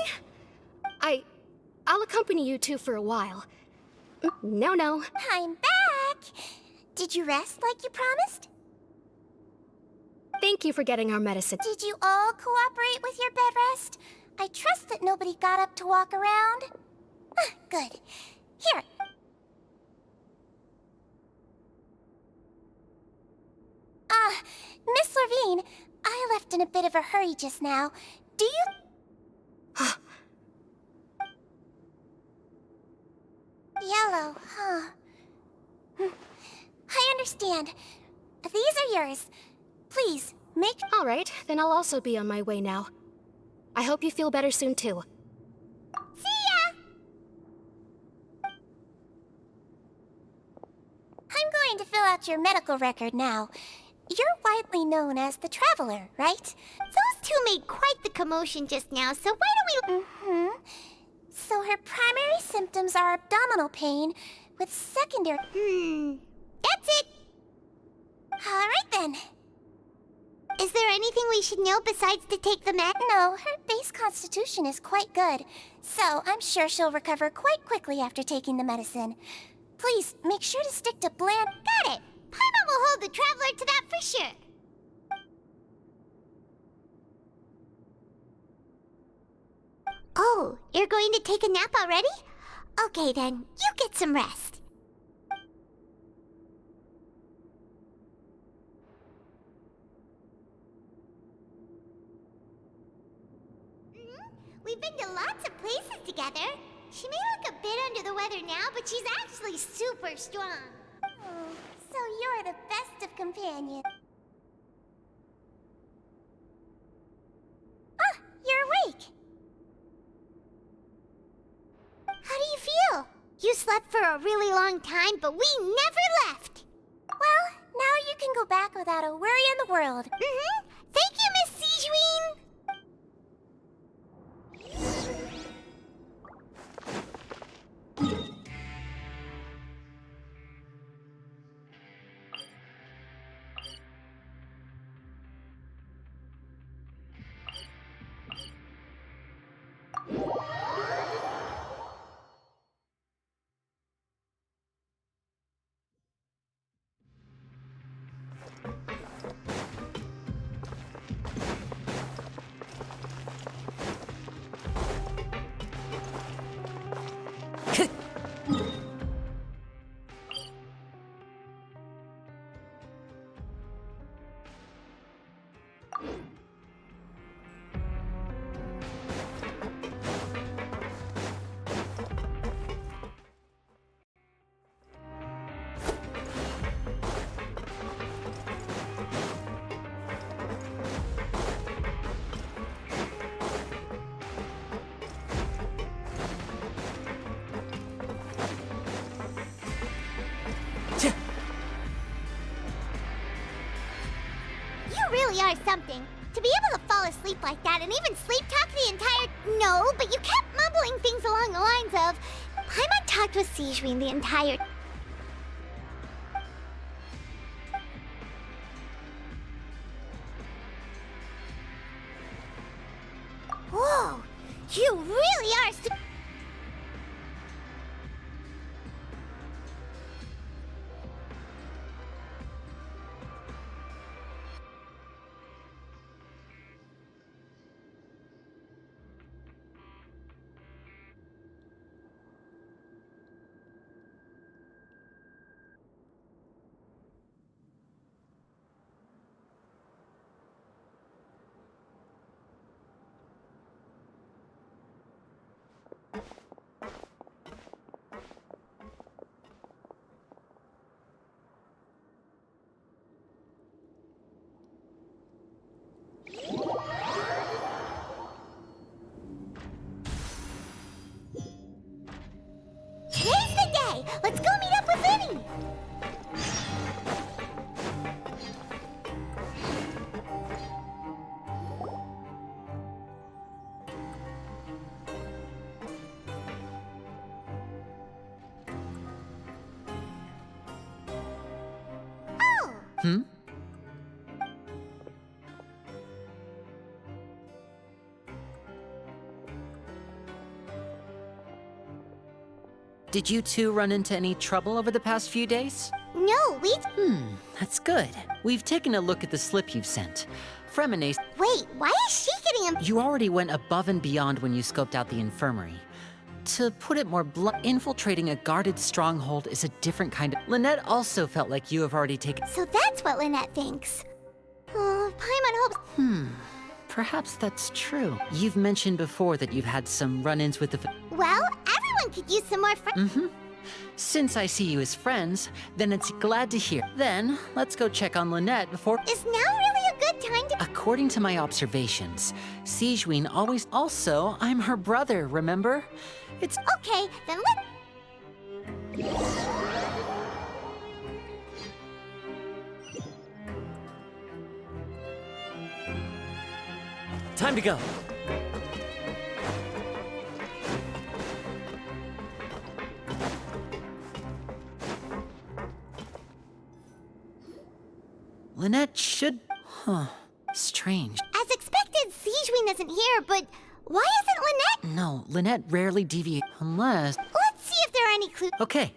I'll accompany you two for a while. No. I'm back! Did you rest like you promised? Thank you for getting our medicine. Did you all cooperate with your bed rest? I trust that nobody got up to walk around. Good. Here. Miss Levine, I left in a bit of a hurry just now. Do you... Yellow, huh? I understand. These are yours. Please, make... All right, then I'll also be on my way now. I hope you feel better soon, too. See ya! I'm going to fill out your medical record now. You're widely known as the Traveler, right? Those two made quite the commotion just now, so why don't we... So her primary symptoms are abdominal pain with secondary... That's it! Alright then. Is there anything we should know besides to take the med? No, her base constitution is quite good, so I'm sure she'll recover quite quickly after taking the medicine. Please, make sure to stick to bland... Got it! Paimon will hold the Traveler to that for sure. Oh, you're going to take a nap already? Okay then, you get some rest. We've been to lots of places together. She may look a bit under the weather now, but she's actually super strong. Oh, so you're the best of companions. Ah, you're awake. How do you feel? You slept for a really long time, but we never left. Well, now you can go back without a worry in the world. Thank you, Miss Sijuin. something. To be able to fall asleep like that and even sleep talk the entire... No, but you kept mumbling things along the lines of... Paimon talked with Sijwin the entire... Whoa! You really are... Today's the day! Let's go meet up with Vinny! Oh! Hmm? Did you two run into any trouble over the past few days? No, we... That's good. We've taken a look at the slip you've sent. Fremine... Wait, why is she getting You already went above and beyond when you scoped out the infirmary. To put it more blunt, infiltrating a guarded stronghold is a different kind of... Lynette also felt like you have already taken... So that's what Lynette thinks. Oh, Paimon hopes... Perhaps that's true. You've mentioned before that you've had some run-ins with the... Well, everyone could use some more friends. Since I see you as friends, then it's glad to hear. Then, let's go check on Lynette before... Is now really a good time to... According to my observations, Sijwin always... Also, I'm her brother, remember? It's... Okay, then Time to go. Lynette should... Strange. As expected, Sijwin isn't here, but why isn't Lynette? No, Lynette rarely deviates unless... Let's see if there are any clues. Okay.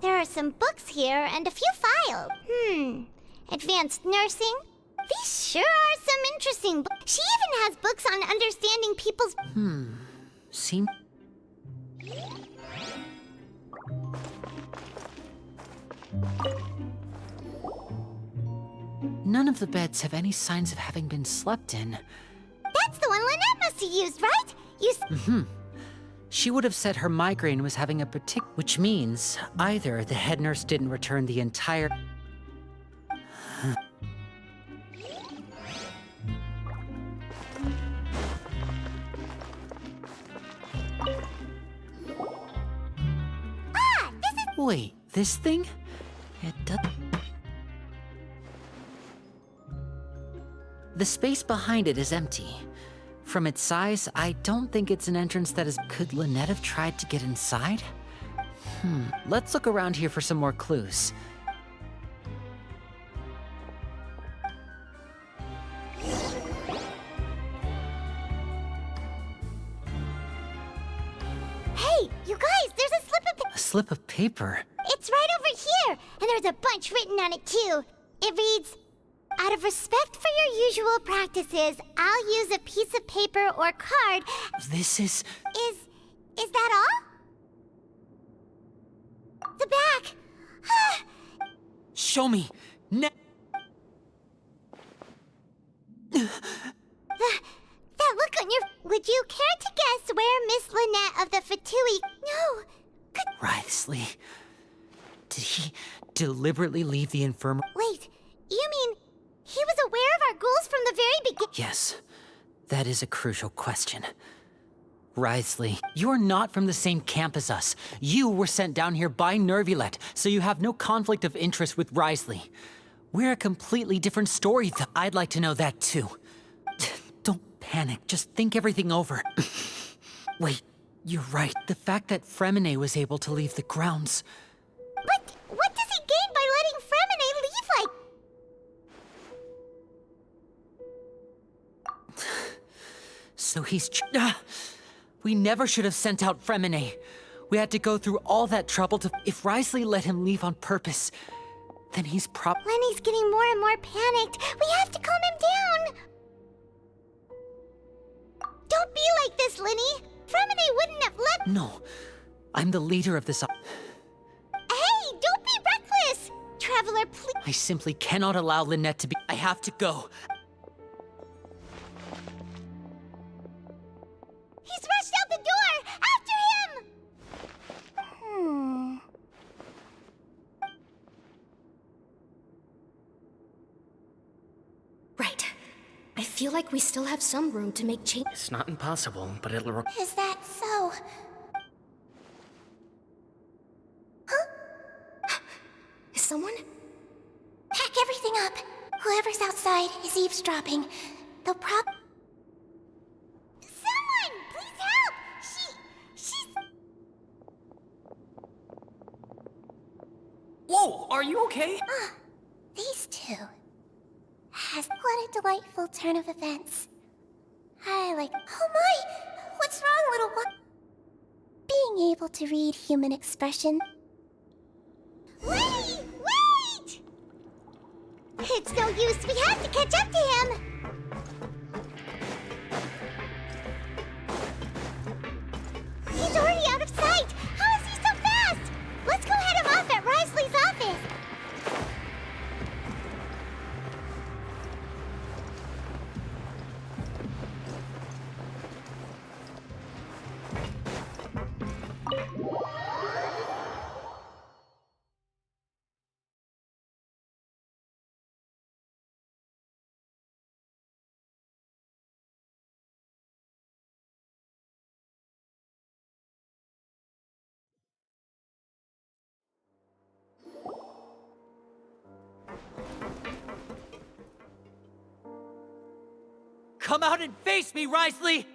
There are some books here and a few files. Advanced nursing? These sure are some interesting books. She even has books on understanding people's... Seem... None of the beds have any signs of having been slept in. That's the one Lynette must have used, right? She would have said her migraine was having a which means either the head nurse didn't return the entire... Wait, this thing? It does... The space behind it is empty. From its size, I don't think it's an entrance that is... Could Lynette have tried to get inside? Let's look around here for some more clues. Hey, you guys, there's a slip of... A slip of paper? It's right over here, and there's a bunch written on it too. It reads, out of respect for your usual practices, I'll use a piece of paper or card. This is... Is that all? The back. Show me. That look on your... Would you care to guess where Miss Lynette of the Fatui... No. Writhely. Did he deliberately leave the infirmary? Wait, you mean he was aware of our goals from the very beginning? Yes. That is a crucial question. Wriothesley, you're not from the same camp as us. You were sent down here by Nervulet, so you have no conflict of interest with Wriothesley. We're a completely different story, though. I'd like to know that too. Don't panic, just think everything over. Wait, you're right. The fact that Fremine was able to leave the grounds. But what does he gain by letting Fremine leave like... So he's we never should have sent out Fremine. We had to go through all that trouble to... If Wriothesley let him leave on purpose, then he's Lenny's getting more and more panicked. We have to calm him down. Don't be like this, Lenny. Fremine wouldn't have let... No, I'm the leader of this... Hey, don't be reckless! Traveler, please... I simply cannot allow Lynette to be... I have to go. He's rushed out the door! After him! Right. I feel like we still have some room to make change. It's not impossible, but it'll... Is that so? Is someone? Pack everything up. Whoever's outside is eavesdropping. They'll Someone! Please help! She's... Whoa, are you okay? These two. What a delightful turn of events. I like... Oh my! What's wrong, little one? Being able to read human expression. Wait! Wait! It's no use. We have to catch up to him. He's already out of sight. How is he so fast? Let's go head him off at Wriothesley's office. Come out and face me, Wriothesley!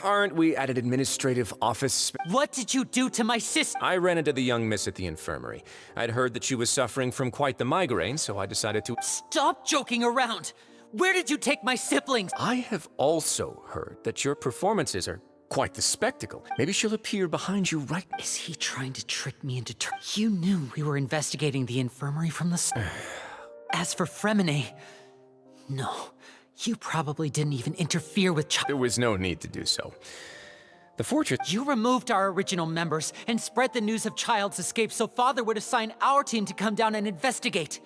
Aren't we at an administrative office? What did you do to my sister? I ran into the young miss at the infirmary. I'd heard that she was suffering from quite the migraine, so I decided to... Stop joking around! Where did you take my siblings? I have also heard that your performances are quite the spectacle. Maybe she'll appear behind you right... Is he trying to trick me into... You knew we were investigating the infirmary from the... As for Fremine... No, you probably didn't even interfere with There was no need to do so. The fortress... You removed our original members and spread the news of Child's escape so Father would assign our team to come down and investigate.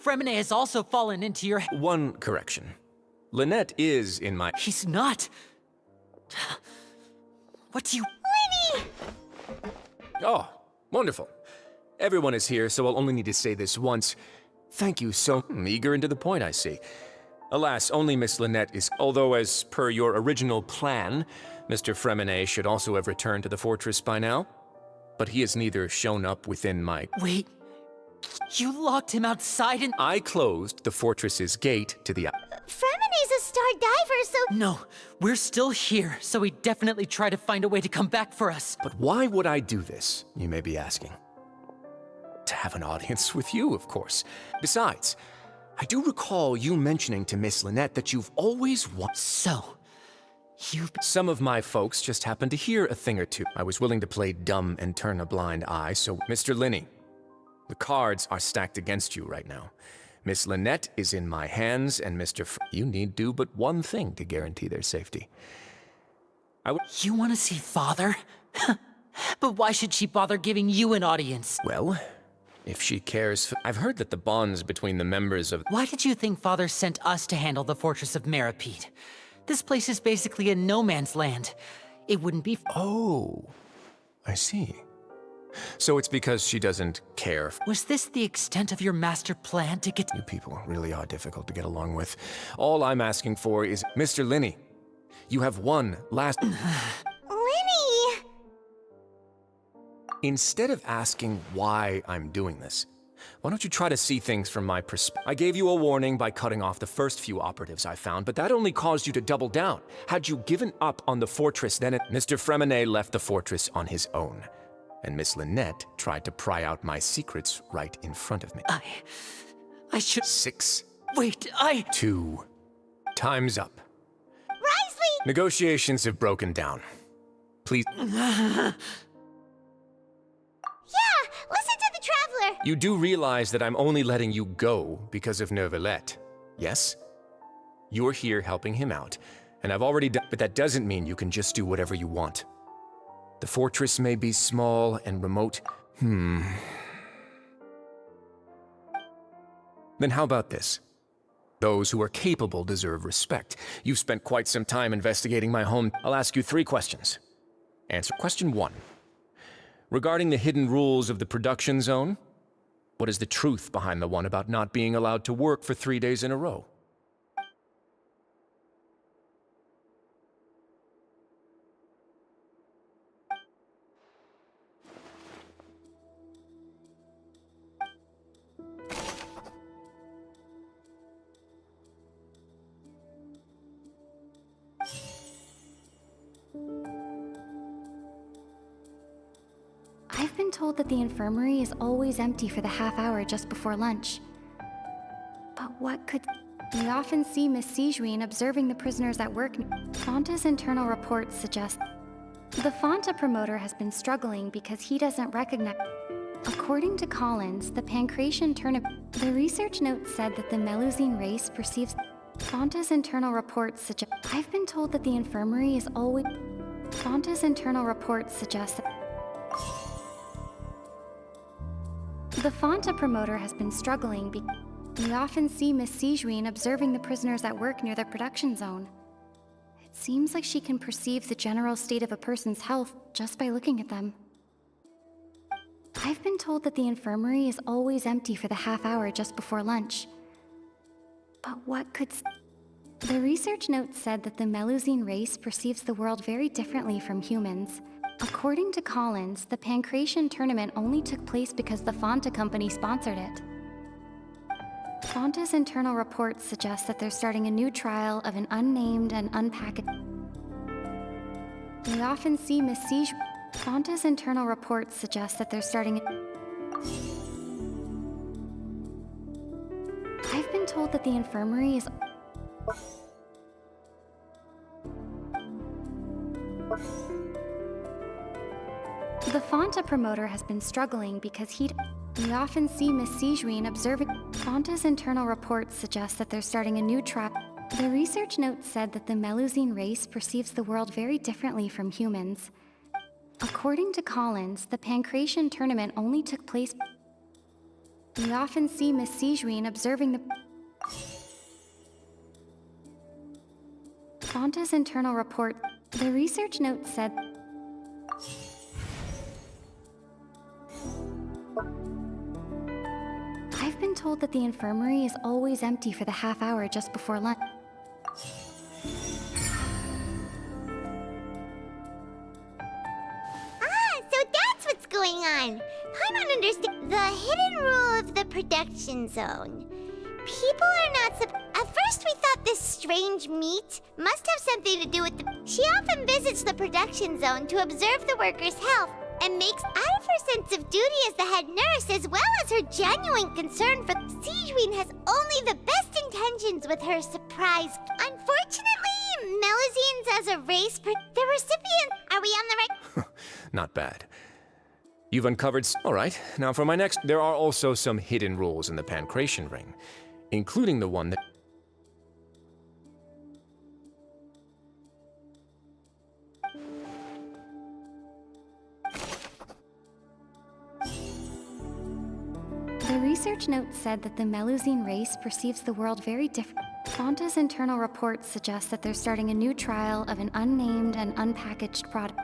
Fremine has also fallen into your... One correction. Lynette is in my... He's not. What do you... Lenny! Oh, wonderful. Everyone is here, so I'll only need to say this once. Thank you so... Eager and to the point, I see. Alas, only Miss Lynette is... Although, as per your original plan, Mr. Fremine should also have returned to the fortress by now. But he has neither shown up within my... Wait. You locked him outside and... I closed the fortress's gate to the... Fremine's a star diver, so... No, we're still here, so he definitely tried to find a way to come back for us. But why would I do this, you may be asking? To have an audience with you, of course. Besides, I do recall you mentioning to Miss Lynette that you've always wanted... So, Some of my folks just happened to hear a thing or two. I was willing to play dumb and turn a blind eye, so... Mr. Linney, the cards are stacked against you right now. Miss Lynette is in my hands, and you need do but one thing to guarantee their safety. You want to see Father? But why should she bother giving you an audience? Well, if she cares... I've heard that the bonds between the members of... Why did you think Father sent us to handle the fortress of Meripede? This place is basically a no-man's land. It wouldn't be... Oh, I see. So it's because she doesn't care. Was this the extent of your master plan to get... You people really are difficult to get along with. All I'm asking for is... Mr. Linney, You have one last... Lenny! Instead of asking why I'm doing this, why don't you try to see things from my perspective? I gave you a warning by cutting off the first few operatives I found, but that only caused you to double down. Had you given up on the fortress, then Mr. Fremenet left the fortress on his own, and Miss Lynette tried to pry out my secrets right in front of me. I should... 6. Wait, 2. Time's up. Risley! Negotiations have broken down. Please... Yeah, listen to the Traveler! You do realize that I'm only letting you go because of Neuvillette, yes? You're here helping him out, and I've already done, but that doesn't mean you can just do whatever you want. The fortress may be small and remote. Then how about this? Those who are capable deserve respect. You've spent quite some time investigating my home. I'll ask you 3 questions. Answer question 1. Regarding the hidden rules of the production zone, what is the truth behind the one about not being allowed to work for 3 days in a row? I've been told that the infirmary is always empty for the half hour just before lunch. But what could... We often see Miss Sijuin observing the prisoners at work. Fonta's internal reports suggest the Fonta promoter has been struggling because he doesn't recognize... According to Collins, the Pancration tournament... The research note said that the Melusine race perceives... Fonta's internal reports suggest... I've been told that the infirmary is always... Fonta's internal reports suggest that... The Fonta promoter has been struggling because we often see Miss Sijuin observing the prisoners at work near the production zone. It seems like she can perceive the general state of a person's health just by looking at them. I've been told that the infirmary is always empty for the half hour just before lunch. But what could... The research note said that the Melusine race perceives the world very differently from humans. According to Collins, the Pancration tournament only took place because the Fonta company sponsored it. Fonta's internal reports suggest that they're starting a new trial of an unnamed and unpackaged... We often see Miss Siege... Fonta's internal reports suggest that they're starting I've been told that the infirmary is... The Fonta promoter has been struggling because we often see Miss Sijuin observing... Fonta's internal reports suggest that they're starting a new trial. The research note said that the Melusine race perceives the world very differently from humans. According to Collins, the Pancration tournament only took place... We often see Miss Sijuin observing the... Fonta's internal report... The research note said... I've been told that the infirmary is always empty for the half hour just before lunch. So that's what's going on. I don't understand. The hidden rule of the production zone. People are not At first we thought this strange meat must have something to do with the... She often visits the production zone to observe the workers' health and makes out of her sense of duty as the head nurse as well as her genuine concern for... Sijuin has only the best intentions with her surprise. Unfortunately, Melusines as a race... The recipient... Are we on the right... Not bad. You've uncovered... All right, now for my next... There are also some hidden rules in the Pancration ring, including the one that... The research note said that the Melusine race perceives the world very different. Fonta's internal reports suggest that they're starting a new trial of an unnamed and unpackaged product.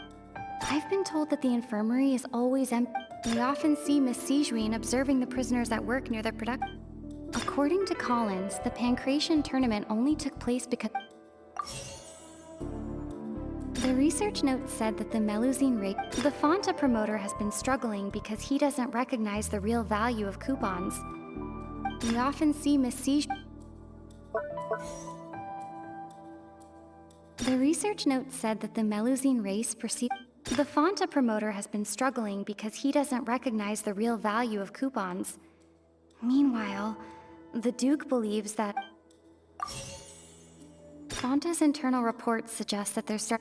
I've been told that the infirmary is always empty. We often see Miss Sijuin observing the prisoners at work near their production. According to Collins, the Pancration tournament only took place because... The research note said that the Melusine rate. The Fonta promoter has been struggling because he doesn't recognize the real value of coupons. We often see Miss Siege. The research note said that the Melusine race perceive. The Fonta promoter has been struggling because he doesn't recognize the real value of coupons. Meanwhile, the Duke believes that Fonta's internal reports suggest that there's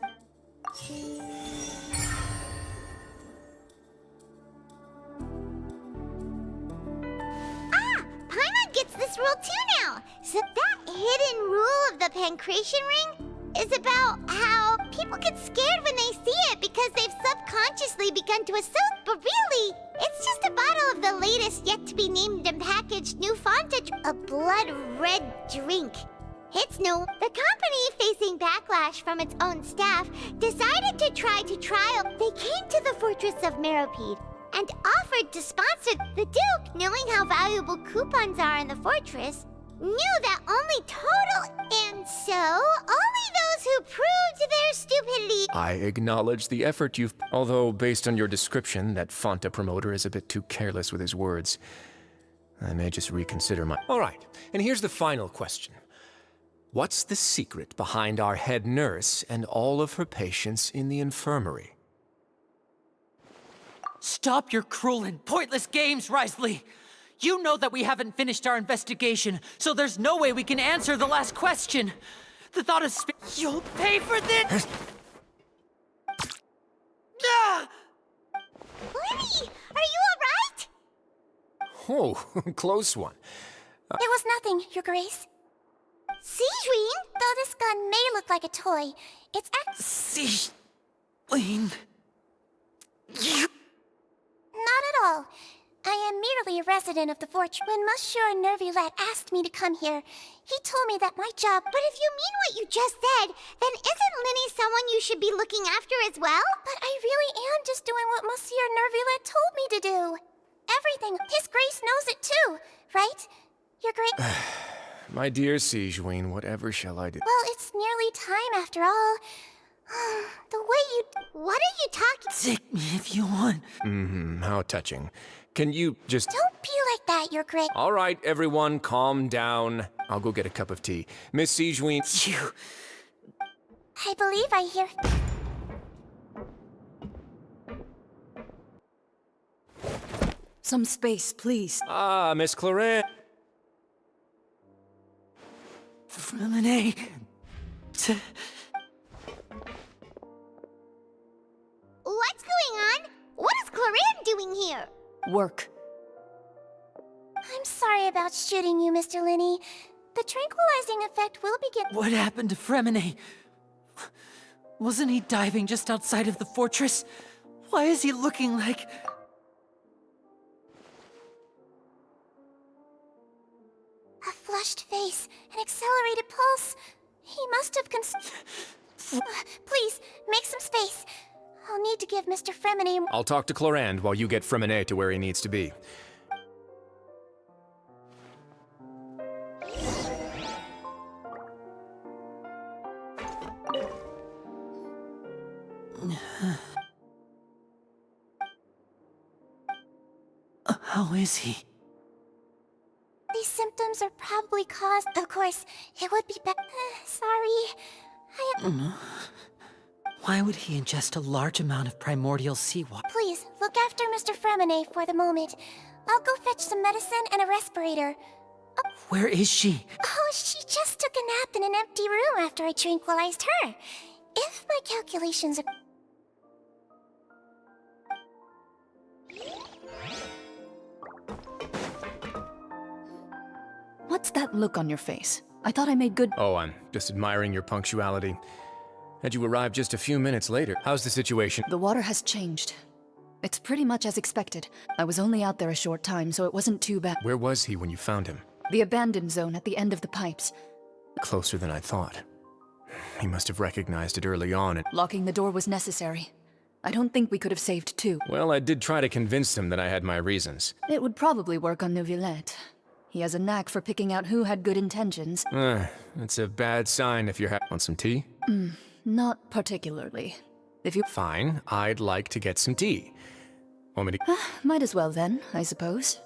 Paimon gets this rule too now! So that hidden rule of the Pancration Ring is about how people get scared when they see it because they've subconsciously begun to assume, but really, it's just a bottle of the latest yet-to-be-named and packaged new Fonta, a blood-red drink. It's new. The company, facing backlash from its own staff, decided to try to trial. They came to the fortress of Meropide and offered to sponsor. The Duke, knowing how valuable coupons are in the fortress, knew that only total, and so only those who proved their stupidity. I acknowledge the effort you've... Although, based on your description, that Fonta promoter is a bit too careless with his words. I may just reconsider my... All right, and here's the final question. What's the secret behind our head nurse and all of her patients in the infirmary? Stop your cruel and pointless games, Risley! You know that we haven't finished our investigation, so there's no way we can answer the last question. The thought of you'll pay for this! Ah! Lenny, are you alright? Oh, close one. It was nothing, Your Grace. Sigewinne? Though this gun may look like a toy, it's Sigewinne... Not at all. I am merely a resident of the fortress. When Monsieur Nervulette asked me to come here, he told me that my job... But if you mean what you just said, then isn't Linny someone you should be looking after as well? But I really am just doing what Monsieur Nervulette told me to do. Everything. His Grace knows it too, right? Your Grace... My dear Sigewinne, whatever shall I do? Well, it's nearly time after all. The way you... What are you talking... Take me if you want. How touching. Can you just... Don't be like that, Your Grace. All right, everyone, calm down. I'll go get a cup of tea. Miss Sigewinne... You... I believe I hear... Some space, please. Ah, Miss Claret. Freminet... What's going on? What is Claret doing here? Work. I'm sorry about shooting you, Mr. Linny. The tranquilizing effect will begin... What happened to Freminet? Wasn't he diving just outside of the fortress? Why is he looking like... A flushed face, an accelerated pulse. He must have please, make some space. I'll need to give Mr. Freminet... I'll talk to Clorand while you get Freminet to where he needs to be. How is he? These symptoms are probably caused... Of course, it would be sorry. Why would he ingest a large amount of primordial seawater? Please, look after Mr. Freminet for the moment. I'll go fetch some medicine and a respirator. Where is she? Oh, she just took a nap in an empty room after I tranquilized her. If my calculations are... What's that look on your face? I thought I made good... Oh, I'm just admiring your punctuality. Had you arrived just a few minutes later, how's the situation? The water has changed. It's pretty much as expected. I was only out there a short time, so it wasn't too bad. Where was he when you found him? The abandoned zone at the end of the pipes. Closer than I thought. He must have recognized it early on and... Locking the door was necessary. I don't think we could have saved two. Well, I did try to convince him that I had my reasons. It would probably work on Neuvillette. He has a knack for picking out who had good intentions. It's a bad sign if you're want some tea? Not particularly. If you... Fine, I'd like to get some tea. Want me to... Might as well then, I suppose.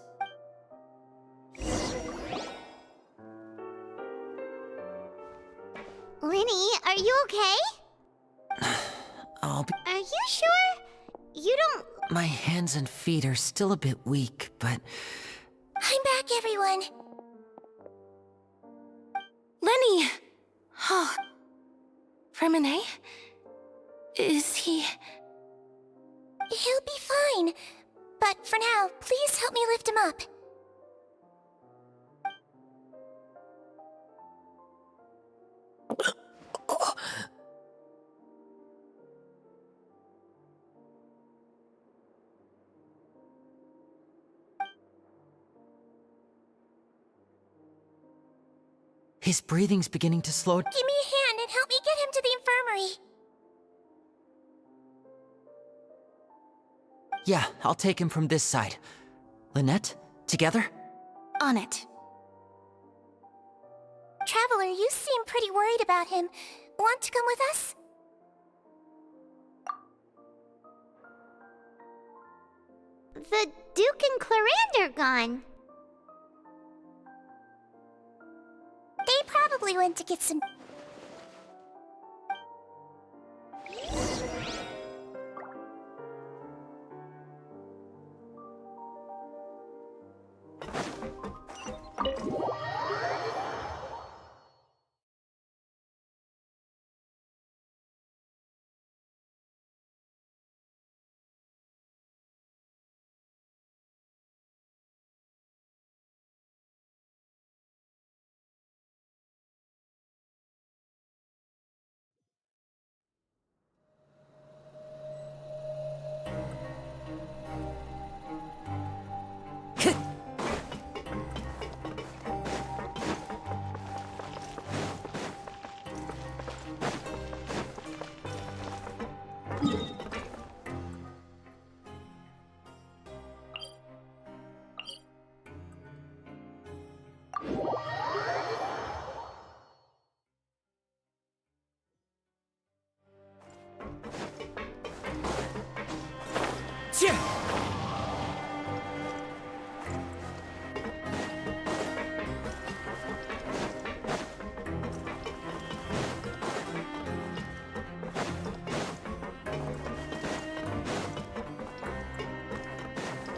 Linny, are you okay? I'll be... Are you sure? You don't... My hands and feet are still a bit weak, but... I'm back, everyone. Lenny! Oh. Remine? Is he... He'll be fine. But for now, please help me lift him up. His breathing's beginning to slow... Give me a hand and help me get him to the infirmary. Yeah, I'll take him from this side. Lynette, together? On it. Traveler, you seem pretty worried about him. Want to come with us? The Duke and Clarande are gone. They probably went to get some...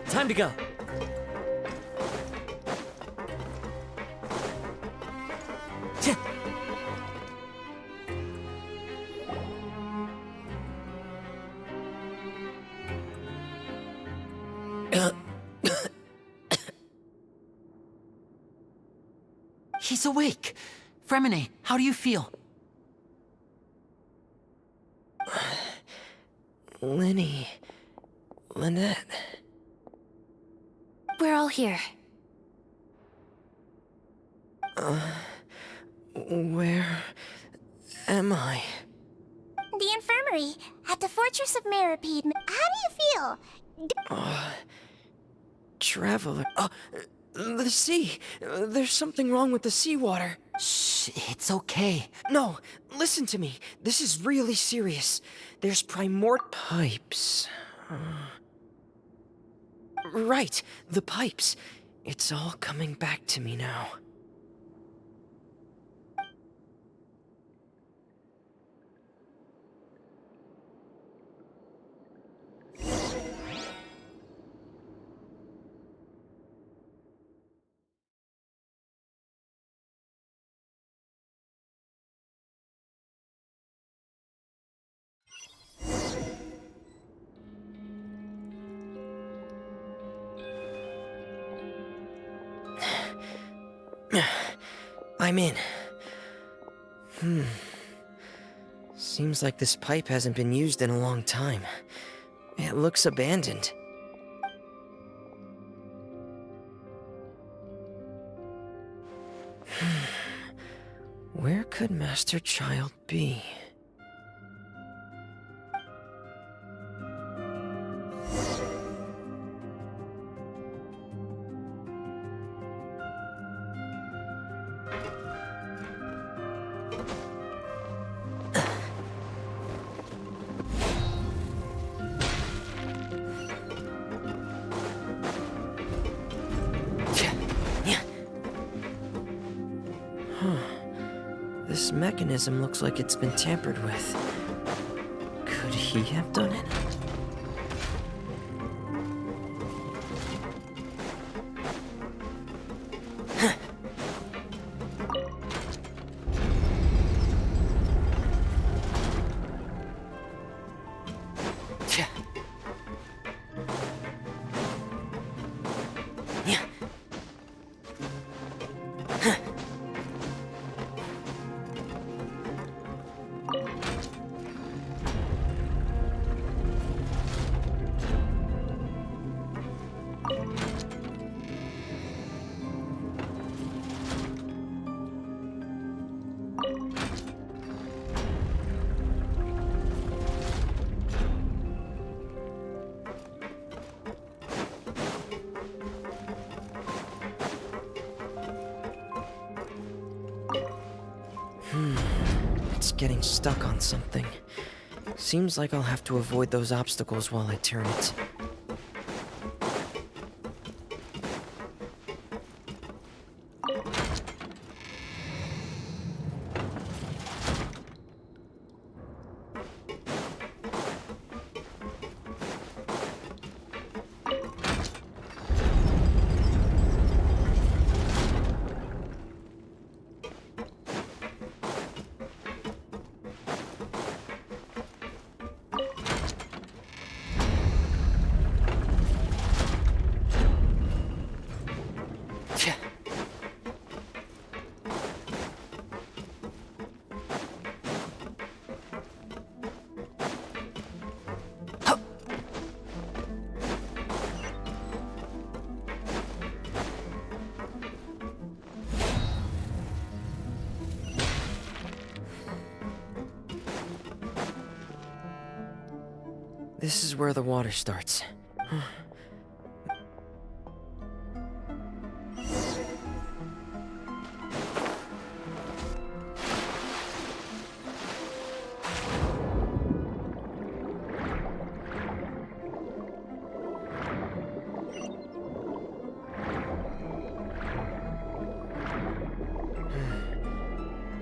Time to go. He's awake. Fremine, how do you feel? Lenny... Lynette... We're all here. Where am I? The infirmary, at the Fortress of Meripede. How do you feel? Traveler... the sea! There's something wrong with the seawater. Shh, it's okay. No, listen to me. This is really serious. There's pipes. Right, the pipes. It's all coming back to me now. I'm in. Seems like this pipe hasn't been used in a long time. It looks abandoned. Where could Master Child be? This mechanism looks like it's been tampered with. Could he have done it? It's getting stuck on something. Seems like I'll have to avoid those obstacles while I turn it. This is where the water starts.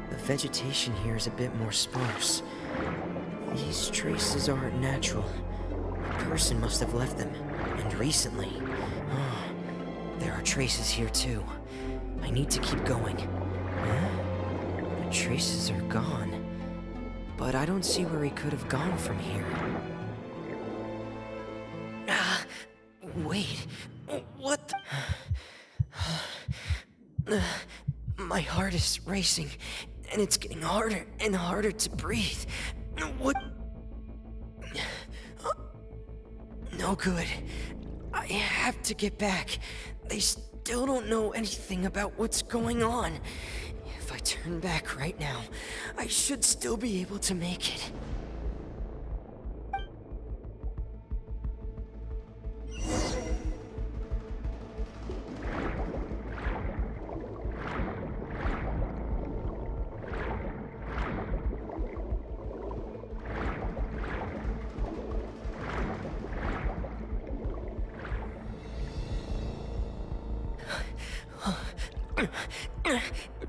The vegetation here is a bit more sparse. These traces aren't natural. A person must have left them, and recently. There are traces here too. I need to keep going. The traces are gone, but I don't see where he could have gone from here. Wait, what the... My heart is racing, and it's getting harder and harder to breathe. What? No good. I have to get back. They still don't know anything about what's going on. If I turn back right now, I should still be able to make it.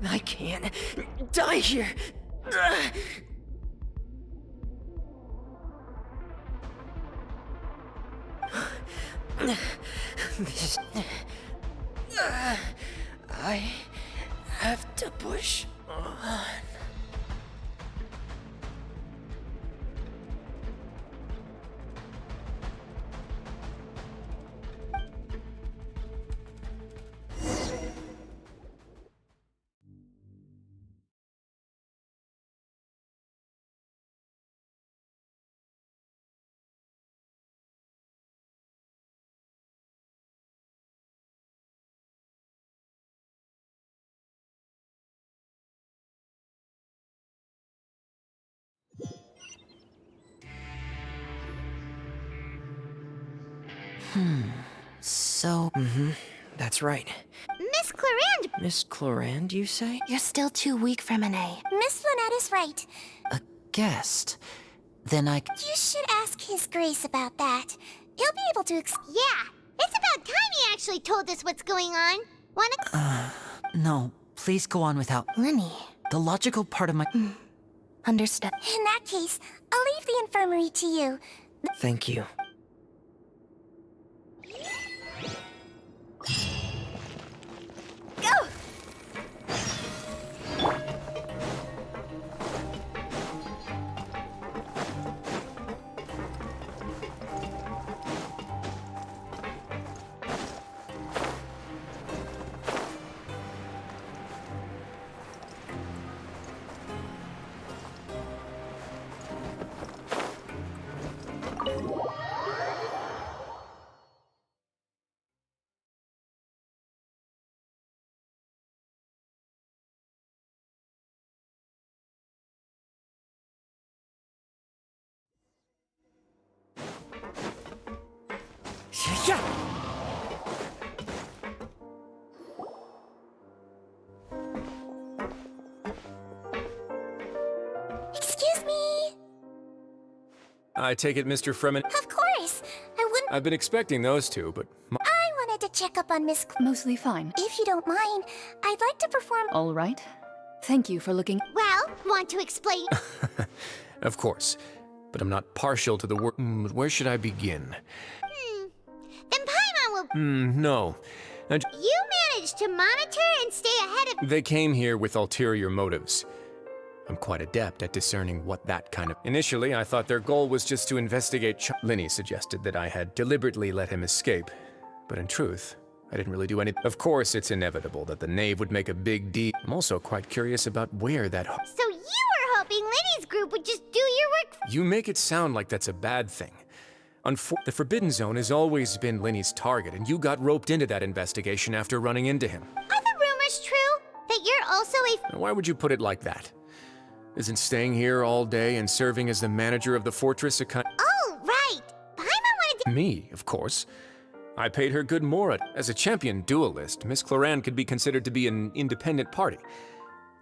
I can't die here. This... I have to push on. So... that's right. Miss Clarande! Miss Clarande, you say? You're still too weak for Monet. Miss Lynette is right. A guest? Then I... You should ask His Grace about that. He'll be able to Yeah! It's about time he actually told us what's going on. Wanna... No, please go on without... Lenny, The logical part of my... Understand. In that case, I'll leave the infirmary to you. Thank you. Go! Yeah. Excuse me. I take it, Mr. Fremen. Of course. I wouldn't. I've been expecting those two, but I wanted to check up on Miss. Mostly fine. If you don't mind, I'd like to perform. All right. Thank you for looking. Well, want to explain? of course. But I'm not partial to the work. Where should I begin? Then Paimon will. No. And You managed to monitor and stay ahead of. they came here with ulterior motives. I'm quite adept at discerning what that kind of... Initially, I thought their goal was just to investigate Linny suggested that I had deliberately let him escape. But in truth, I didn't really do anything. Of course, it's inevitable that the knave would make a big deal. I'm also quite curious about where that... So you were hoping Linny's group would just do your work. You make it sound like that's a bad thing. The Forbidden Zone has always been Linny's target, and you got roped into that investigation after running into him. Are the rumors true? That you're also a. Why would you put it like that? Isn't staying here all day and serving as the manager of the fortress a kind... Oh, right. Paimon wanted to. Me, of course. I paid her good mora. As a champion duelist, Miss Cloran could be considered to be an independent party.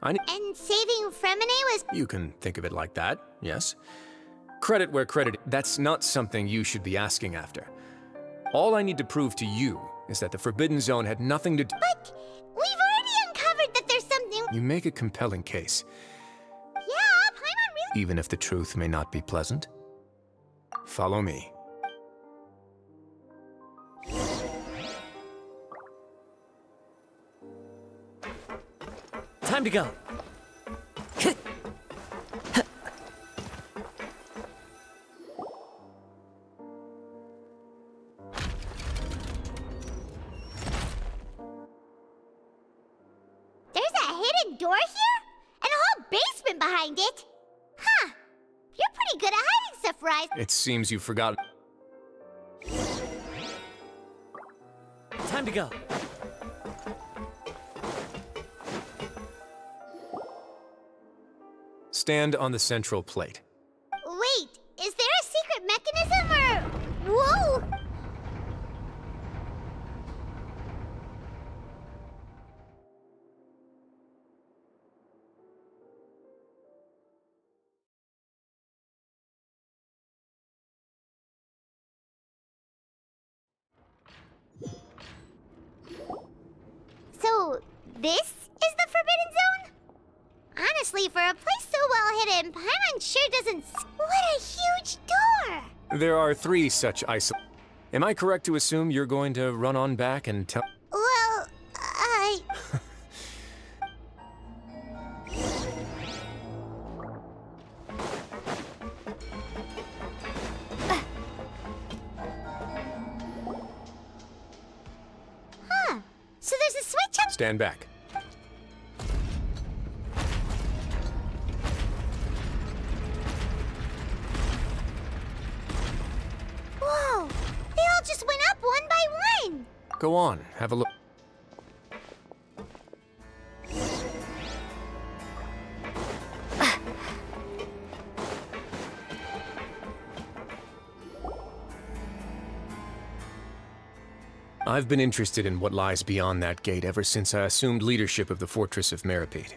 And saving Fremine was. You can think of it like that, yes. Credit where credit... That's not something you should be asking after. All I need to prove to you is that the Forbidden Zone had nothing to do... But we've already uncovered that there's something. You make a compelling case. Yeah, Paimon really. Even if the truth may not be pleasant. Follow me. Time to go. There's a hidden door here? And a whole basement behind it? Huh. You're pretty good at hiding stuff, Rise. It seems you've forgotten. Time to go. Stand on the central plate. Wait, is there a secret mechanism or. Whoa! So, this is the Forbidden Zone? Honestly, for a place so well hidden, Paimon sure doesn't. What a huge door! There are 3 such Am I correct to assume you're going to run on back and tell... Well, Huh. So there's a switch up. Stand back. Whoa! They all just went up one by one! Go on, have a look. I've been interested in what lies beyond that gate ever since I assumed leadership of the Fortress of Meripede.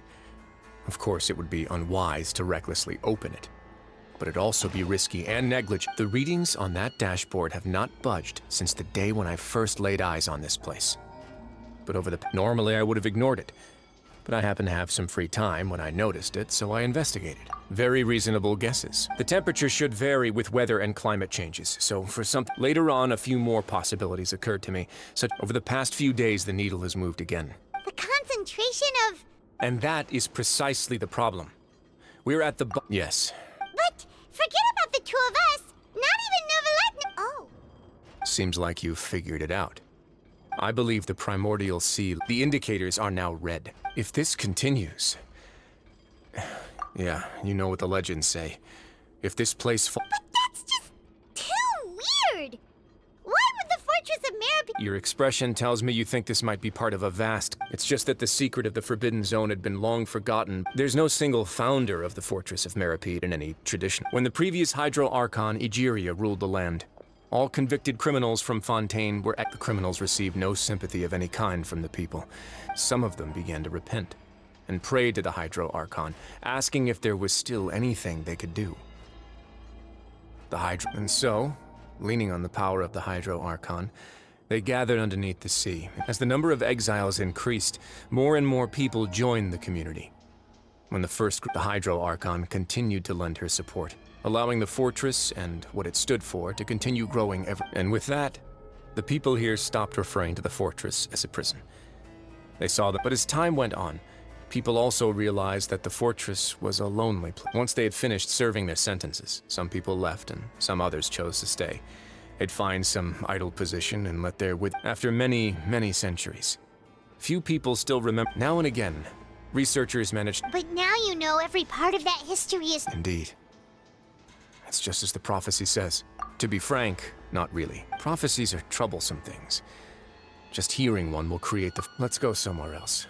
Of course, it would be unwise to recklessly open it, but it'd also be risky and negligent. The readings on that dashboard have not budged since the day when I first laid eyes on this place. But normally I would have ignored it. but I happened to have some free time when I noticed it, so I investigated. Very reasonable guesses. The temperature should vary with weather and climate changes, so for some... Later on, a few more possibilities occurred to me, such over the past few days the needle has moved again. The concentration of... And that is precisely the problem. We're at the Yes. But forget about the two of us. Not even Novelet... Oh. Seems like you've figured it out. I believe the primordial sea... The indicators are now red. If this continues... Yeah, you know what the legends say. If this place But that's just too weird! Why would the Fortress of Meripede... Your expression tells me you think this might be part of a vast... It's just that the secret of the Forbidden Zone had been long forgotten. There's no single founder of the Fortress of Meripede in any tradition. When the previous Hydro Archon, Egeria, ruled the land, all convicted criminals from Fontaine were... The criminals received no sympathy of any kind from the people. Some of them began to repent and prayed to the Hydro Archon, asking if there was still anything they could do. And so, leaning on the power of the Hydro Archon, they gathered underneath the sea. As the number of exiles increased, more and more people joined the community. When the first group, the Hydro Archon continued to lend her support, allowing the fortress and what it stood for to continue growing ever. And with that, the people here stopped referring to the fortress as a prison. They saw that, but as time went on, people also realized that the fortress was a lonely place. Once they had finished serving their sentences, some people left and some others chose to stay. They'd find some idle position and let their After many, many centuries, few people still remember. Now and again, researchers managed... But now you know every part of that history is... Indeed. It's just as the prophecy says. To be frank, not really. Prophecies are troublesome things. Just hearing one will create the... Let's go somewhere else.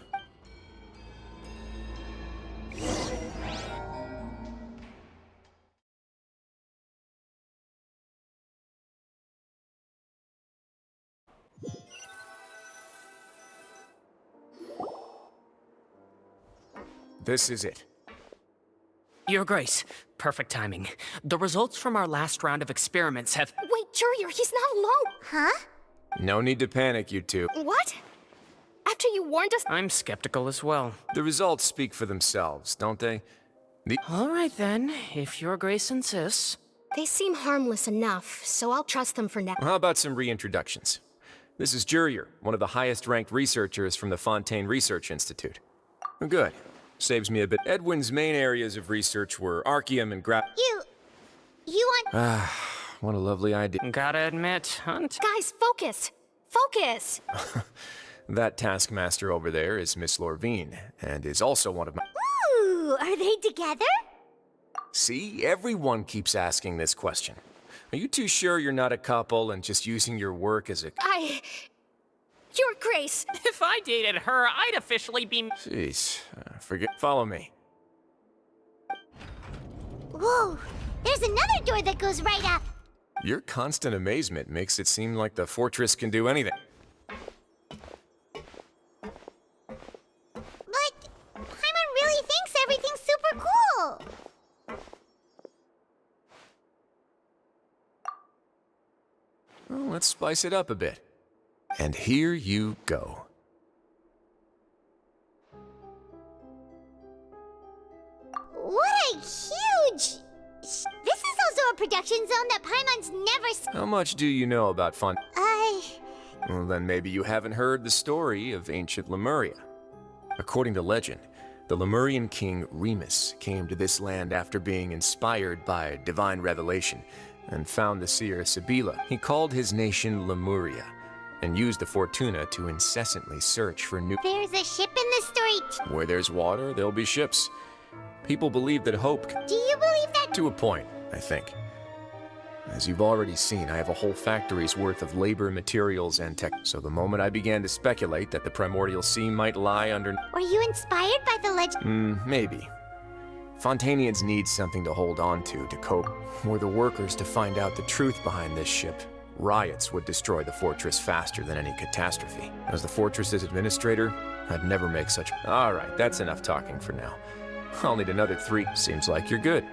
This is it. Your Grace, perfect timing. The results from our last round of experiments have... Wait, Jurier, he's not alone! Huh? No need to panic, you two. What? After you warned us... I'm skeptical as well. The results speak for themselves, don't they? All right then, if Your Grace insists. They seem harmless enough, so I'll trust them for now. How about some reintroductions? This is Jurier, one of the highest-ranked researchers from the Fontaine Research Institute. Good. Saves me a bit. Edwin's main areas of research were Archeum and You want... Ah, what a lovely idea. Gotta admit, Hunt... Guys, focus! Focus! That taskmaster over there is Miss Lorvine, and is also one of my... Ooh, are they together? See, everyone keeps asking this question. Are you too sure you're not a couple and just using your work as a... Your Grace! If I dated her, I'd officially be... Jeez, follow me. Whoa, there's another door that goes right up. Your constant amazement makes it seem like the fortress can do anything. But Paimon really thinks everything's super cool. Well, let's spice it up a bit. And here you go. What a huge... This is also a production zone that Paimon's never... How much do you know about Font? I... Well, then maybe you haven't heard the story of ancient Lemuria. According to legend, the Lemurian king Remus came to this land after being inspired by divine revelation and found the seer Sibila. He called his nation Lemuria and used the Fortuna to incessantly search for new... There's a ship in this story Where there's water, there'll be ships. People believe that hope... Do you believe that? To a point, I think. As you've already seen, I have a whole factory's worth of labor, materials, and tech. So the moment I began to speculate that the primordial sea might lie under... Were you inspired by the legend? Maybe. Fontainians need something to hold on to cope. Were the workers to find out the truth behind this ship, riots would destroy the fortress faster than any catastrophe. As the fortress's administrator, I'd never make such... All right, that's enough talking for now. I'll need another 3. Seems like you're good.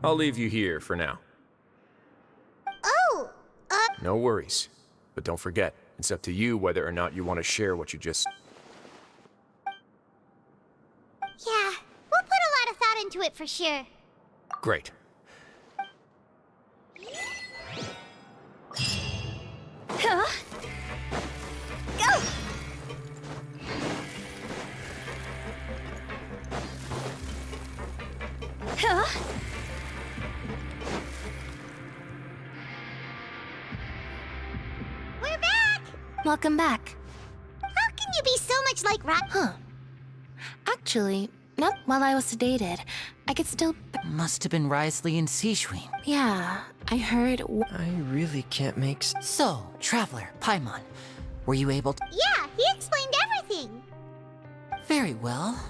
I'll leave you here for now. Oh, No worries. But don't forget, it's up to you whether or not you want to share what you just... yeah. We'll put a lot of thought into it for sure. Great. Huh? Go! Huh? We're back! Welcome back. How can you be so much like Huh. Actually, not while I was sedated. I could still... Must have been Risley and Sijwin. Yeah, I heard... I really can't make So, Traveler, Paimon, were you able to... Yeah, he explained everything. Very well.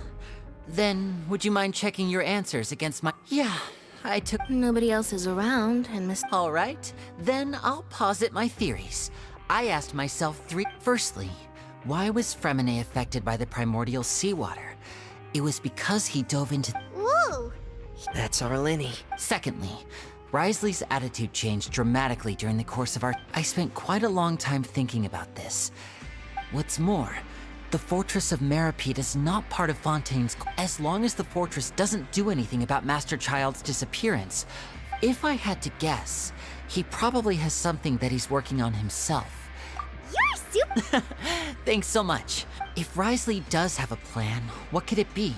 Then, would you mind checking your answers against my... Yeah, I took... Nobody else is around, and Miss... All right, then I'll posit my theories. I asked myself three... Firstly, why was Fremine affected by the primordial seawater? It was because he dove into... Woo! That's our Lenny. Secondly, Risley's attitude changed dramatically during the course of our... I spent quite a long time thinking about this. What's more, the Fortress of Meripede is not part of Fontaine's... As long as the fortress doesn't do anything about Master Child's disappearance, if I had to guess, he probably has something that he's working on himself. You're super... Thanks so much. If Risley does have a plan, what could it be?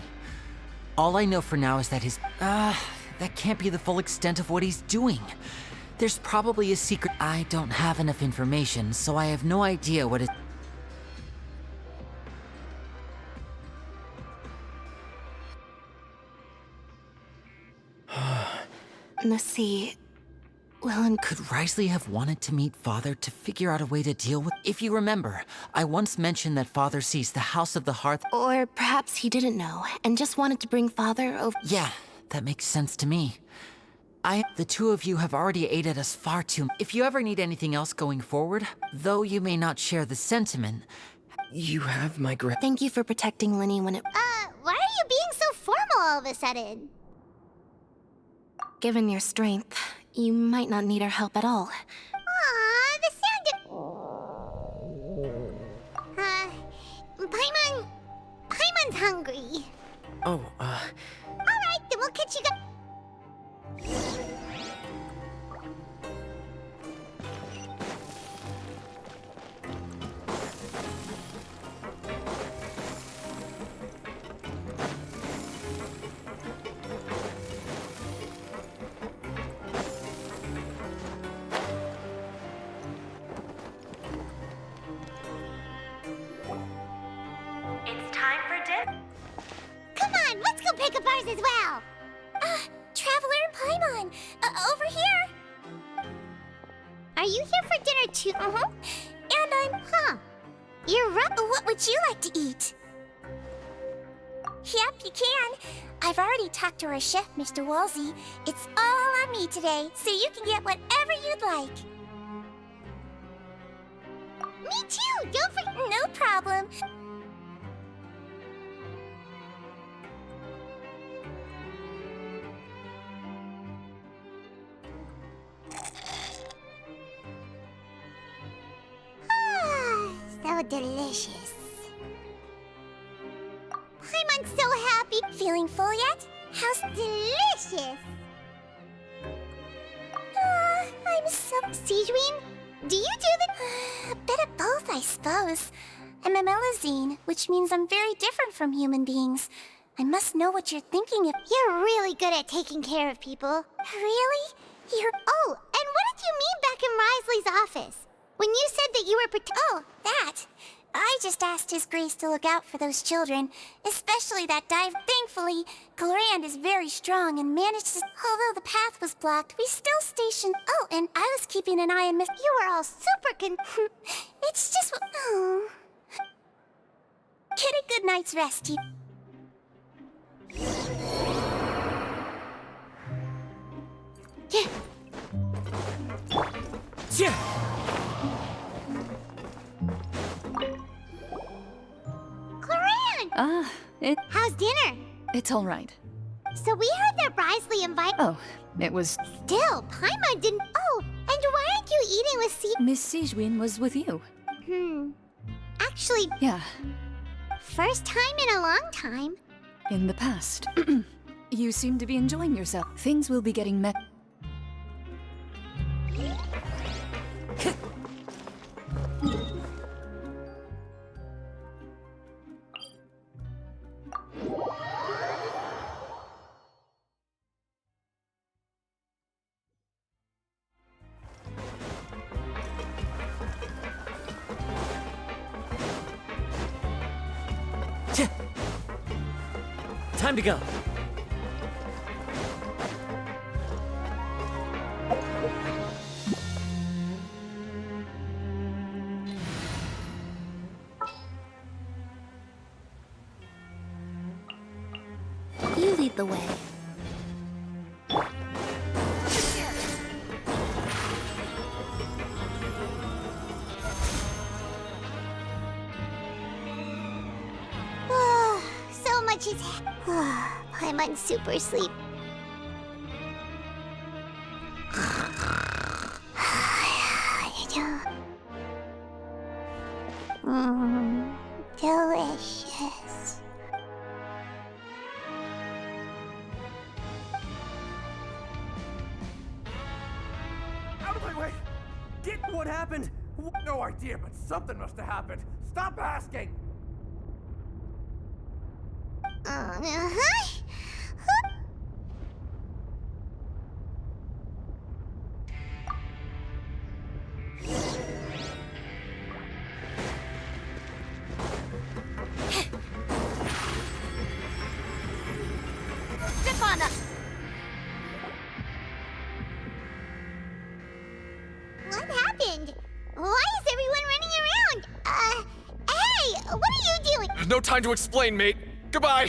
All I know for now is that that can't be the full extent of what he's doing. There's probably a secret... I don't have enough information, so I have no idea what it... Let's see... Well, and... Could Risley have wanted to meet Father to figure out a way to deal with... If you remember, I once mentioned that Father sees the House of the Hearth... Or perhaps he didn't know, and just wanted to bring Father over... Yeah, that makes sense to me. The two of you have already aided us far too... If you ever need anything else going forward, though you may not share the sentiment... You have my Thank you for protecting Lenny when it... why are you being so formal all of a sudden? Given your strength, you might not need our help at all. Aw, the sound of... Paimon's hungry. Oh, Alright, then we'll catch you guys... Come on, let's go pick up ours as well! Traveler and Paimon, over here! Are you here for dinner too? And I'm... Huh. You're right. What would you like to eat? Yep, you can. I've already talked to our chef, Mr. Wolsey. It's all on me today, so you can get whatever you'd like. Me too, don't forget. No problem. So delicious. Paimon's so happy. Feeling full yet? How's delicious? I'm so... Sijwin, do you do the... A bit of both, I suppose. I'm a Melazine, which means I'm very different from human beings. I must know what you're thinking of. You're really good at taking care of people. Really? You're... Oh, and what did you mean back in Risley's office? When you said that you were Oh, that. I just asked His Grace to look out for those children, especially that dive. Thankfully, Glorand is very strong and managed to... Although the path was blocked, we still stationed... Oh, and I was keeping an eye on Miss... You were all super It's just... Oh. Get a good night's rest, you... Yeah. Glorand! It... How's dinner? It's all right. So we heard that Risley invited. Oh, it was... Still, Paimon didn't. Oh, and why aren't you eating with Miss Sijwin was with you. Actually, Yeah, first time in a long time. in the past. You seem to be enjoying yourself. Things will be getting Time to go. You lead the way. So much is. Paimon's super sleep. Delicious. Out of my way! Get what happened? No idea, but something must have happened. Stop asking! Zip on us! What happened? Why is everyone running around? Hey, what are you doing? No time to explain, mate. Goodbye.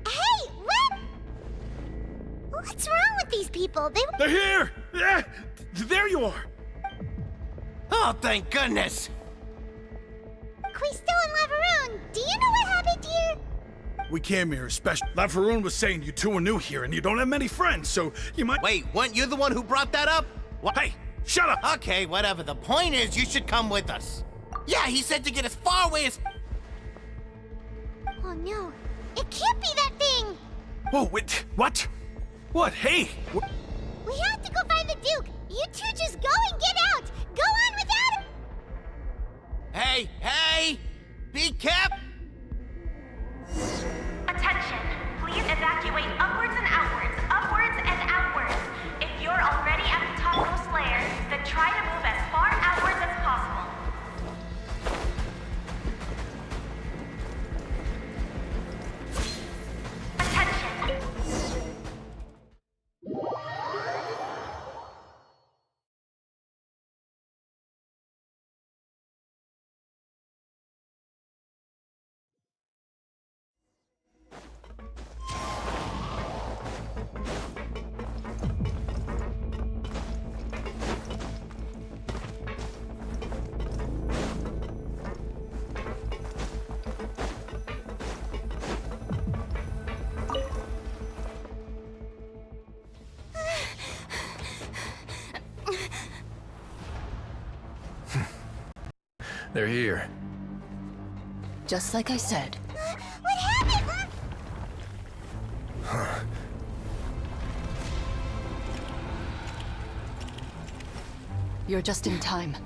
Hey, what? What's wrong with these people? They're here! Yeah, there you are! Oh, thank goodness! Quisto and Laveroon, do you know what happened here? We came here especially. Laveroon was saying you two are new here and you don't have many friends, so you might. Wait, weren't you the one who brought that up? What? Hey, shut up! Okay, whatever. The point is, you should come with us. Yeah, he said to get as far away as. Oh no, it can't be that thing! Whoa, wait, what? What? Hey! We have to go find the Duke! You two just go and get out! Go on without him! Hey, hey! Be careful! Attention! Please evacuate upwards and outwards, upwards and outwards. If you're already at the topmost layer, then try to move as far outwards as possible. Attention! They're here. Just like I said. What happened? You're just in time.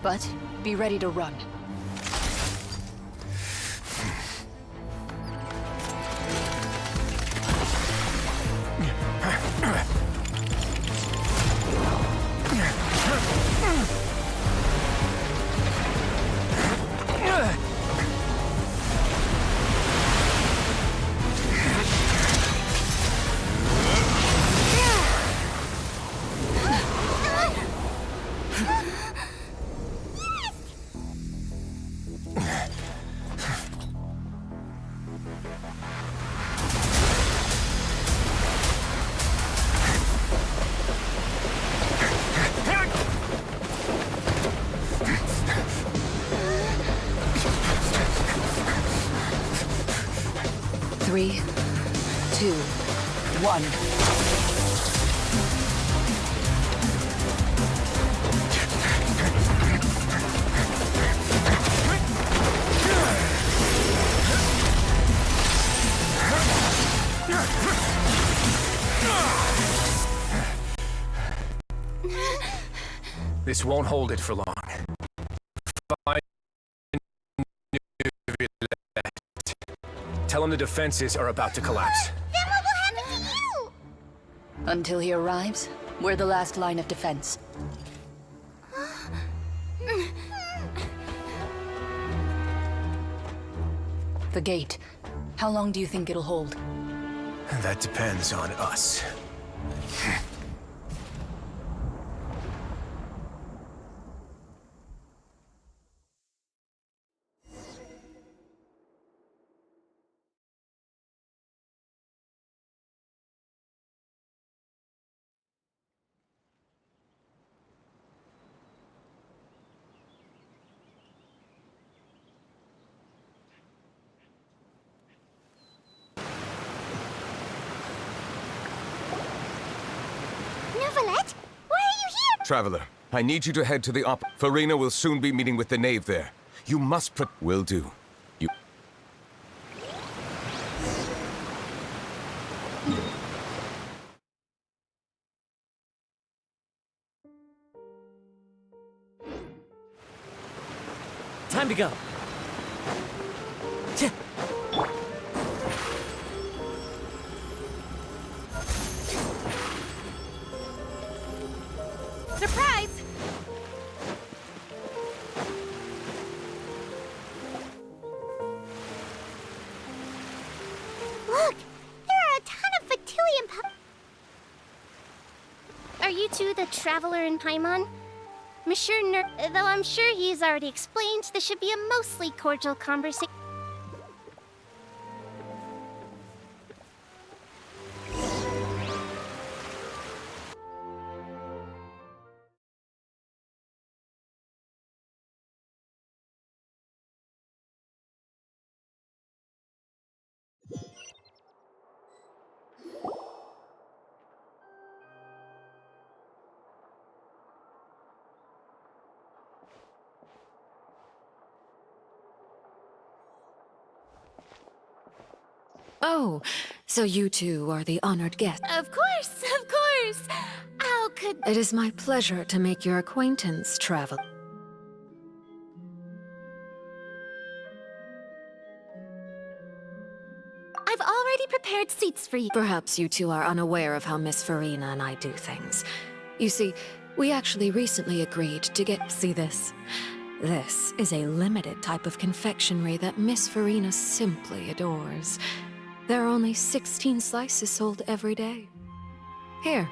But be ready to run. Three, two, one. This won't hold it for long. Find Tell him the defenses are about to collapse. Then what will happen to you? Until he arrives, we're the last line of defense. The gate. How long do you think it'll hold? That depends on us. Neuvillette, why are you here? Traveler, I need you to head to the Farina will soon be meeting with the knave there. You must Will do. You... Time to go. Surprise! Look, there are a ton of Fatilian Are you two the traveler in Paimon? Monsieur though I'm sure he's already explained, this should be a mostly cordial conversation. Oh, so you two are the honored guest. Of course, of course. How could... It is my pleasure to make your acquaintance, travel. I've already prepared seats for you. Perhaps you two are unaware of how Miss Farina and I do things. You see, we actually recently agreed to see this. This is a limited type of confectionery that Miss Farina simply adores. There are only 16 slices sold every day. Here,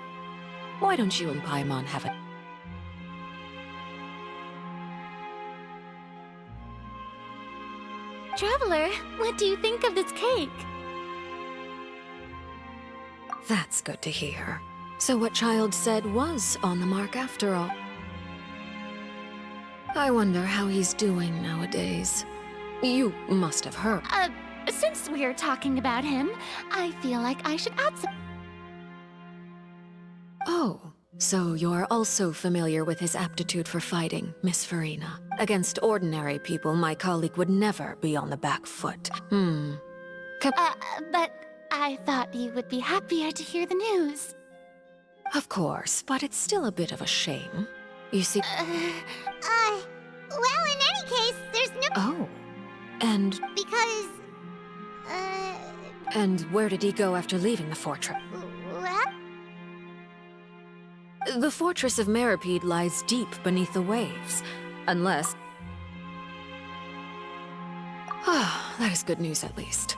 why don't you and Paimon have it? Traveler, what do you think of this cake? That's good to hear. So what Child said was on the mark after all. I wonder how he's doing nowadays. You must have heard. Since we're talking about him, I feel like I should add some... Oh, so you're also familiar with his aptitude for fighting, Miss Farina. Against ordinary people, my colleague would never be on the back foot. But I thought you would be happier to hear the news. Of course, but it's still a bit of a shame. You see... Well, in any case, there's no... Oh, and... Because... And where did he go after leaving the fortress? What? The fortress of Meripede lies deep beneath the waves. Unless... Ah, that is good news at least.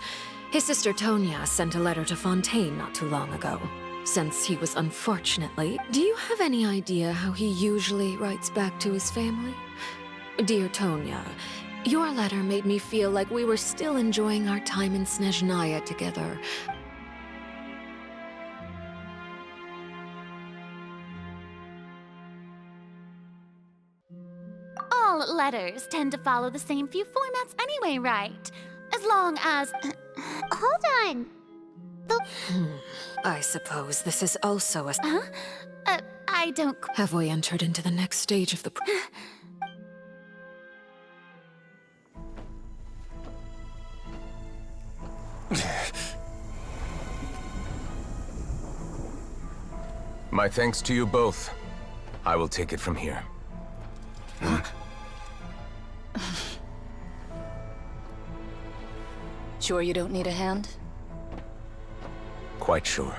His sister Tonya sent a letter to Fontaine not too long ago. Since he was unfortunately... Do you have any idea how he usually writes back to his family? Dear Tonya, your letter made me feel like we were still enjoying our time in Snezhnaya together. All letters tend to follow the same few formats anyway, right? As long as... Hold on. The I suppose this is also a... Huh? I don't... Have we entered into the next stage of the... My thanks to you both. I will take it from here. Sure you don't need a hand? Quite sure.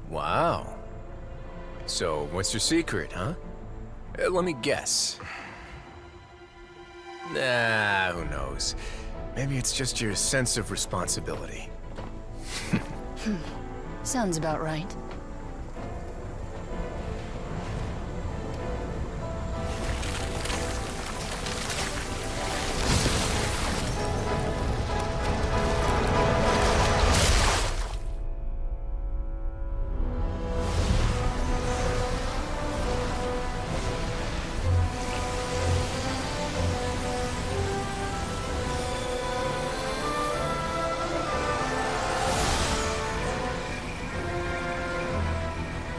Wow. So, what's your secret, huh? Let me guess. Nah, who knows? Maybe it's just your sense of responsibility. Sounds about right.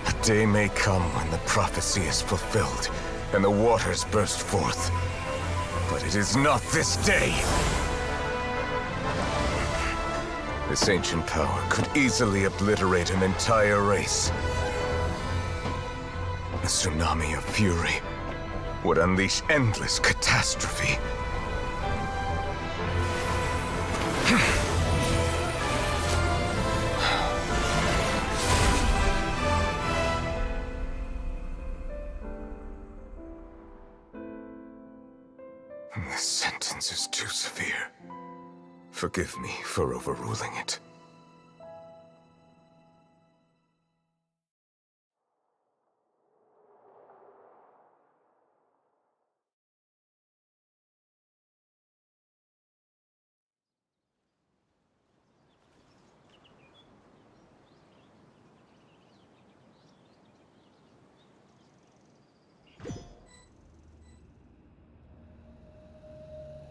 A day may come when the prophecy is fulfilled, and the waters burst forth. But it is not this day! This ancient power could easily obliterate an entire race. A tsunami of fury would unleash endless catastrophe. This sentence is too severe. Forgive me for overruling it.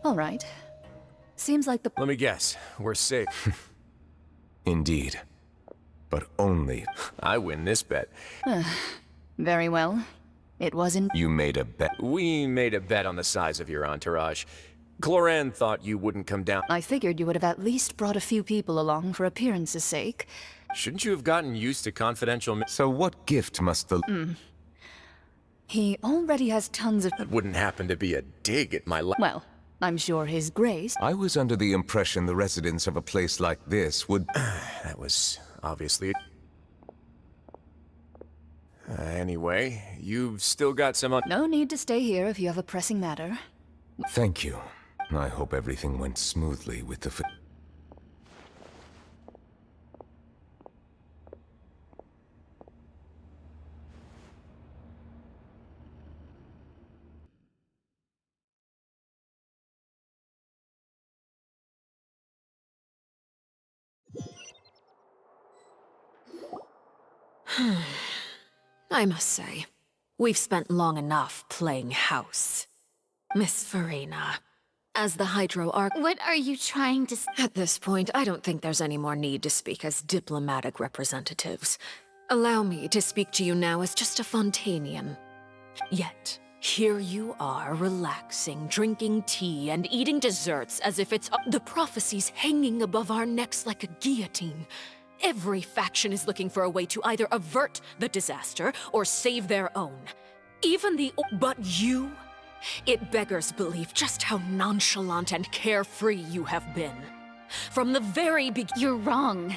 All right. Seems like the... Let me guess. We're safe. Indeed. But only... I win this bet. Very well. It wasn't... You made a bet. We made a bet on the size of your entourage. Cloran thought you wouldn't come down. I figured you would have at least brought a few people along for appearance's sake. Shouldn't you have gotten used to confidential... So what gift must the... He already has tons of... That wouldn't happen to be a dig at my... Well, I'm sure His Grace... I was under the impression the residents of a place like this would... That was obviously... Anyway, you've still got some... No need to stay here if you have a pressing matter. Thank you. I hope everything went smoothly with the... I must say, we've spent long enough playing house. Miss Farina, as the Hydro Arc... What are you trying to... At this point, I don't think there's any more need to speak as diplomatic representatives. Allow me to speak to you now as just a Fontanian. Yet, here you are, relaxing, drinking tea, and eating desserts as if it's... The prophecy's hanging above our necks like a guillotine. Every faction is looking for a way to either avert the disaster or save their own. Even the... But you? It beggars belief just how nonchalant and carefree you have been. From the very beginning... You're wrong.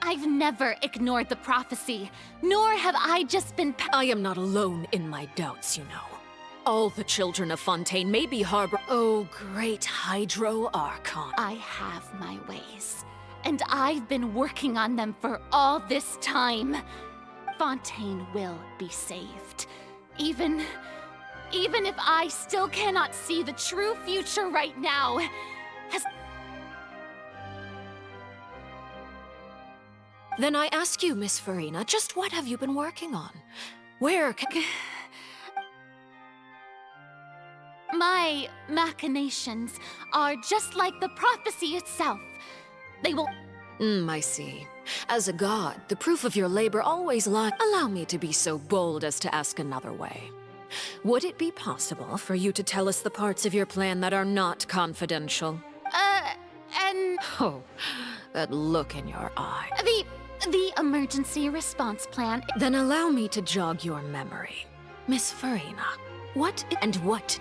I've never ignored the prophecy, nor have I just been... I am not alone in my doubts, you know. All the children of Fontaine may be harbor... Oh, great Hydro Archon. I have my ways. And I've been working on them for all this time. Fontaine will be saved. Even if I still cannot see the true future right now. Then I ask you, Miss Farina, just what have you been working on? Where can... My machinations are just like the prophecy itself. They will... I see. As a god, the proof of your labor always lies. Allow me to be so bold as to ask another way. Would it be possible for you to tell us the parts of your plan that are not confidential? Oh, that look in your eye. The emergency response plan. Then allow me to jog your memory. Miss Farina, what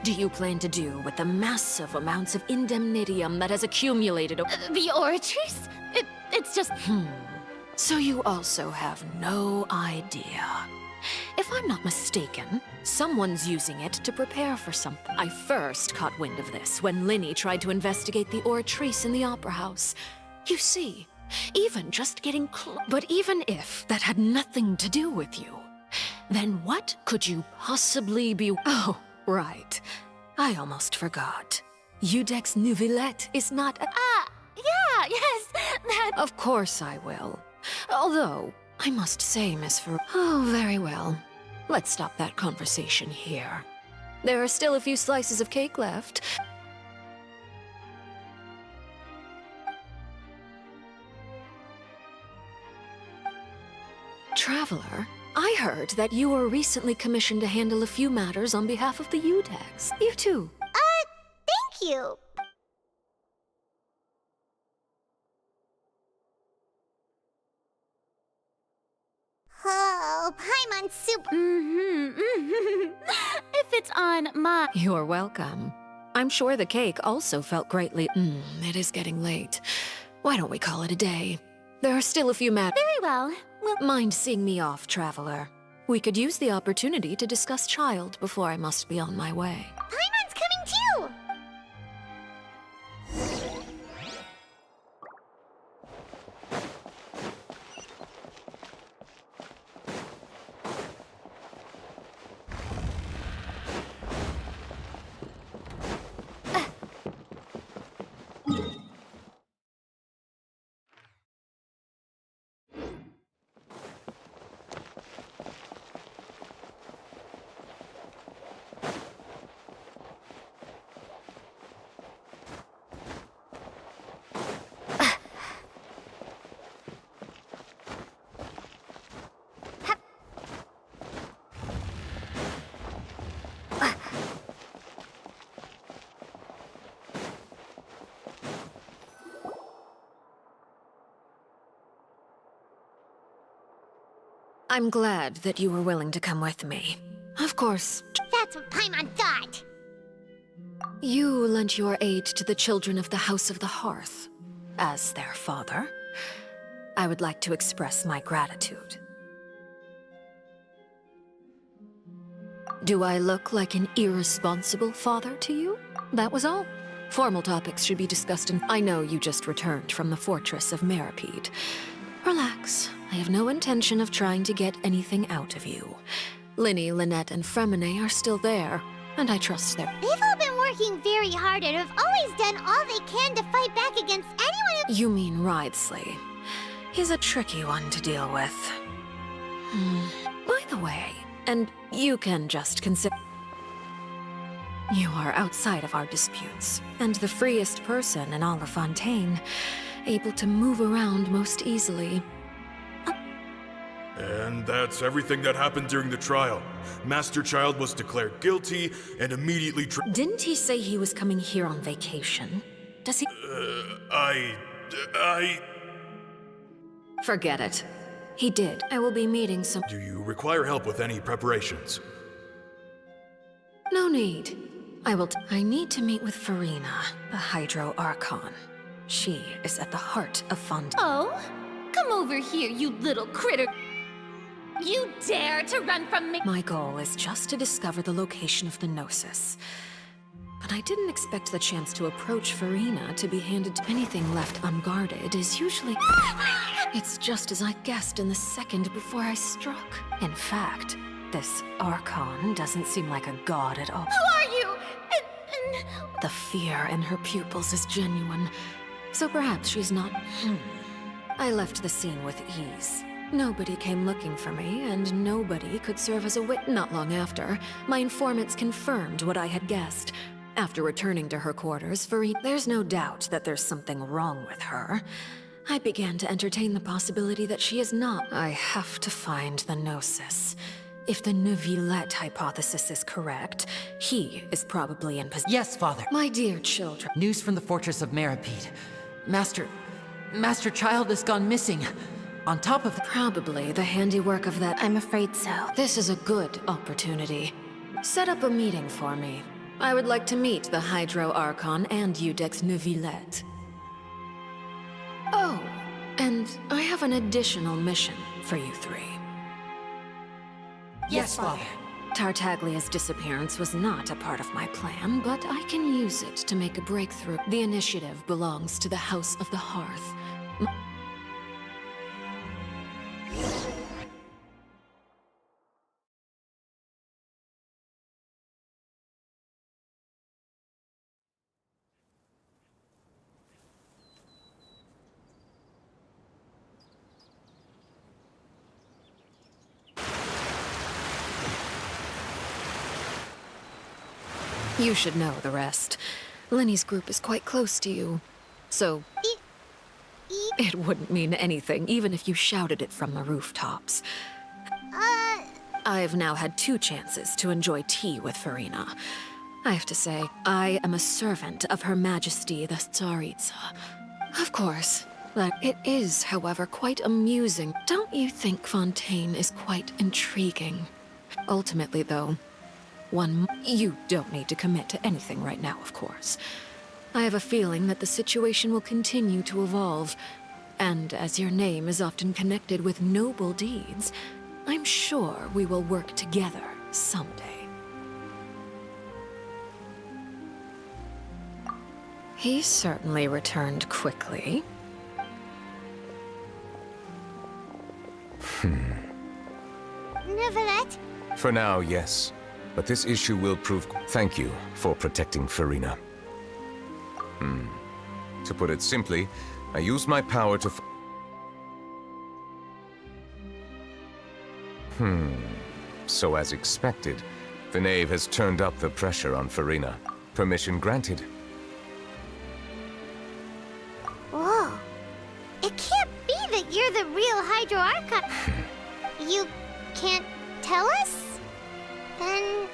do you plan to do with the massive amounts of indemnitium that has accumulated? The Oratrice? It's just... So you also have no idea. If I'm not mistaken, someone's using it to prepare for something. I first caught wind of this when Linny tried to investigate the Oratrice in the Opera House. You see, even just getting close. But even if that had nothing to do with you, then what could you possibly be? Oh, right. I almost forgot. Udex Nouvillette is not a... Yeah, yes, that... Of course I will. Although, I must say, Miss Oh, very well. Let's stop that conversation here. There are still a few slices of cake left. Traveler, I heard that you were recently commissioned to handle a few matters on behalf of the Udex. You too. Thank you. Oh, Paimon soup. If it's on my... You're welcome. I'm sure the cake also felt greatly... it is getting late. Why don't we call it a day? There are still a few matters... Very well. Mind seeing me off, Traveler? We could use the opportunity to discuss Child before I must be on my way. Paimon's coming too! I'm glad that you were willing to come with me. Of course. That's what Paimon thought. You lent your aid to the children of the House of the Hearth. As their father, I would like to express my gratitude. Do I look like an irresponsible father to you? That was all. Formal topics should be discussed in... I know you just returned from the fortress of Meripede. Relax. I have no intention of trying to get anything out of you. Linny, Lynette, and Fremine are still there, and I trust them. They've all been working very hard and have always done all they can to fight back against anyone who... You mean Ridesley. He's a tricky one to deal with. By the way, and you can just consider... You are outside of our disputes, and the freest person in all of Fontaine, able to move around most easily. And that's everything that happened during the trial. Master Child was declared guilty and immediately Didn't he say he was coming here on vacation? Does he... Forget it. He did. I will be meeting some... Do you require help with any preparations? No need. I need to meet with Farina, the Hydro Archon. She is at the heart of Fontaine. Oh? Come over here, you little critter. You dare to run from me? My goal is just to discover the location of the Gnosis. But I didn't expect the chance to approach Farina to be handed to anything left unguarded is usually... It's just as I guessed in the second before I struck. In fact, this Archon doesn't seem like a god at all. Who are you? The fear in her pupils is genuine. So perhaps she's not... I left the scene with ease. Nobody came looking for me, and nobody could serve as a witness. Not long after, my informants confirmed what I had guessed. After returning to her quarters, Farina... There's no doubt that there's something wrong with her. I began to entertain the possibility that she is not. I have to find the Gnosis. If the Neuvillette hypothesis is correct, he is probably in possession. Yes, Father. My dear children. News from the fortress of Meripede. Master Child has gone missing. On top of... Probably the handiwork of that... I'm afraid so. This is a good opportunity. Set up a meeting for me. I would like to meet the Hydro Archon and Eudex Neuvillette. Oh, and I have an additional mission for you three. Yes, Father. Tartaglia's disappearance was not a part of my plan, but I can use it to make a breakthrough. The initiative belongs to the House of the Hearth. You should know the rest. Lenny's group is quite close to you, so... It wouldn't mean anything, even if you shouted it from the rooftops. I've now had 2 chances to enjoy tea with Farina. I have to say, I am a servant of Her Majesty the Tsaritsa. Of course. It is, however, quite amusing. Don't you think Fontaine is quite intriguing? Ultimately, though, you don't need to commit to anything right now, of course. I have a feeling that the situation will continue to evolve, and as your name is often connected with noble deeds, I'm sure we will work together someday. He certainly returned quickly. Neuvillette? For now, yes. But this issue will prove... Thank you for protecting Farina. To put it simply, I used my power to... So as expected, the knave has turned up the pressure on Farina. Permission granted. Whoa. It can't be that you're the real Hydro Archon. You can't tell us? Then...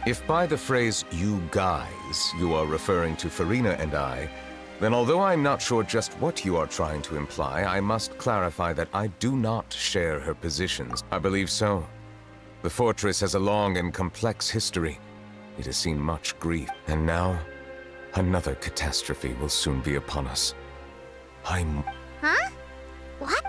If by the phrase, you guys, you are referring to Farina and I, then although I'm not sure just what you are trying to imply, I must clarify that I do not share her positions. I believe so. The fortress has a long and complex history. It has seen much grief, and now, another catastrophe will soon be upon us. Huh? What?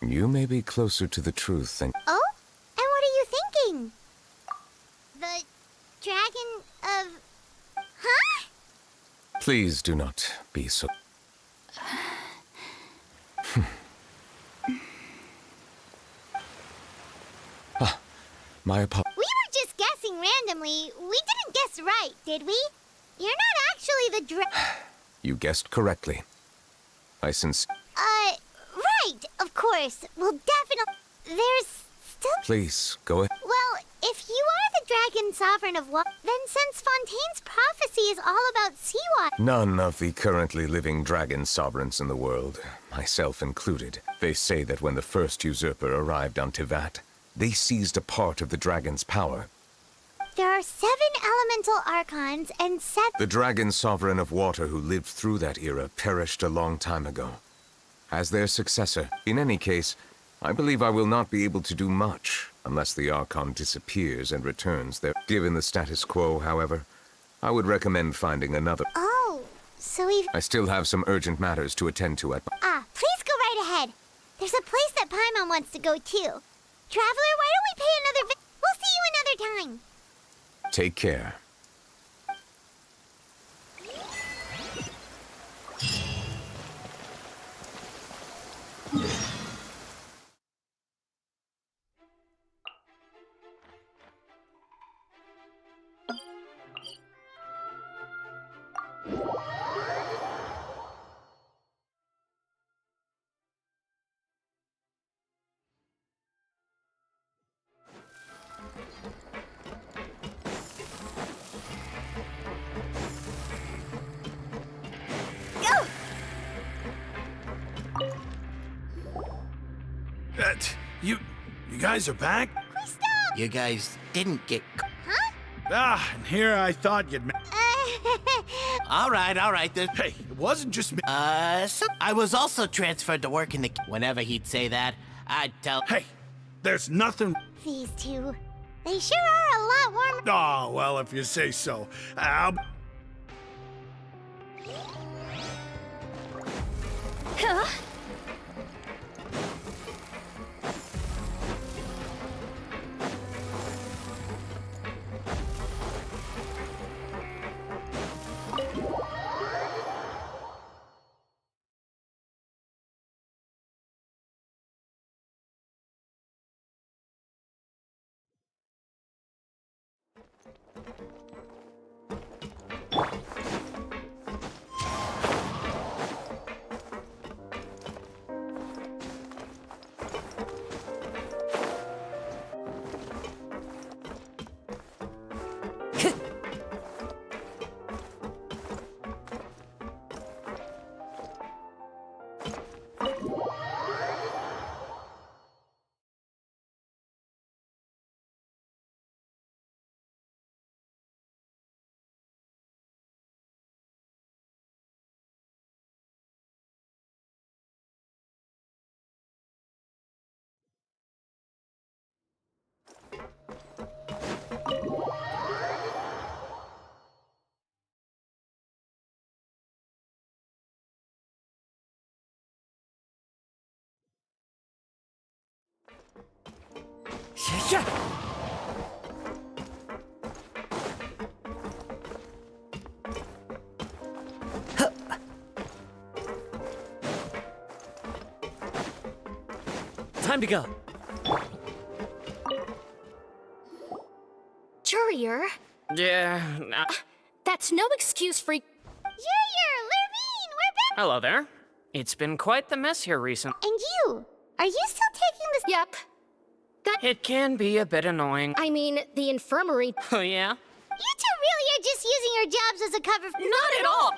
You may be closer to the truth than... Oh? And what are you thinking? The dragon of... Huh? Please do not be so... My apologies. We were just guessing randomly. We didn't guess right, did we? You're not actually the You guessed correctly. right, of course. Well, definitely. There's still... Please, go ahead. Well, if you are the dragon sovereign of water, then since Fontaine's prophecy is all about seawater... None of the currently living dragon sovereigns in the world, myself included, they say that when the first usurper arrived on Tivat, they seized a part of the dragon's power. There are 7 elemental archons and 7... The dragon sovereign of water who lived through that era perished a long time ago. As their successor, in any case, I believe I will not be able to do much unless the Archon disappears and returns there. Given the status quo, however, I would recommend finding another. Oh, so we've... I still have some urgent matters to attend to at... Please go right ahead. There's a place that Paimon wants to go too. Traveler, why don't we pay another We'll see you another time. Take care. You guys are back? You guys didn't get... Ah, and here I thought you'd... All right. Hey, it wasn't just me. So I was also transferred to work in the... Whenever he'd say that, I'd tell... Hey, there's nothing... These two. They sure are a lot warmer. Oh, well, if you say so. Huh? Time to go. Jurier? Yeah. That's no excuse for... Jurier, Lurvine, we're back! Hello there. It's been quite the mess here recently. And you? Are you still taking this? Yep. It can be a bit annoying. I mean, the infirmary... Oh, yeah? You two really are just using your jobs as a cover for... Not at all!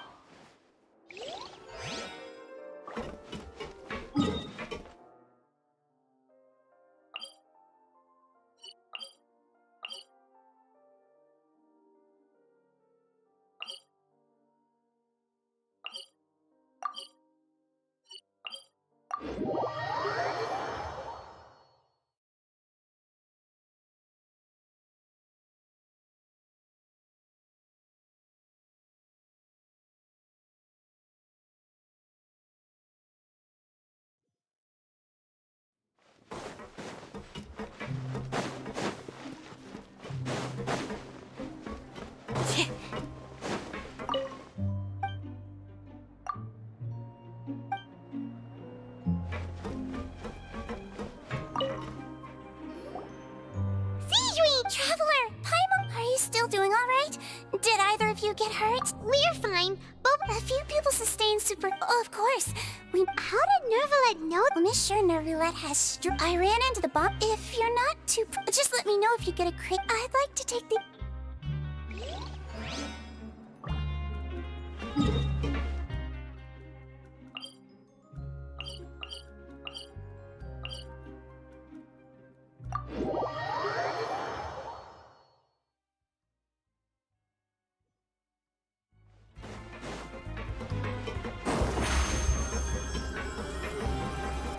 Traveler! Paimon, are you still doing all right? Did either of you get hurt? We're fine, but a few people sustained super... Oh, of course. How did Nervalet know? I'm sure Nervalet has I ran into the bomb. If you're not too... Just let me know if you get a crit. I'd like to take the...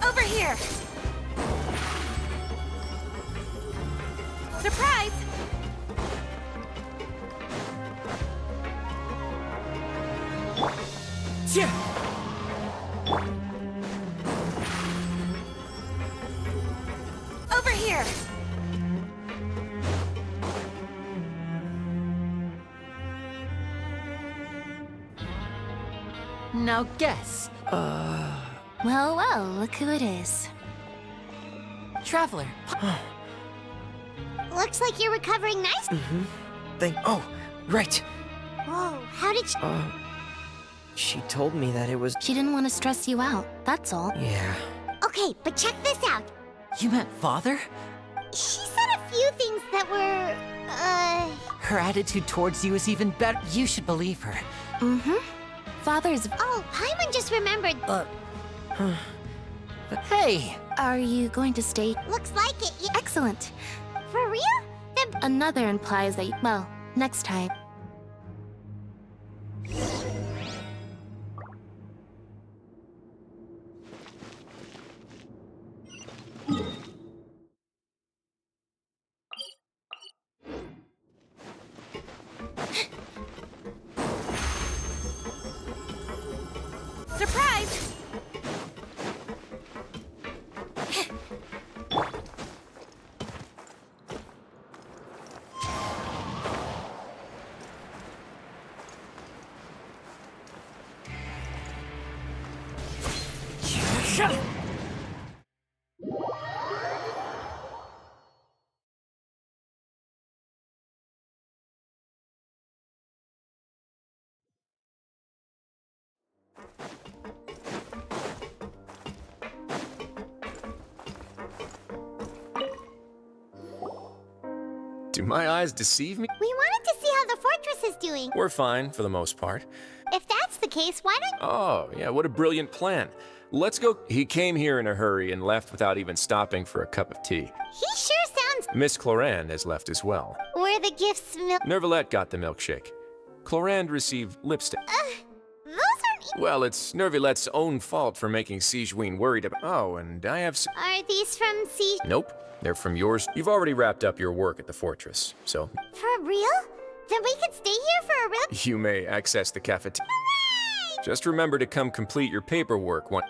Over here! Surprise! Yeah. Over here! Now guess. Well, look who it is. Traveler. Looks like you're recovering nice. Oh, right. Whoa, how did she... She told me that it was... She didn't want to stress you out, that's all. Yeah. Okay, but check this out. You meant father? She said a few things that were, Her attitude towards you is even better. You should believe her. Father's... Oh, Paimon just remembered... Hey! Are you going to stay? Looks like it. Excellent. For real? Then Another implies that, well, next time. Surprise! Do my eyes deceive me? we wanted to see how the fortress is doing. We're fine, for the most part. If that's the case, why don't... Oh, yeah, what a brilliant plan. Let's go. He came here in a hurry and left without even stopping for a cup of tea. He sure sounds... Miss Clorand has left as well. Were the gifts Nervalette got the milkshake. Clorand received lipstick. those aren't... Well, it's Nervalette's own fault for making Sigewinne worried about... Oh, and I have... Are these from C... Nope, they're from yours. You've already wrapped up your work at the fortress, so... For real? Then we could stay here for a real... You may access the cafeteria. Just remember to come complete your paperwork once...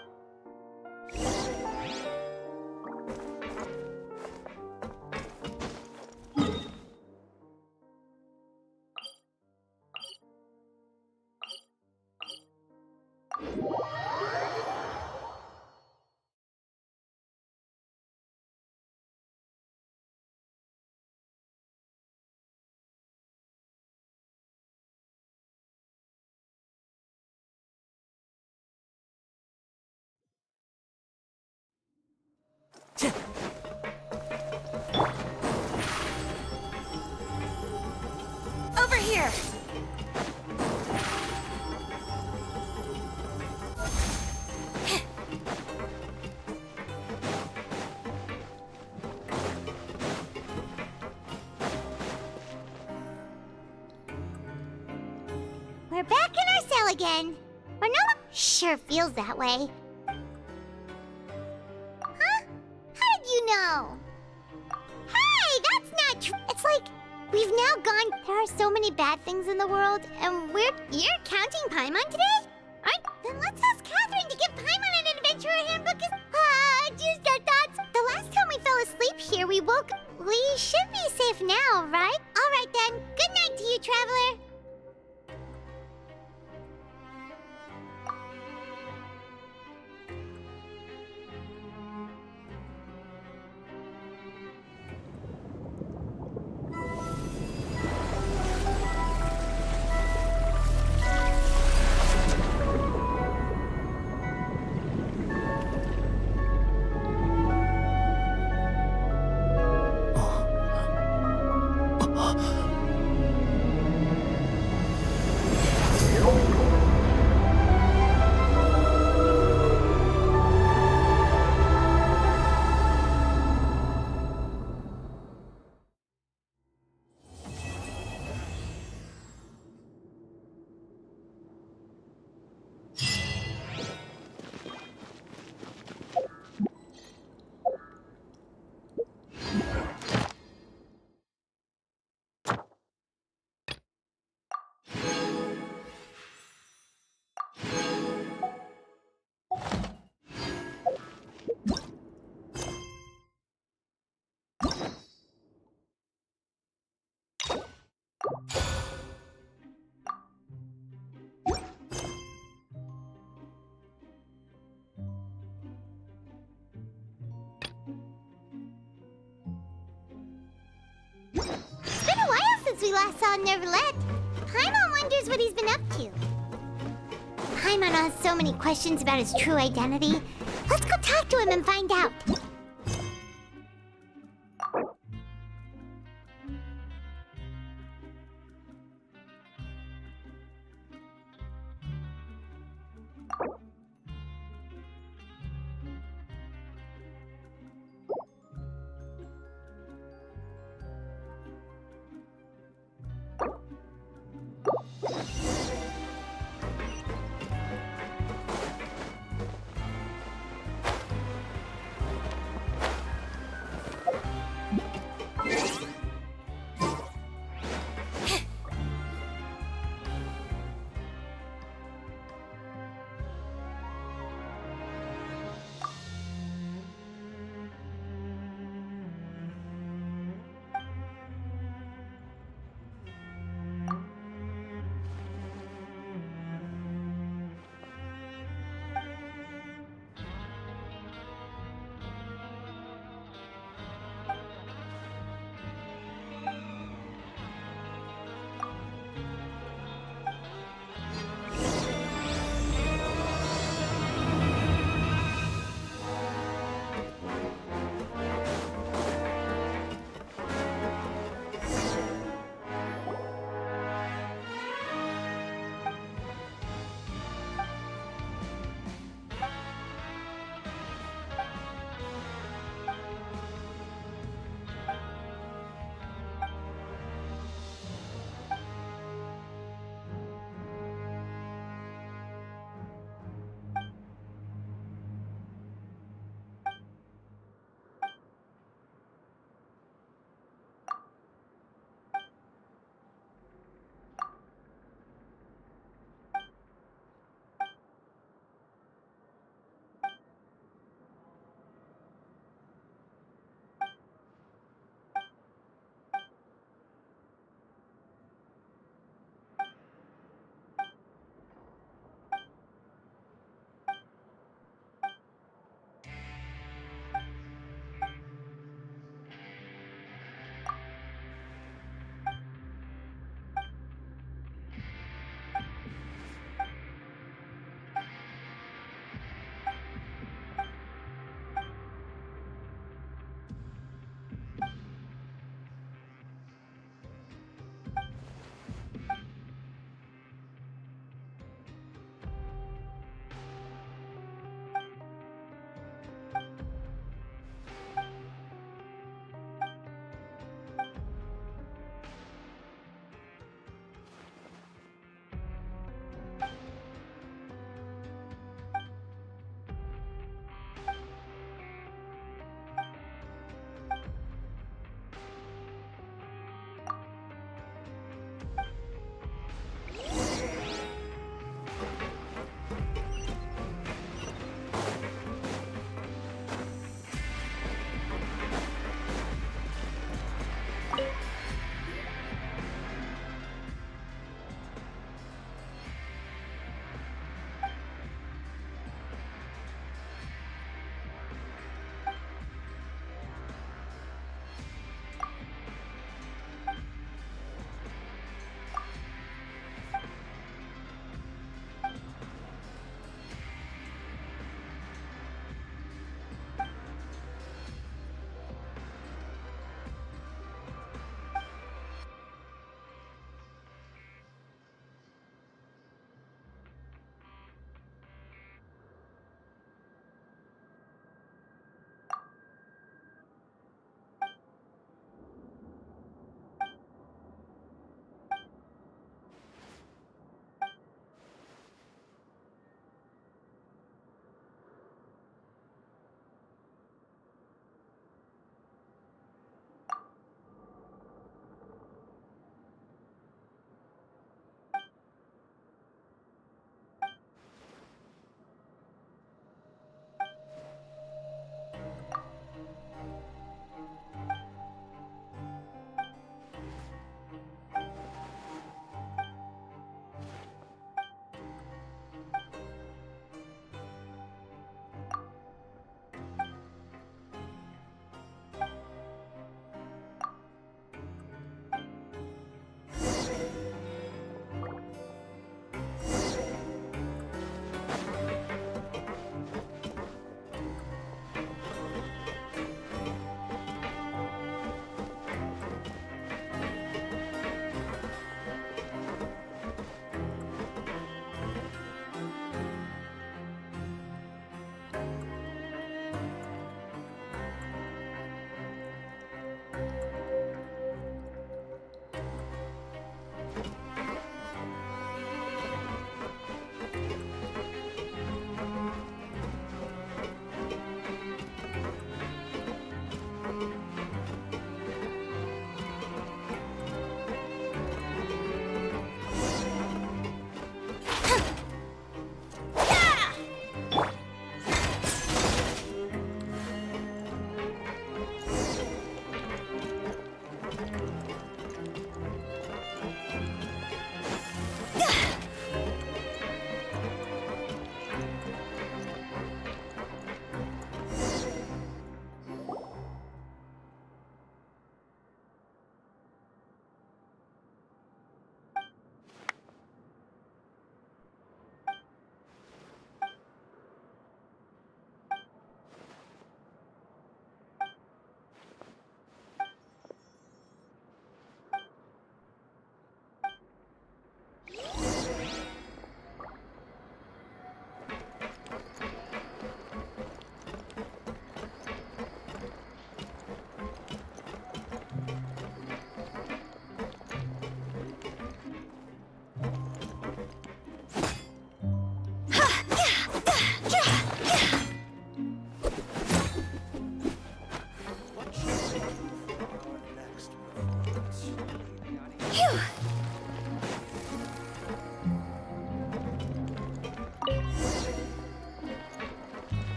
Over here! We're back in our cell again. We're no... Sure feels that way. Huh? How did you know? Hey, that's not true. It's like we've now gone... There are so many bad things in the world, and You're counting Paimon today? Then let's ask Catherine to give Paimon an adventurer handbook just our thoughts. The last time we fell asleep here, we woke... We should be safe now, right? All right then. Good night to you, traveler. It's been a while since we last saw Nervalette. Paimon wonders what he's been up to. Paimon has so many questions about his true identity. Let's go talk to him and find out.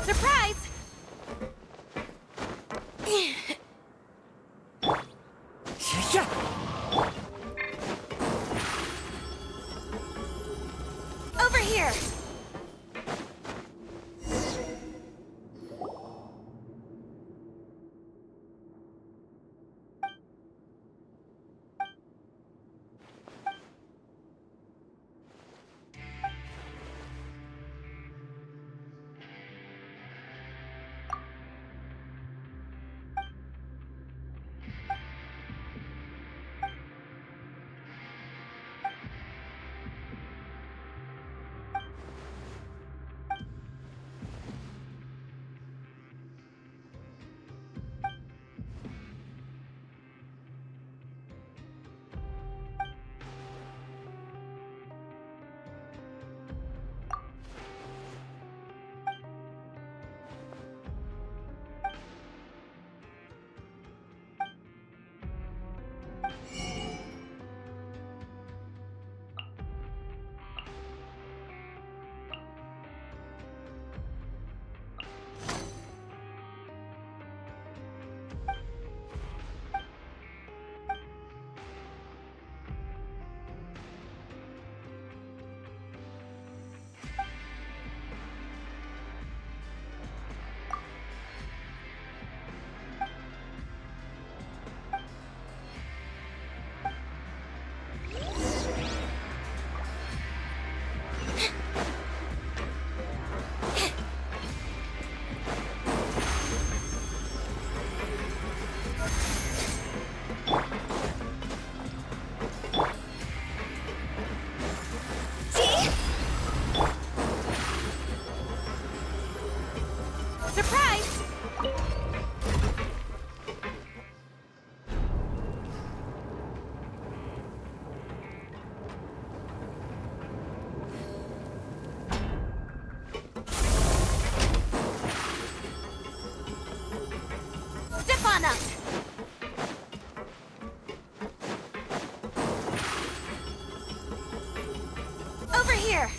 Surprise! Over here! Surprise! Step on up! Over here!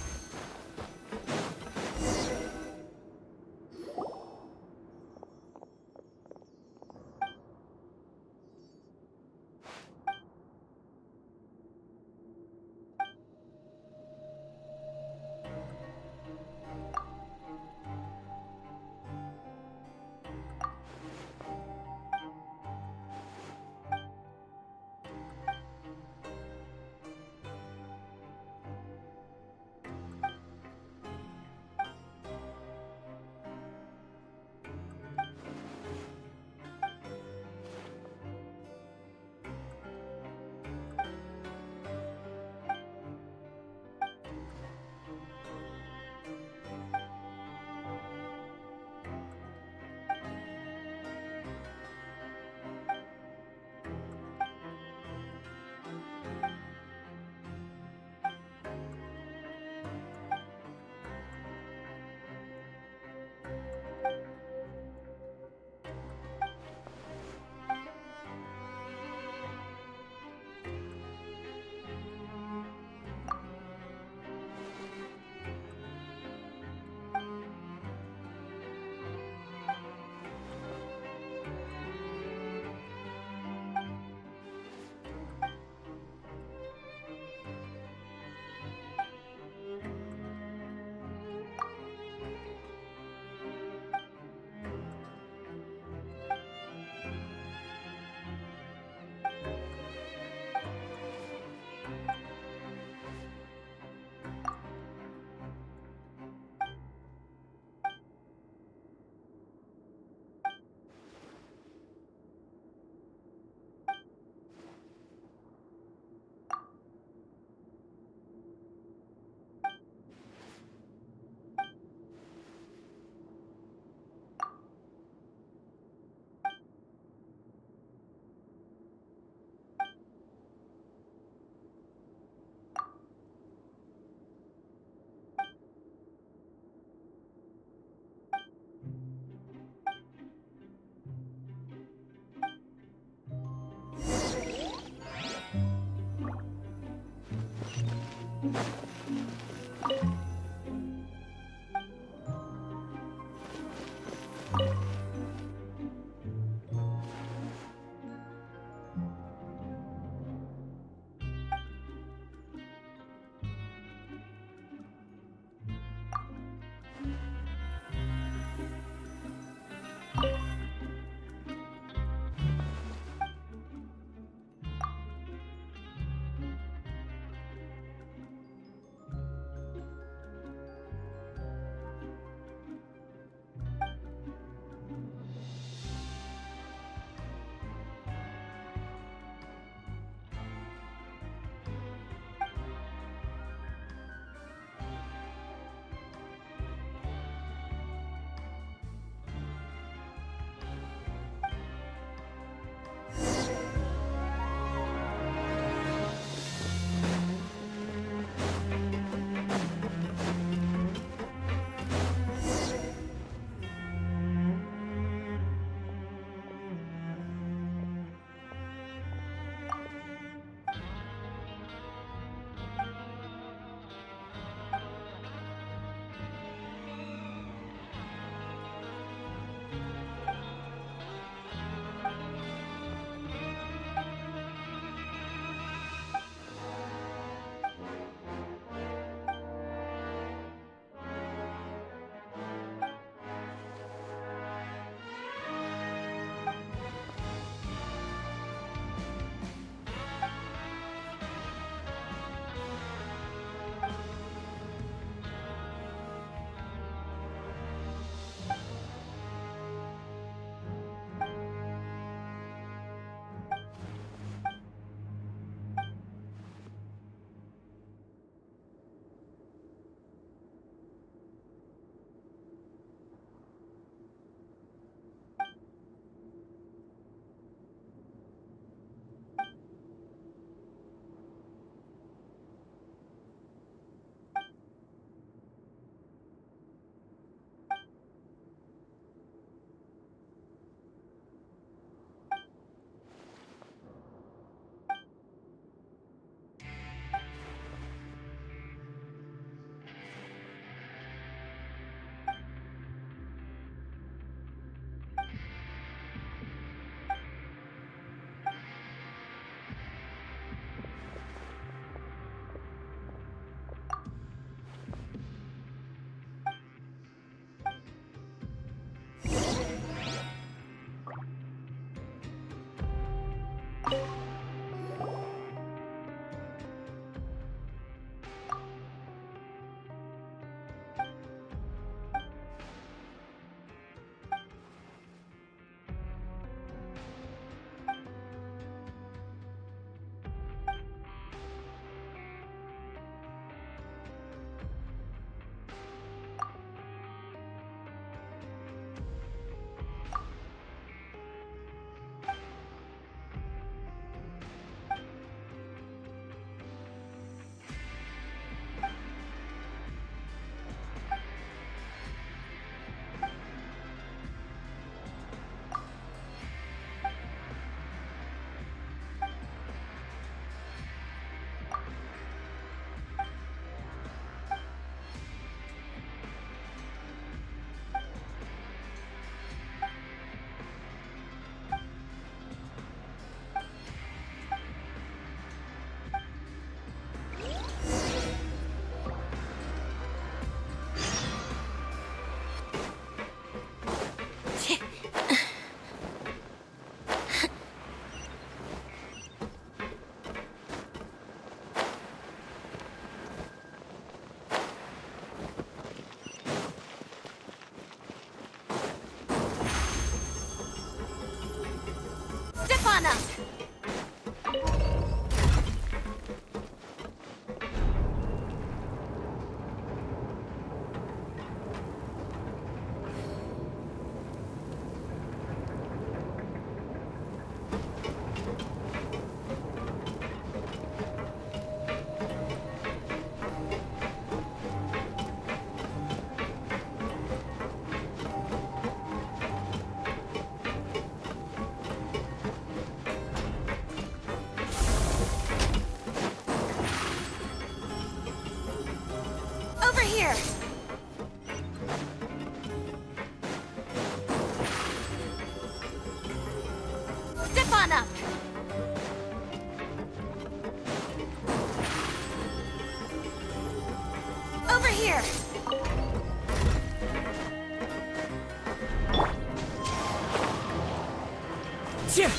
Time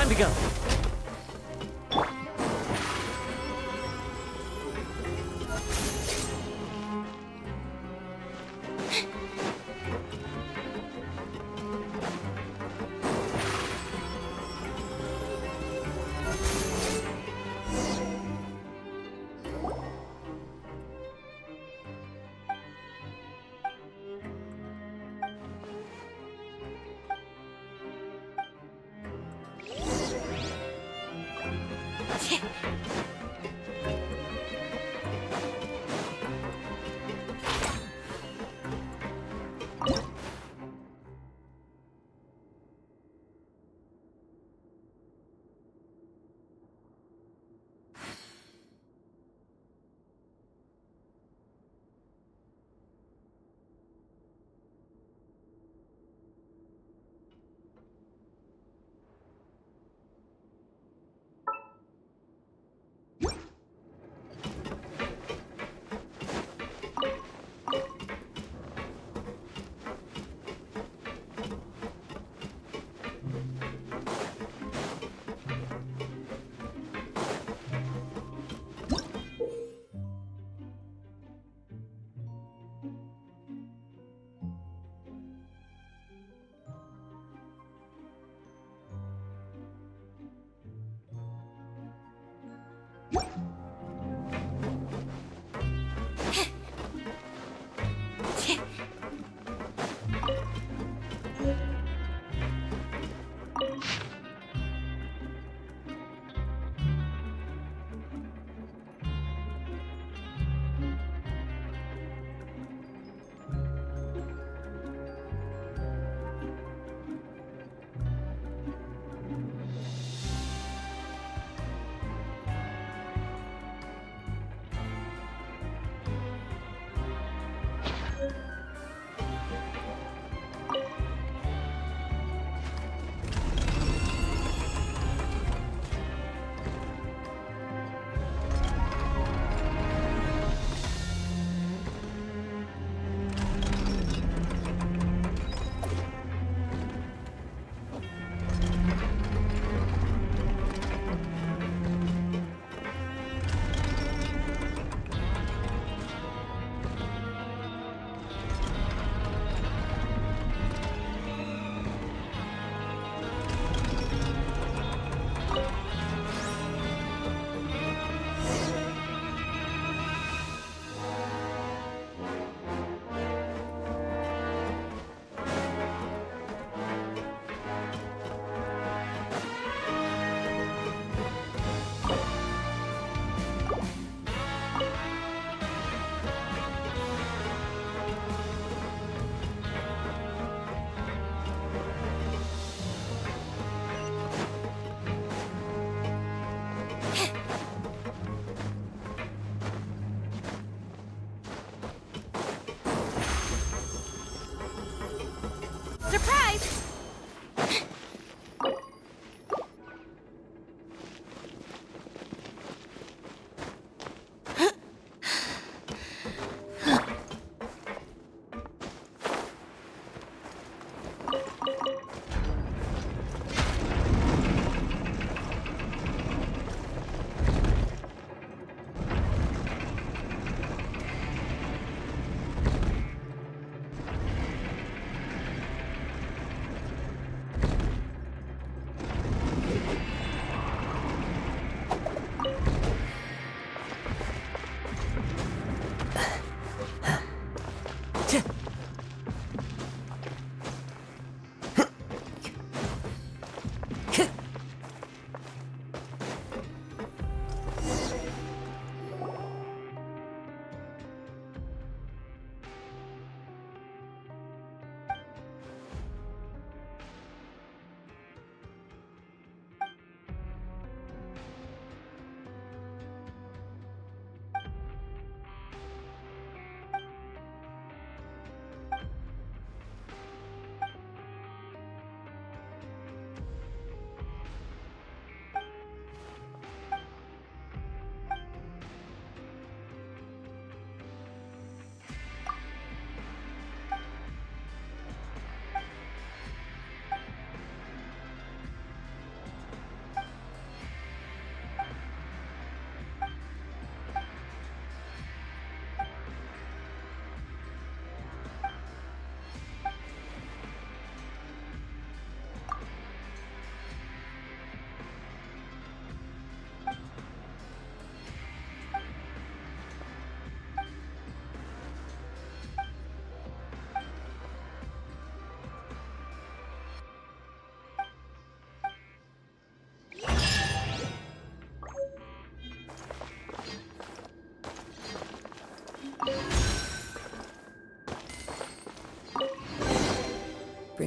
to go.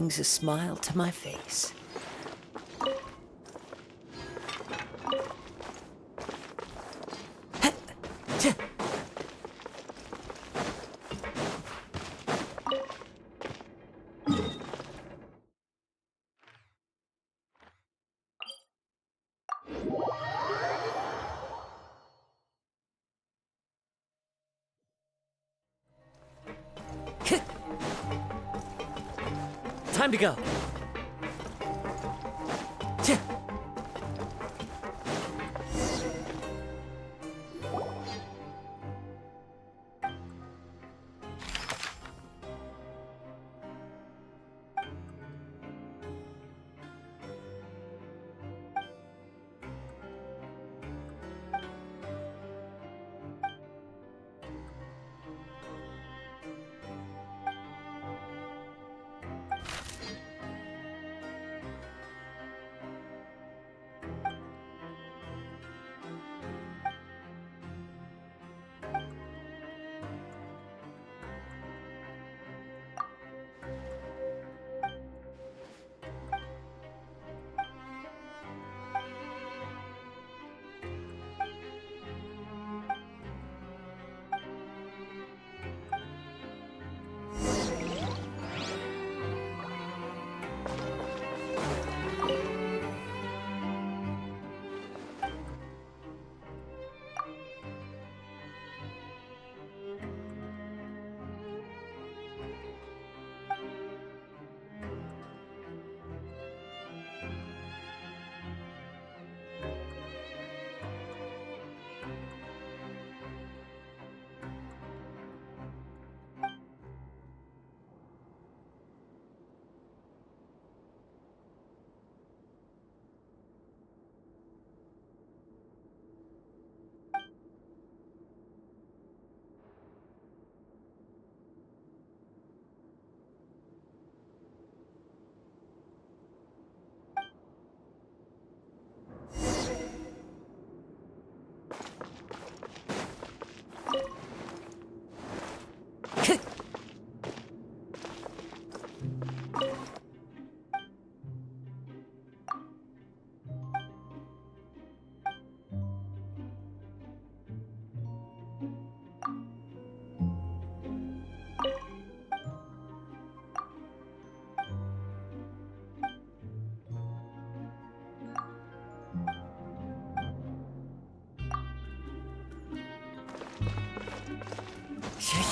brings a smile to my face. Time to go.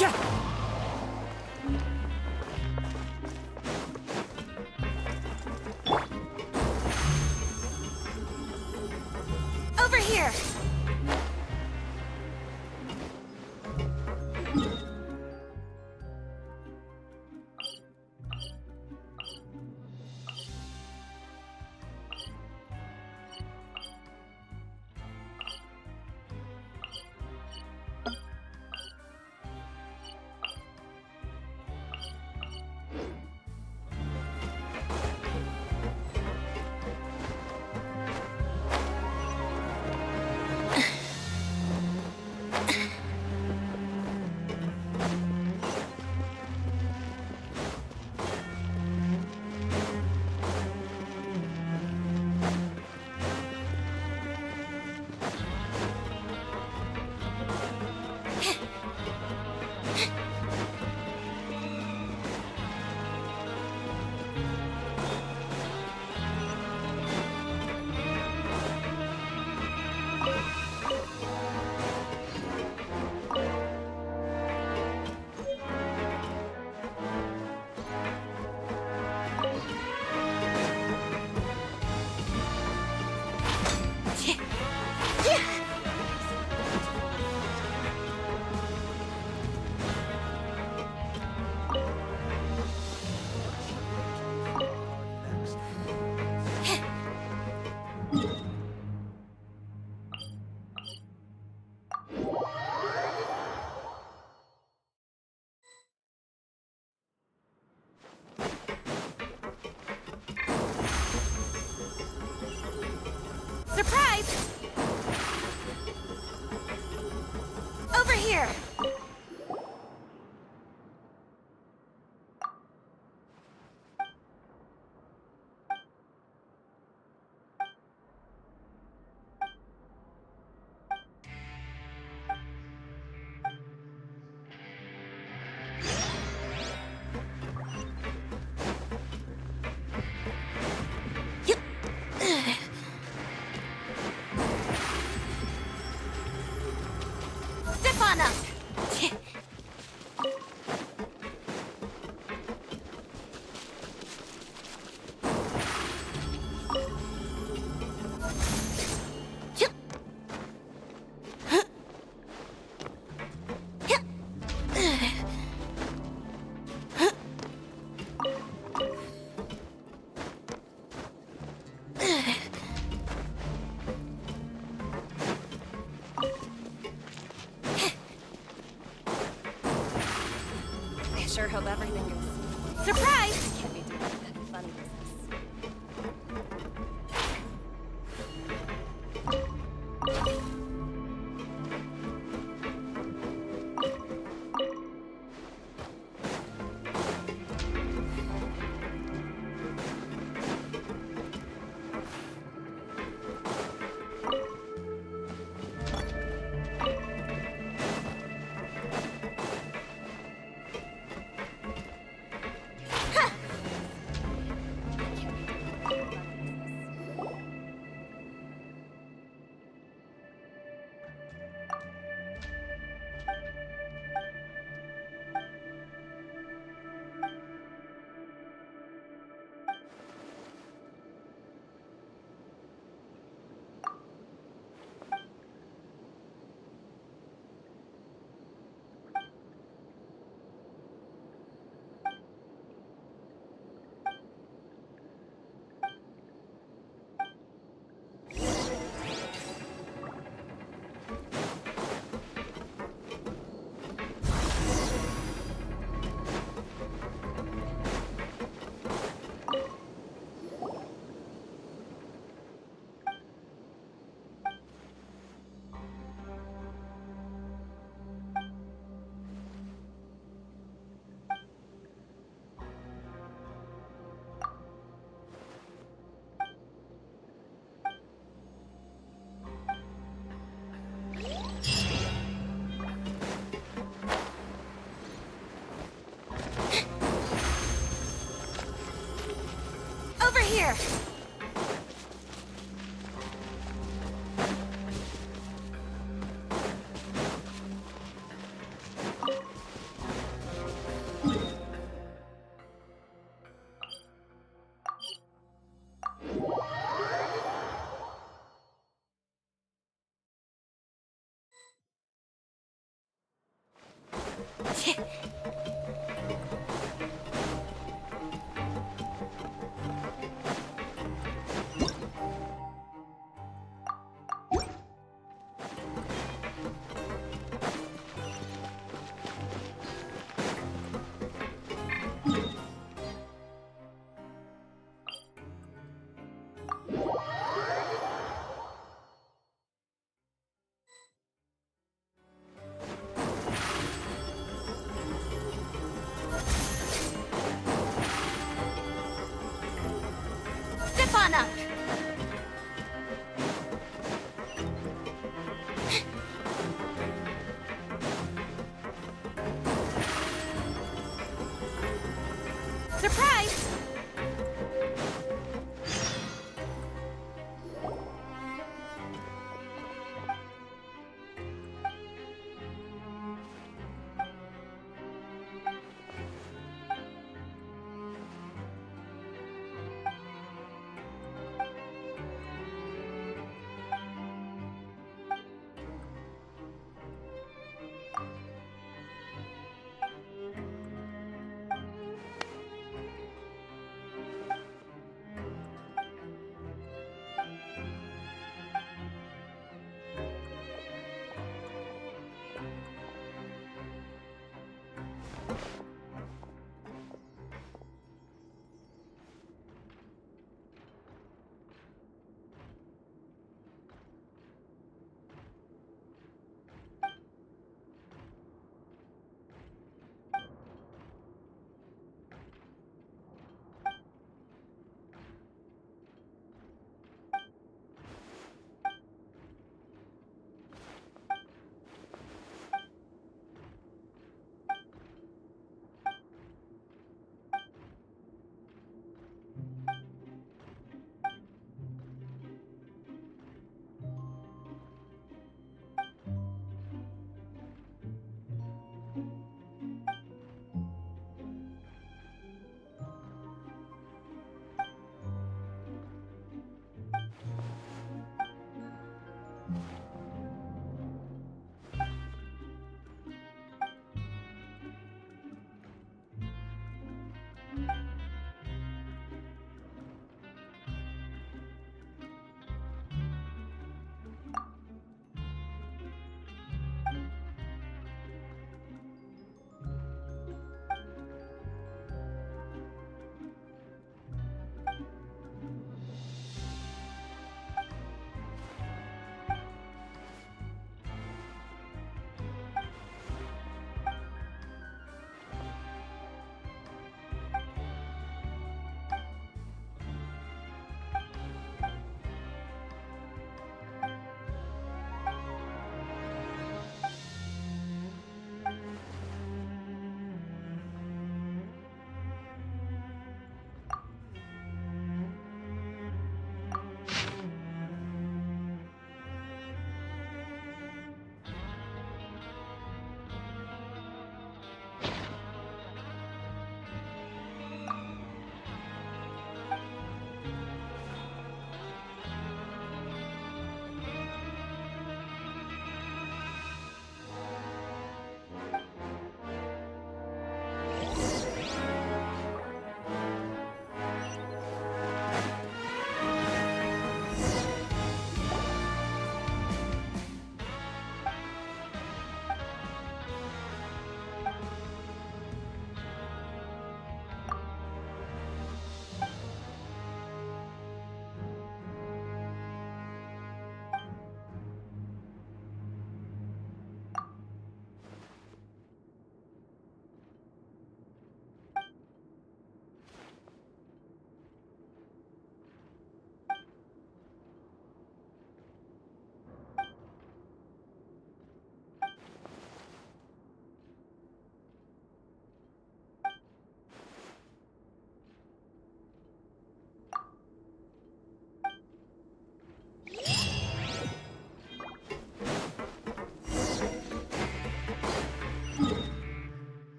Yeah. Over here! Surprise! Over here! Surprise! Can't be doing that funny business. Over here! Step on up! Surprise!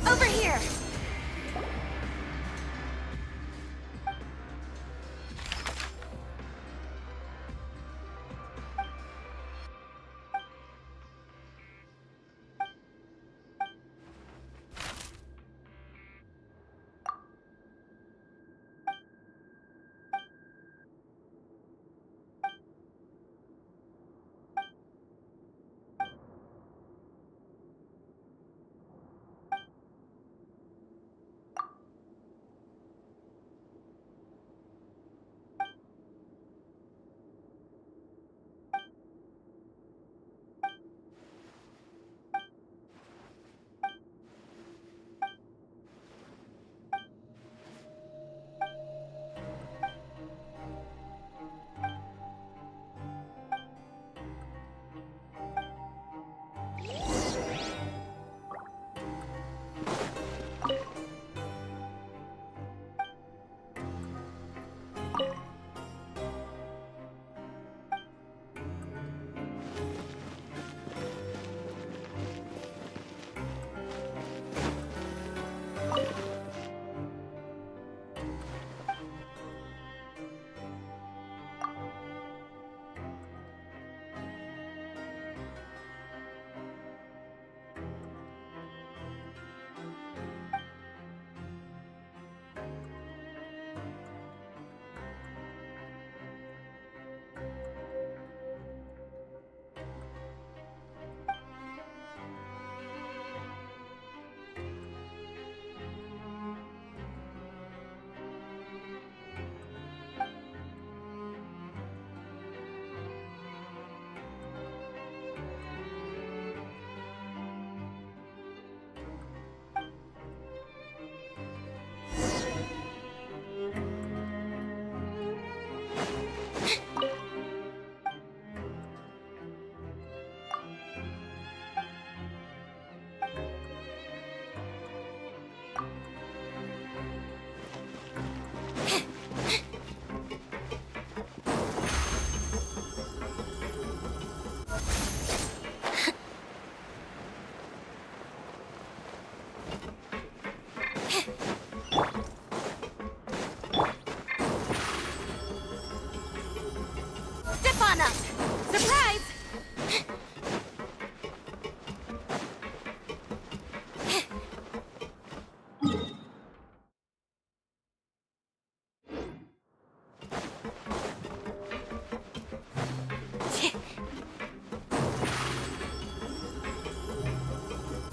Over here!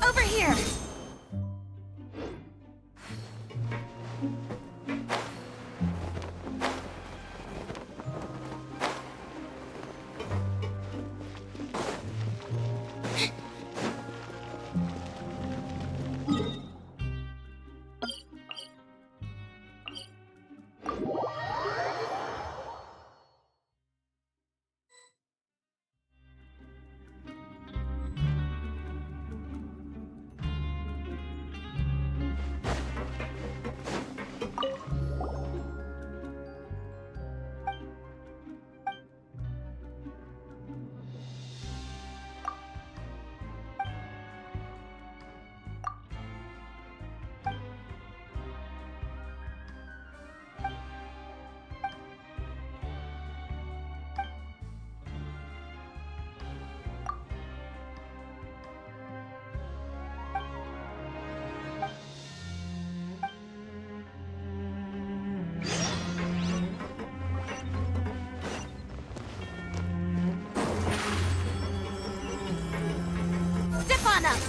Over here! on up!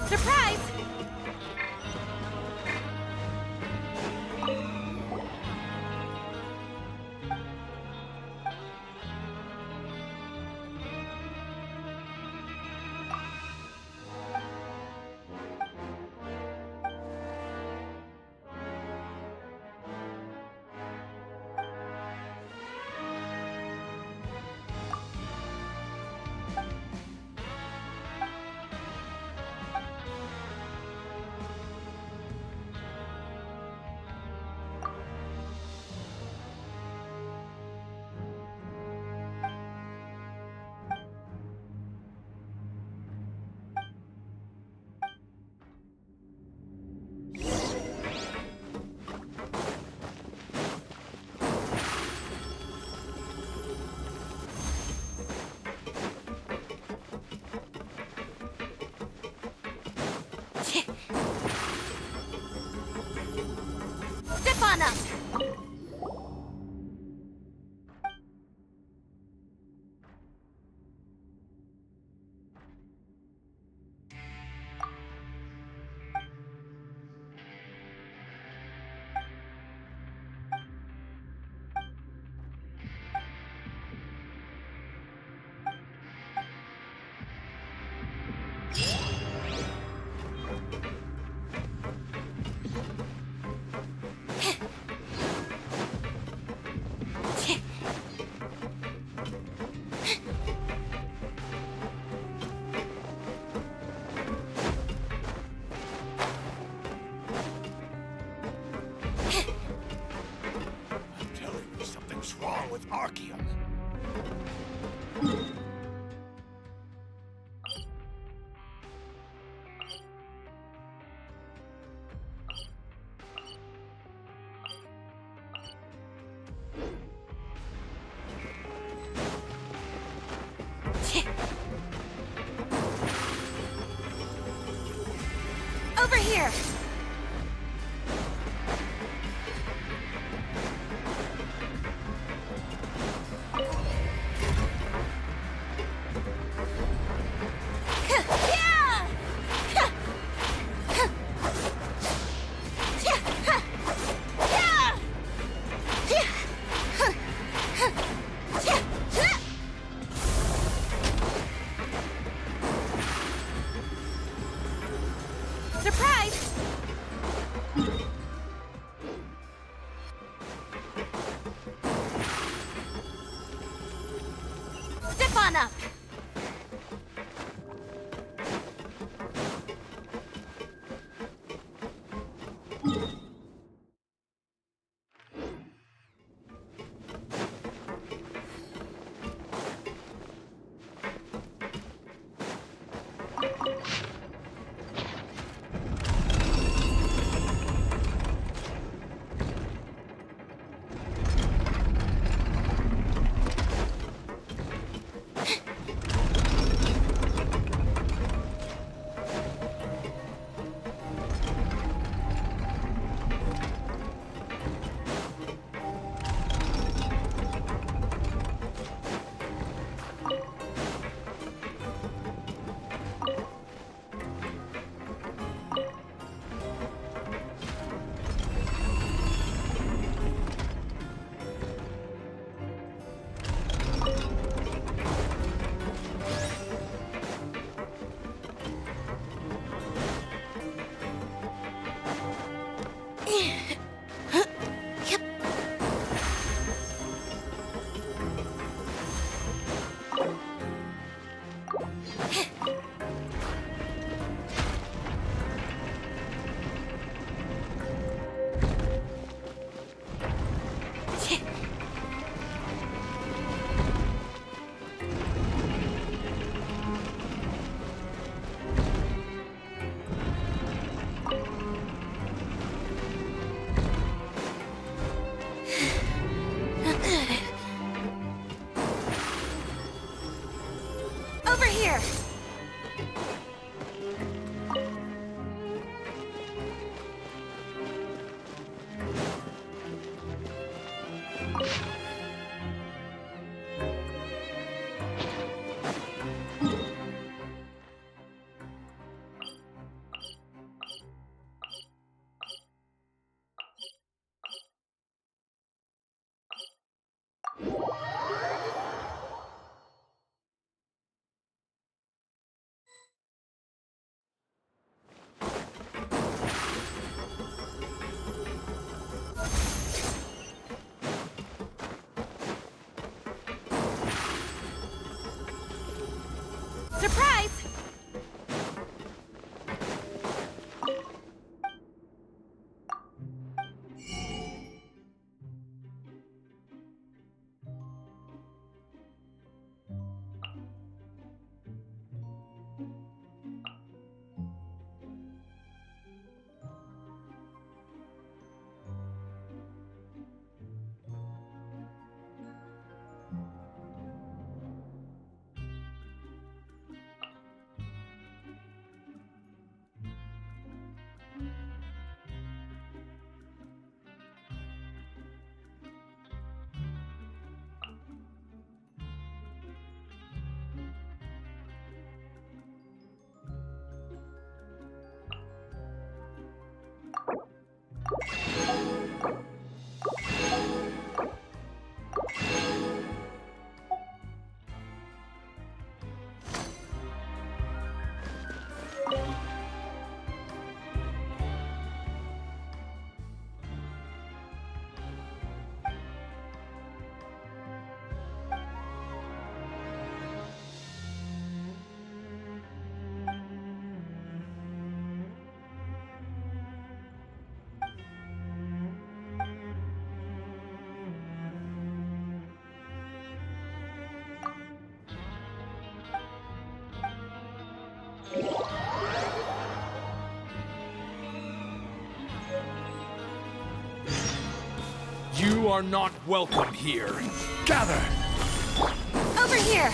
Surprise! on up! I'm telling you, something's wrong with Archeum. Over here! Surprise! Step on up! Over here! Surprise! You are not welcome here. Gather! Over here!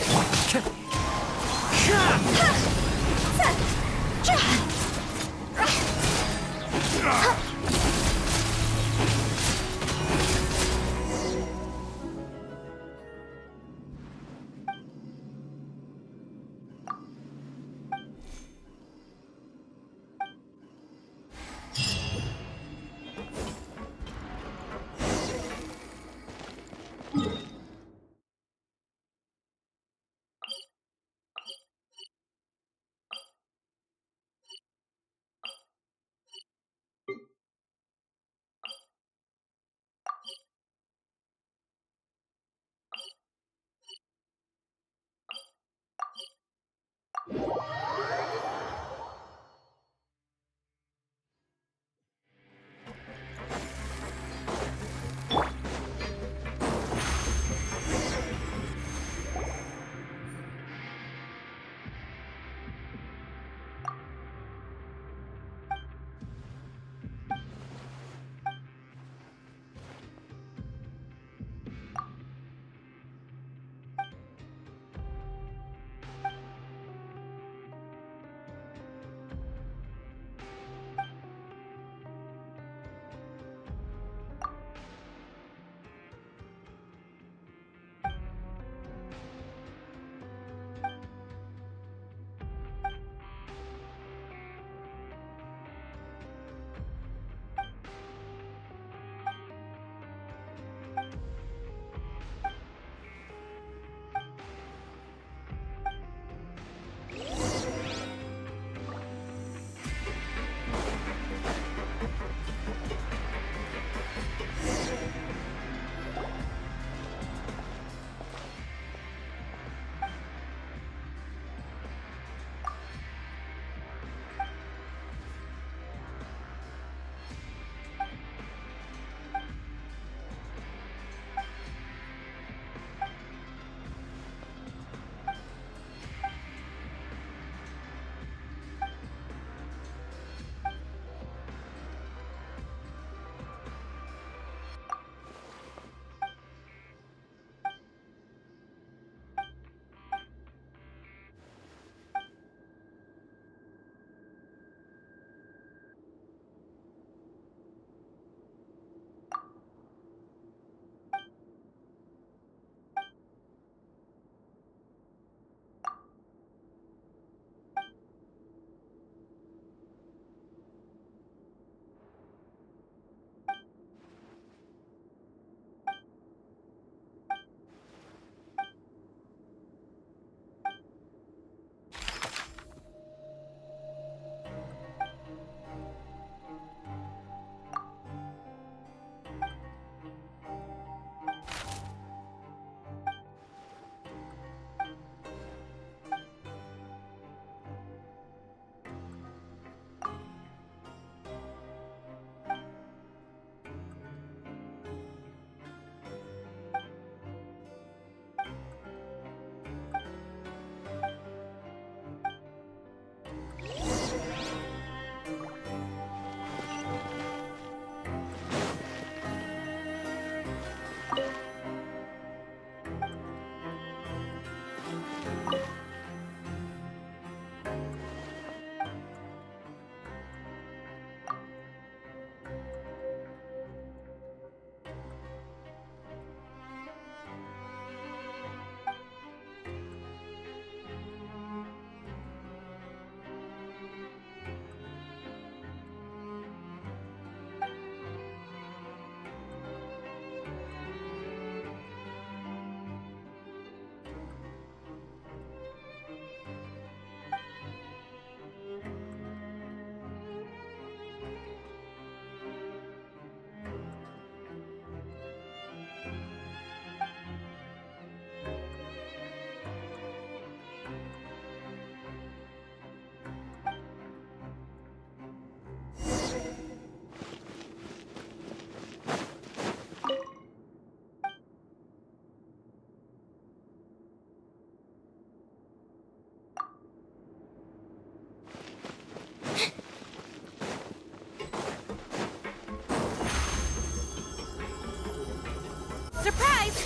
Surprise!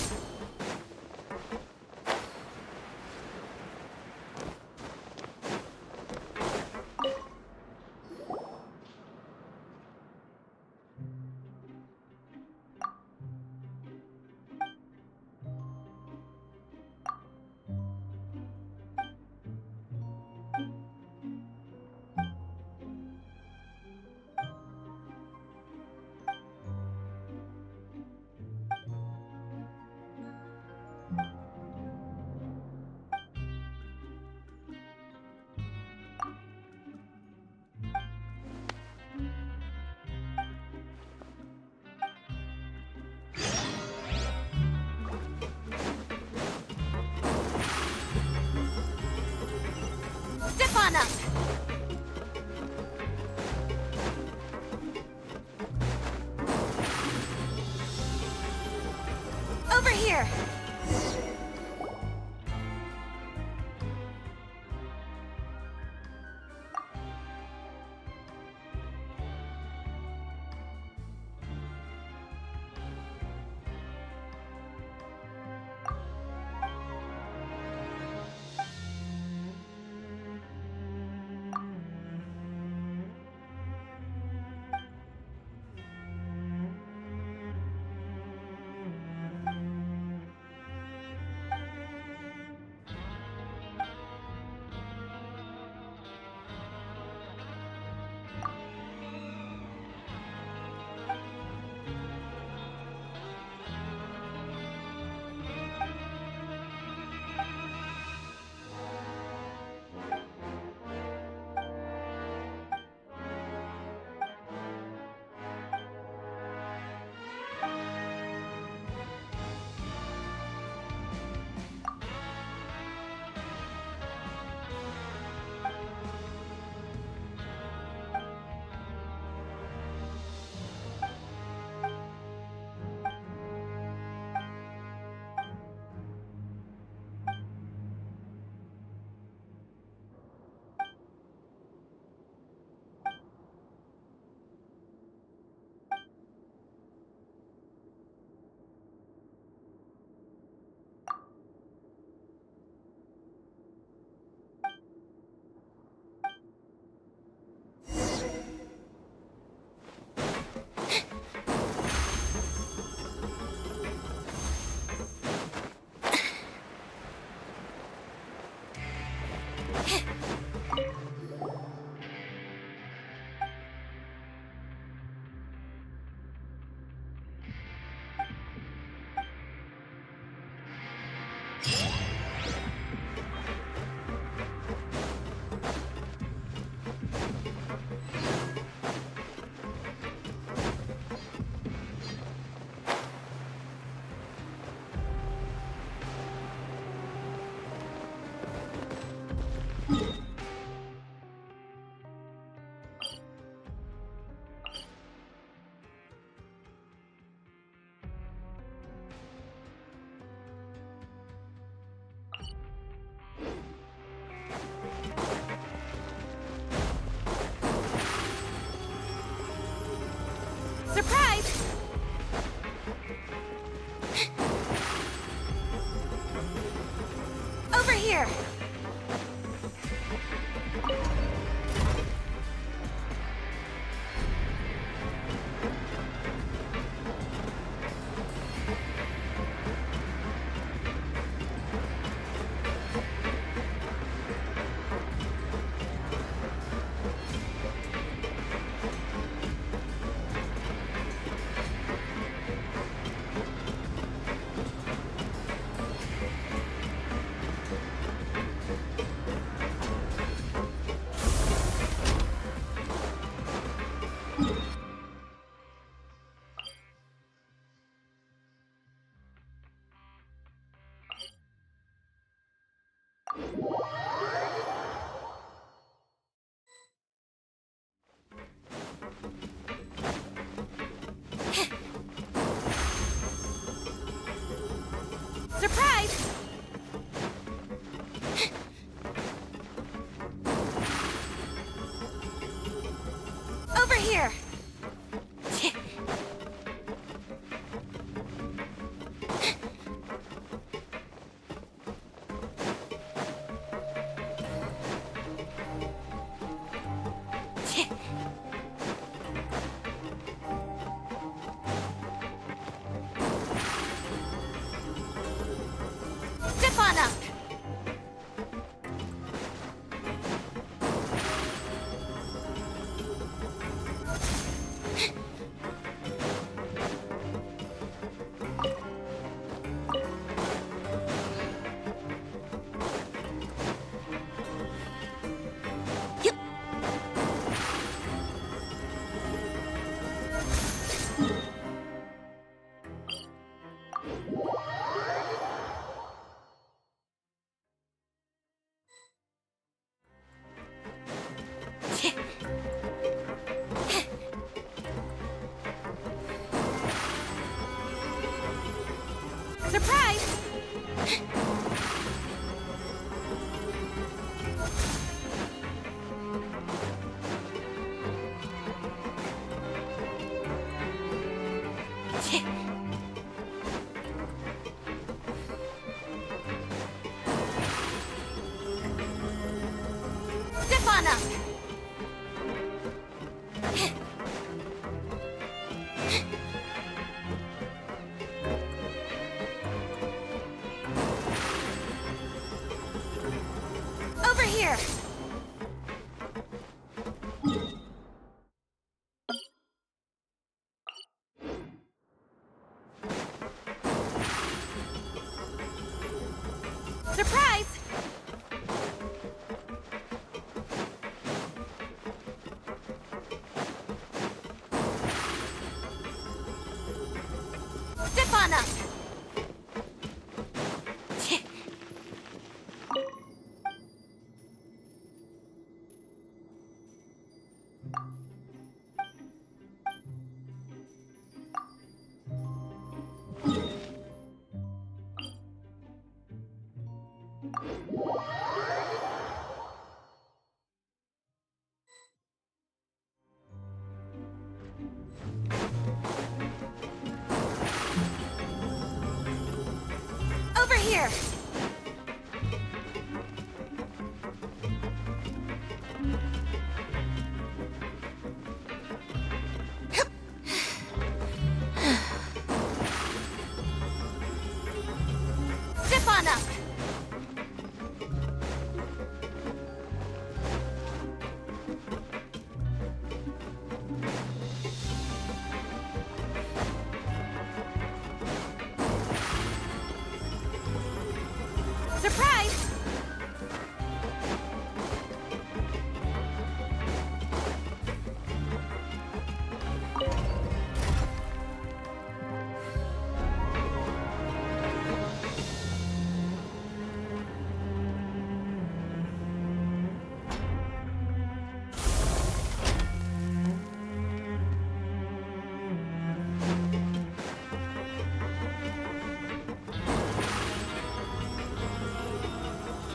Step on up! Over here! Surprise! Over here! Surprise! Over here! on up! Over here! Surprise! Step on up! Over here! Step on up! Surprise!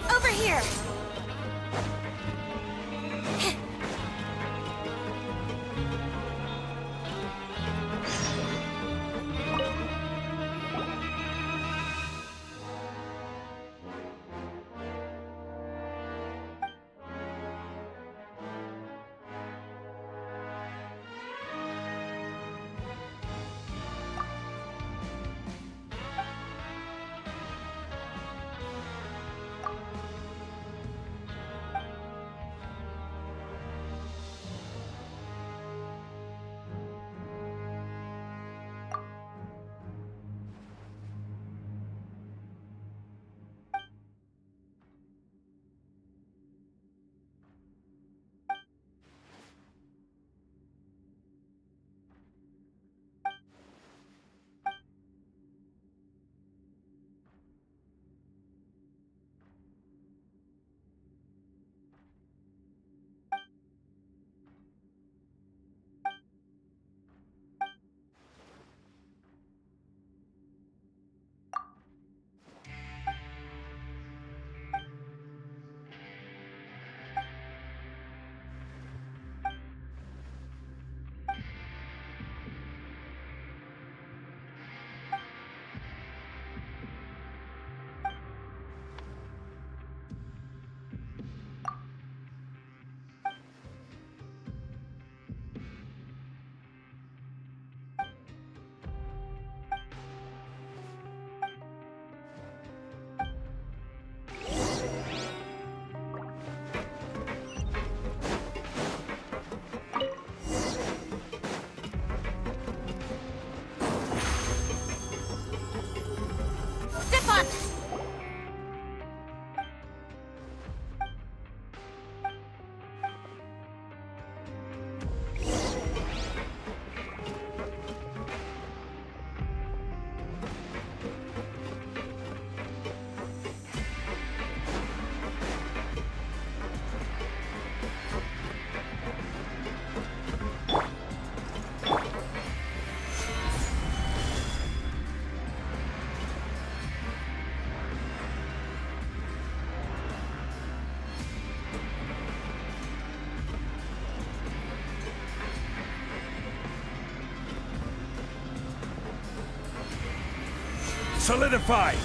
Over here! Step on! Solidify!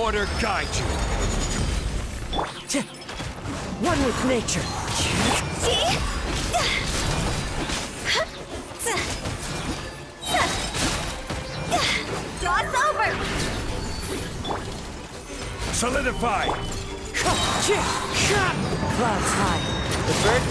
Order guide you. One with nature. Draw us over! Solidify. Clouds high. The bird.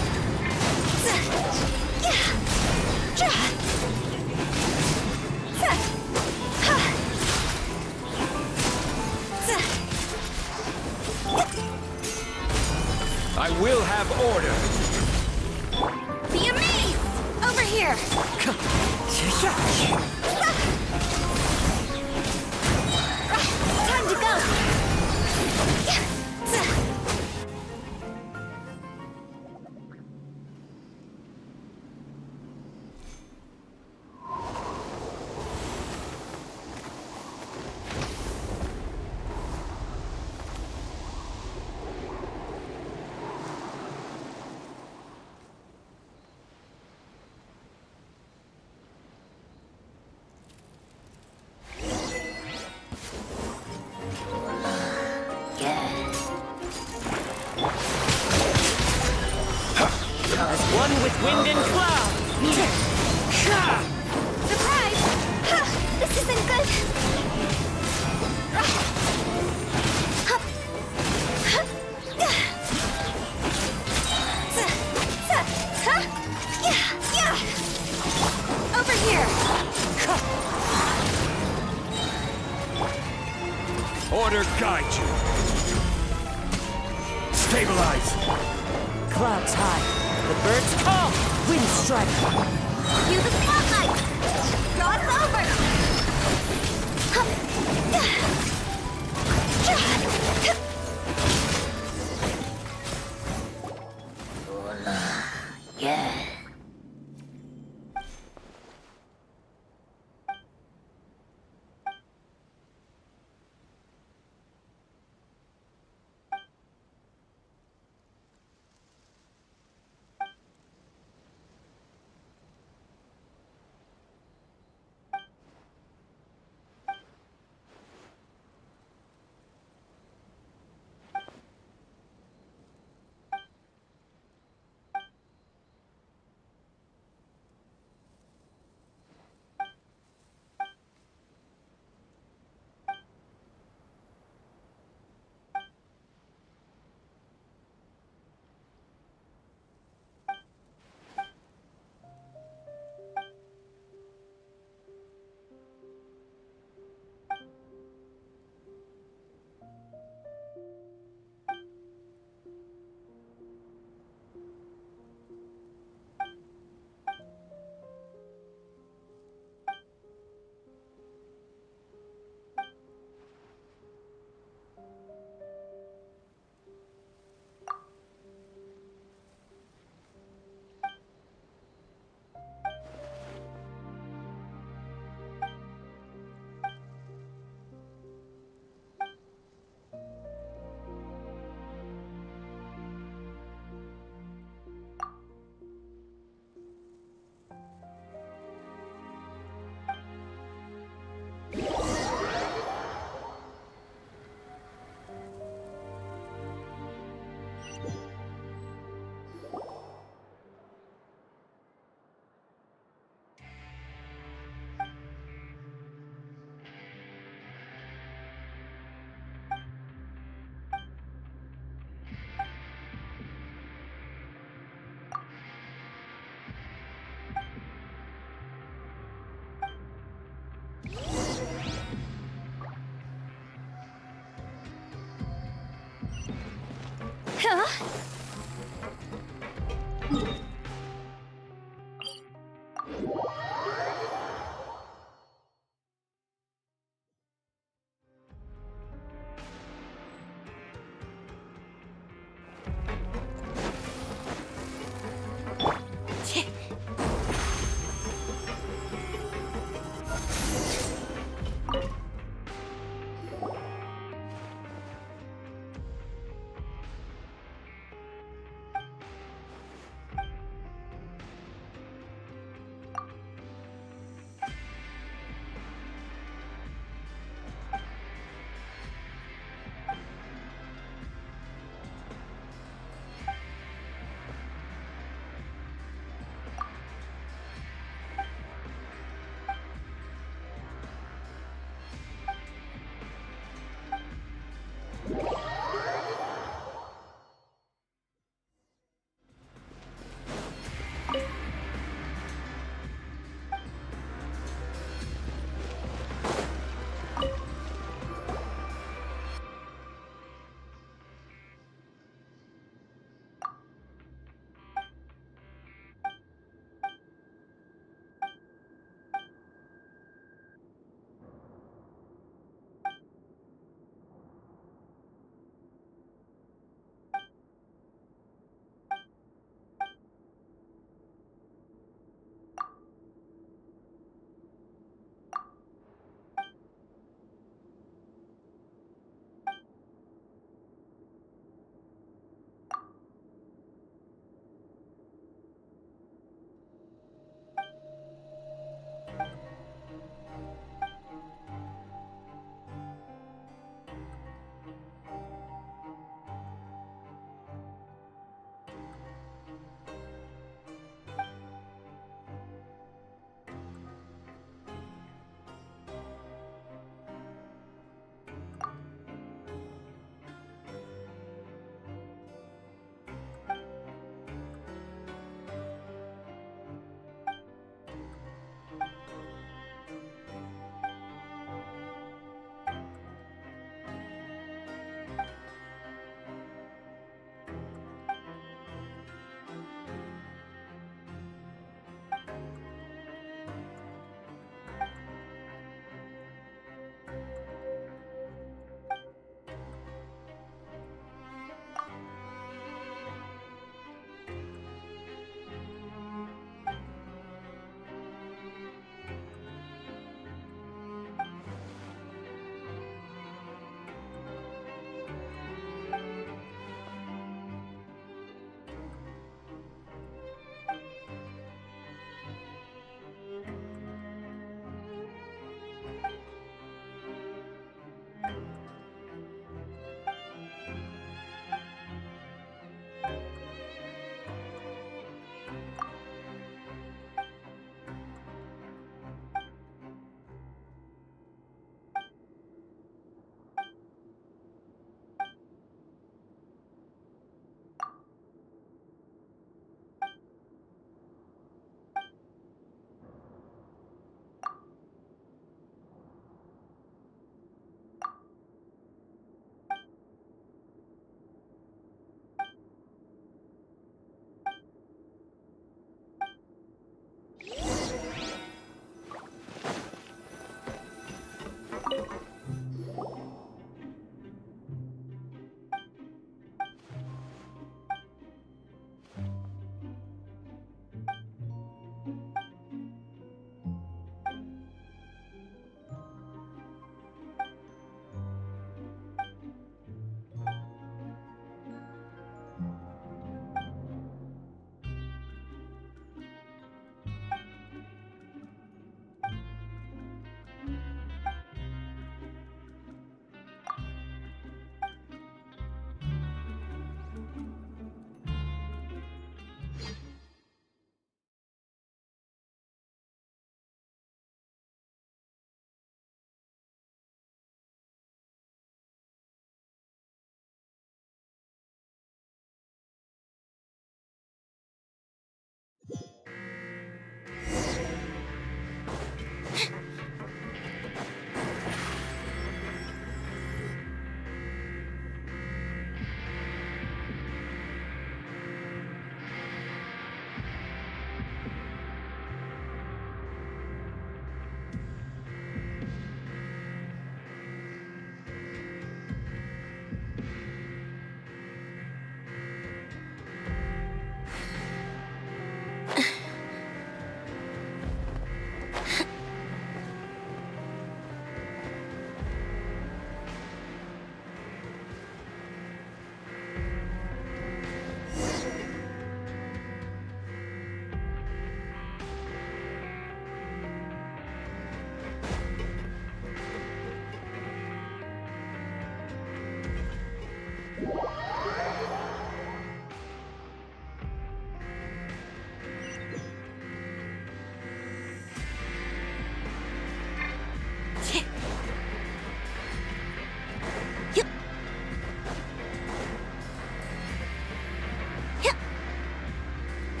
I will have order. Be amazed! Over here! Time to go! As one with wind and cloud. Surprise! This isn't good! Over here! Order guide you. Stabilize. Clouds high. The birds call. Wind strike. Use the spotlight! Draw us over! Yeah.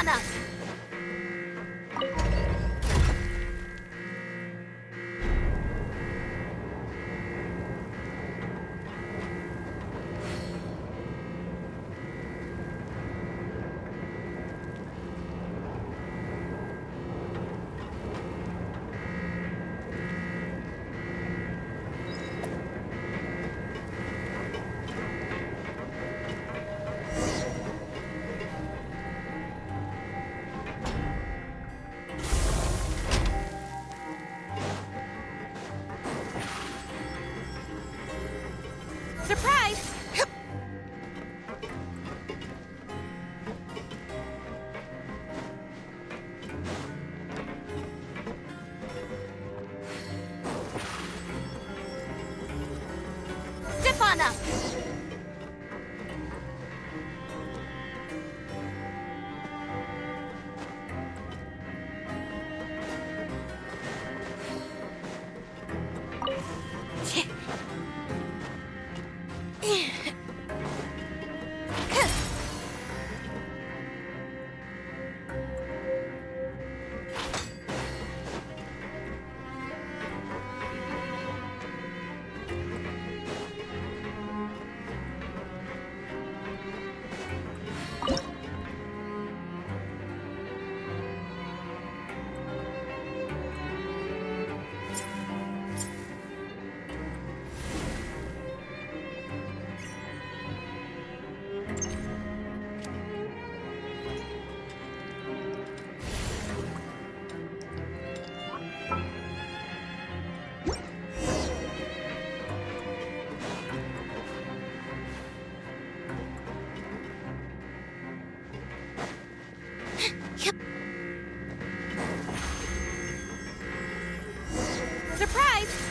on up! Surprise! Step on up! Surprise!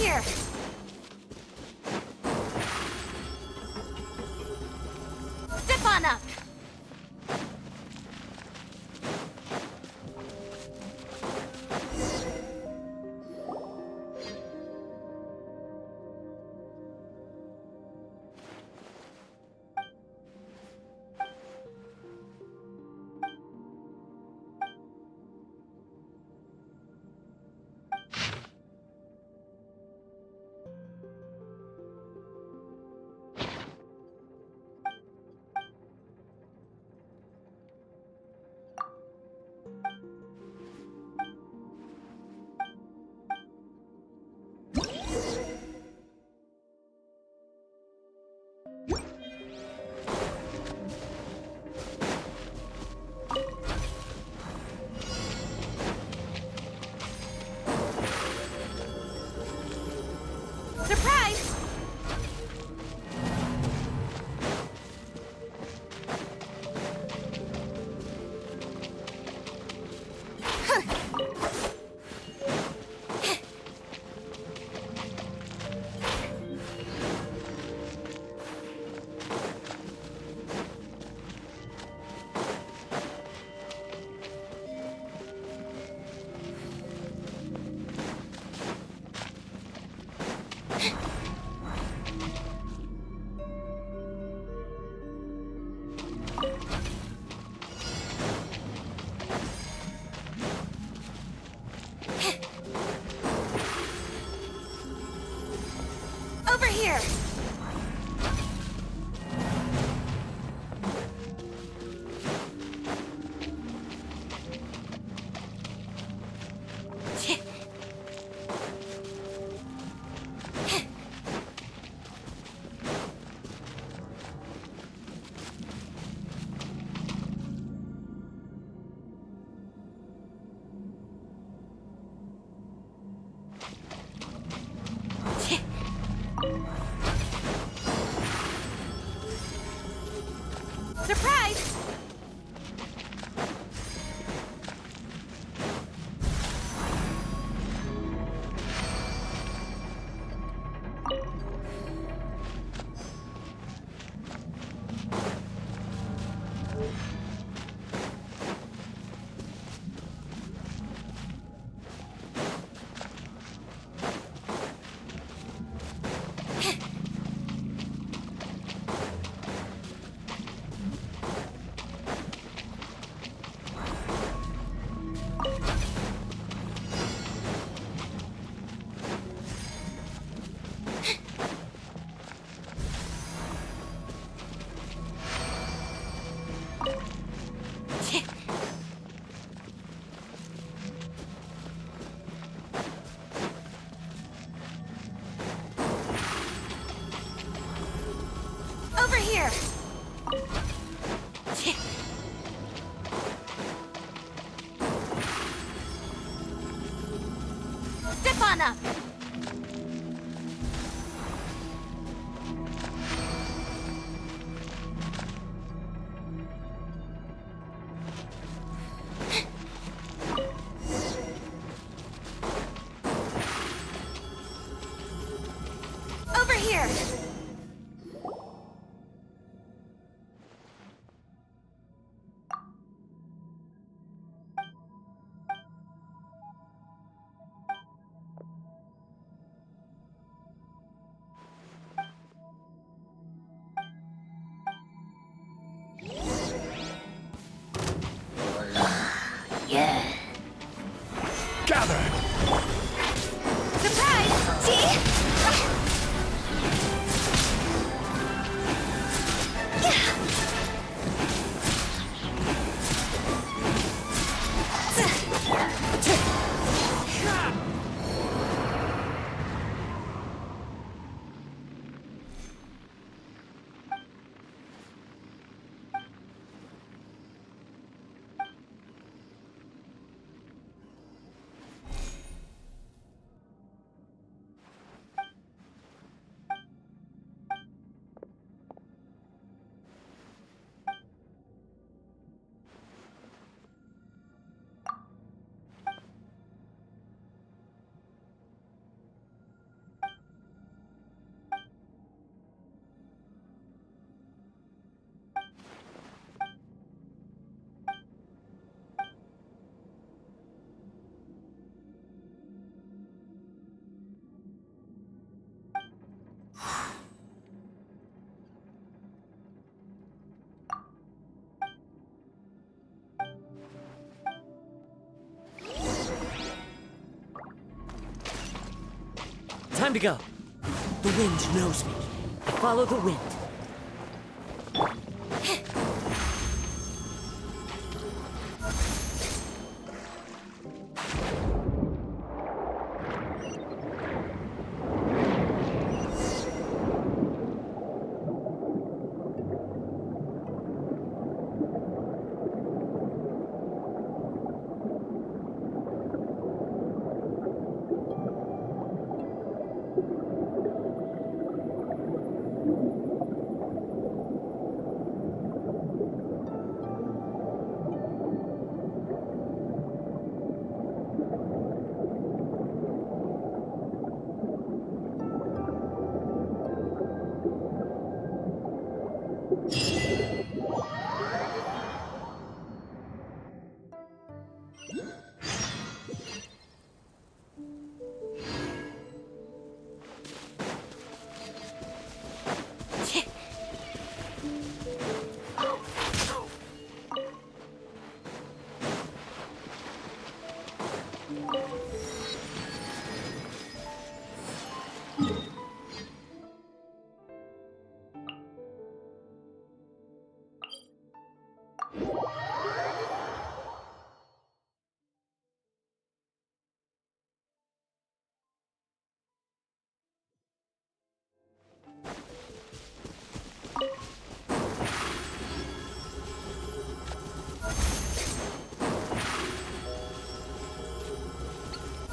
here! Step on up! Surprise! Over here! Surprise! Over here! Step on up! Over here! Yeah. Gather! Surprise! See? Time to go. The wind knows me. Follow the wind.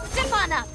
Step on up!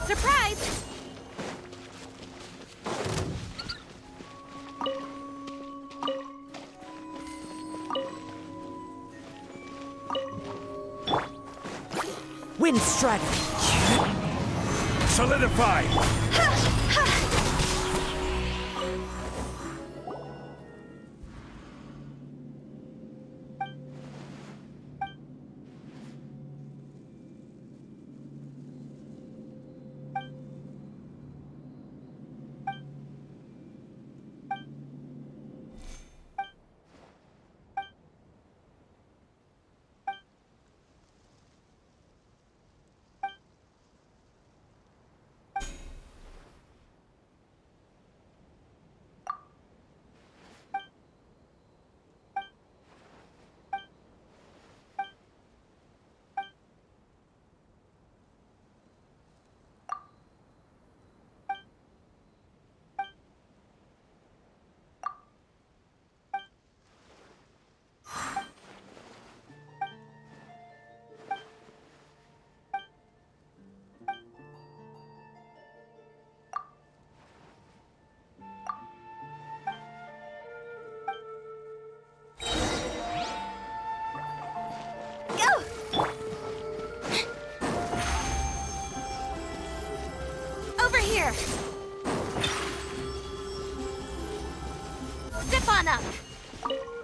Surprise! Wind strategy. Solidify! Zip on up!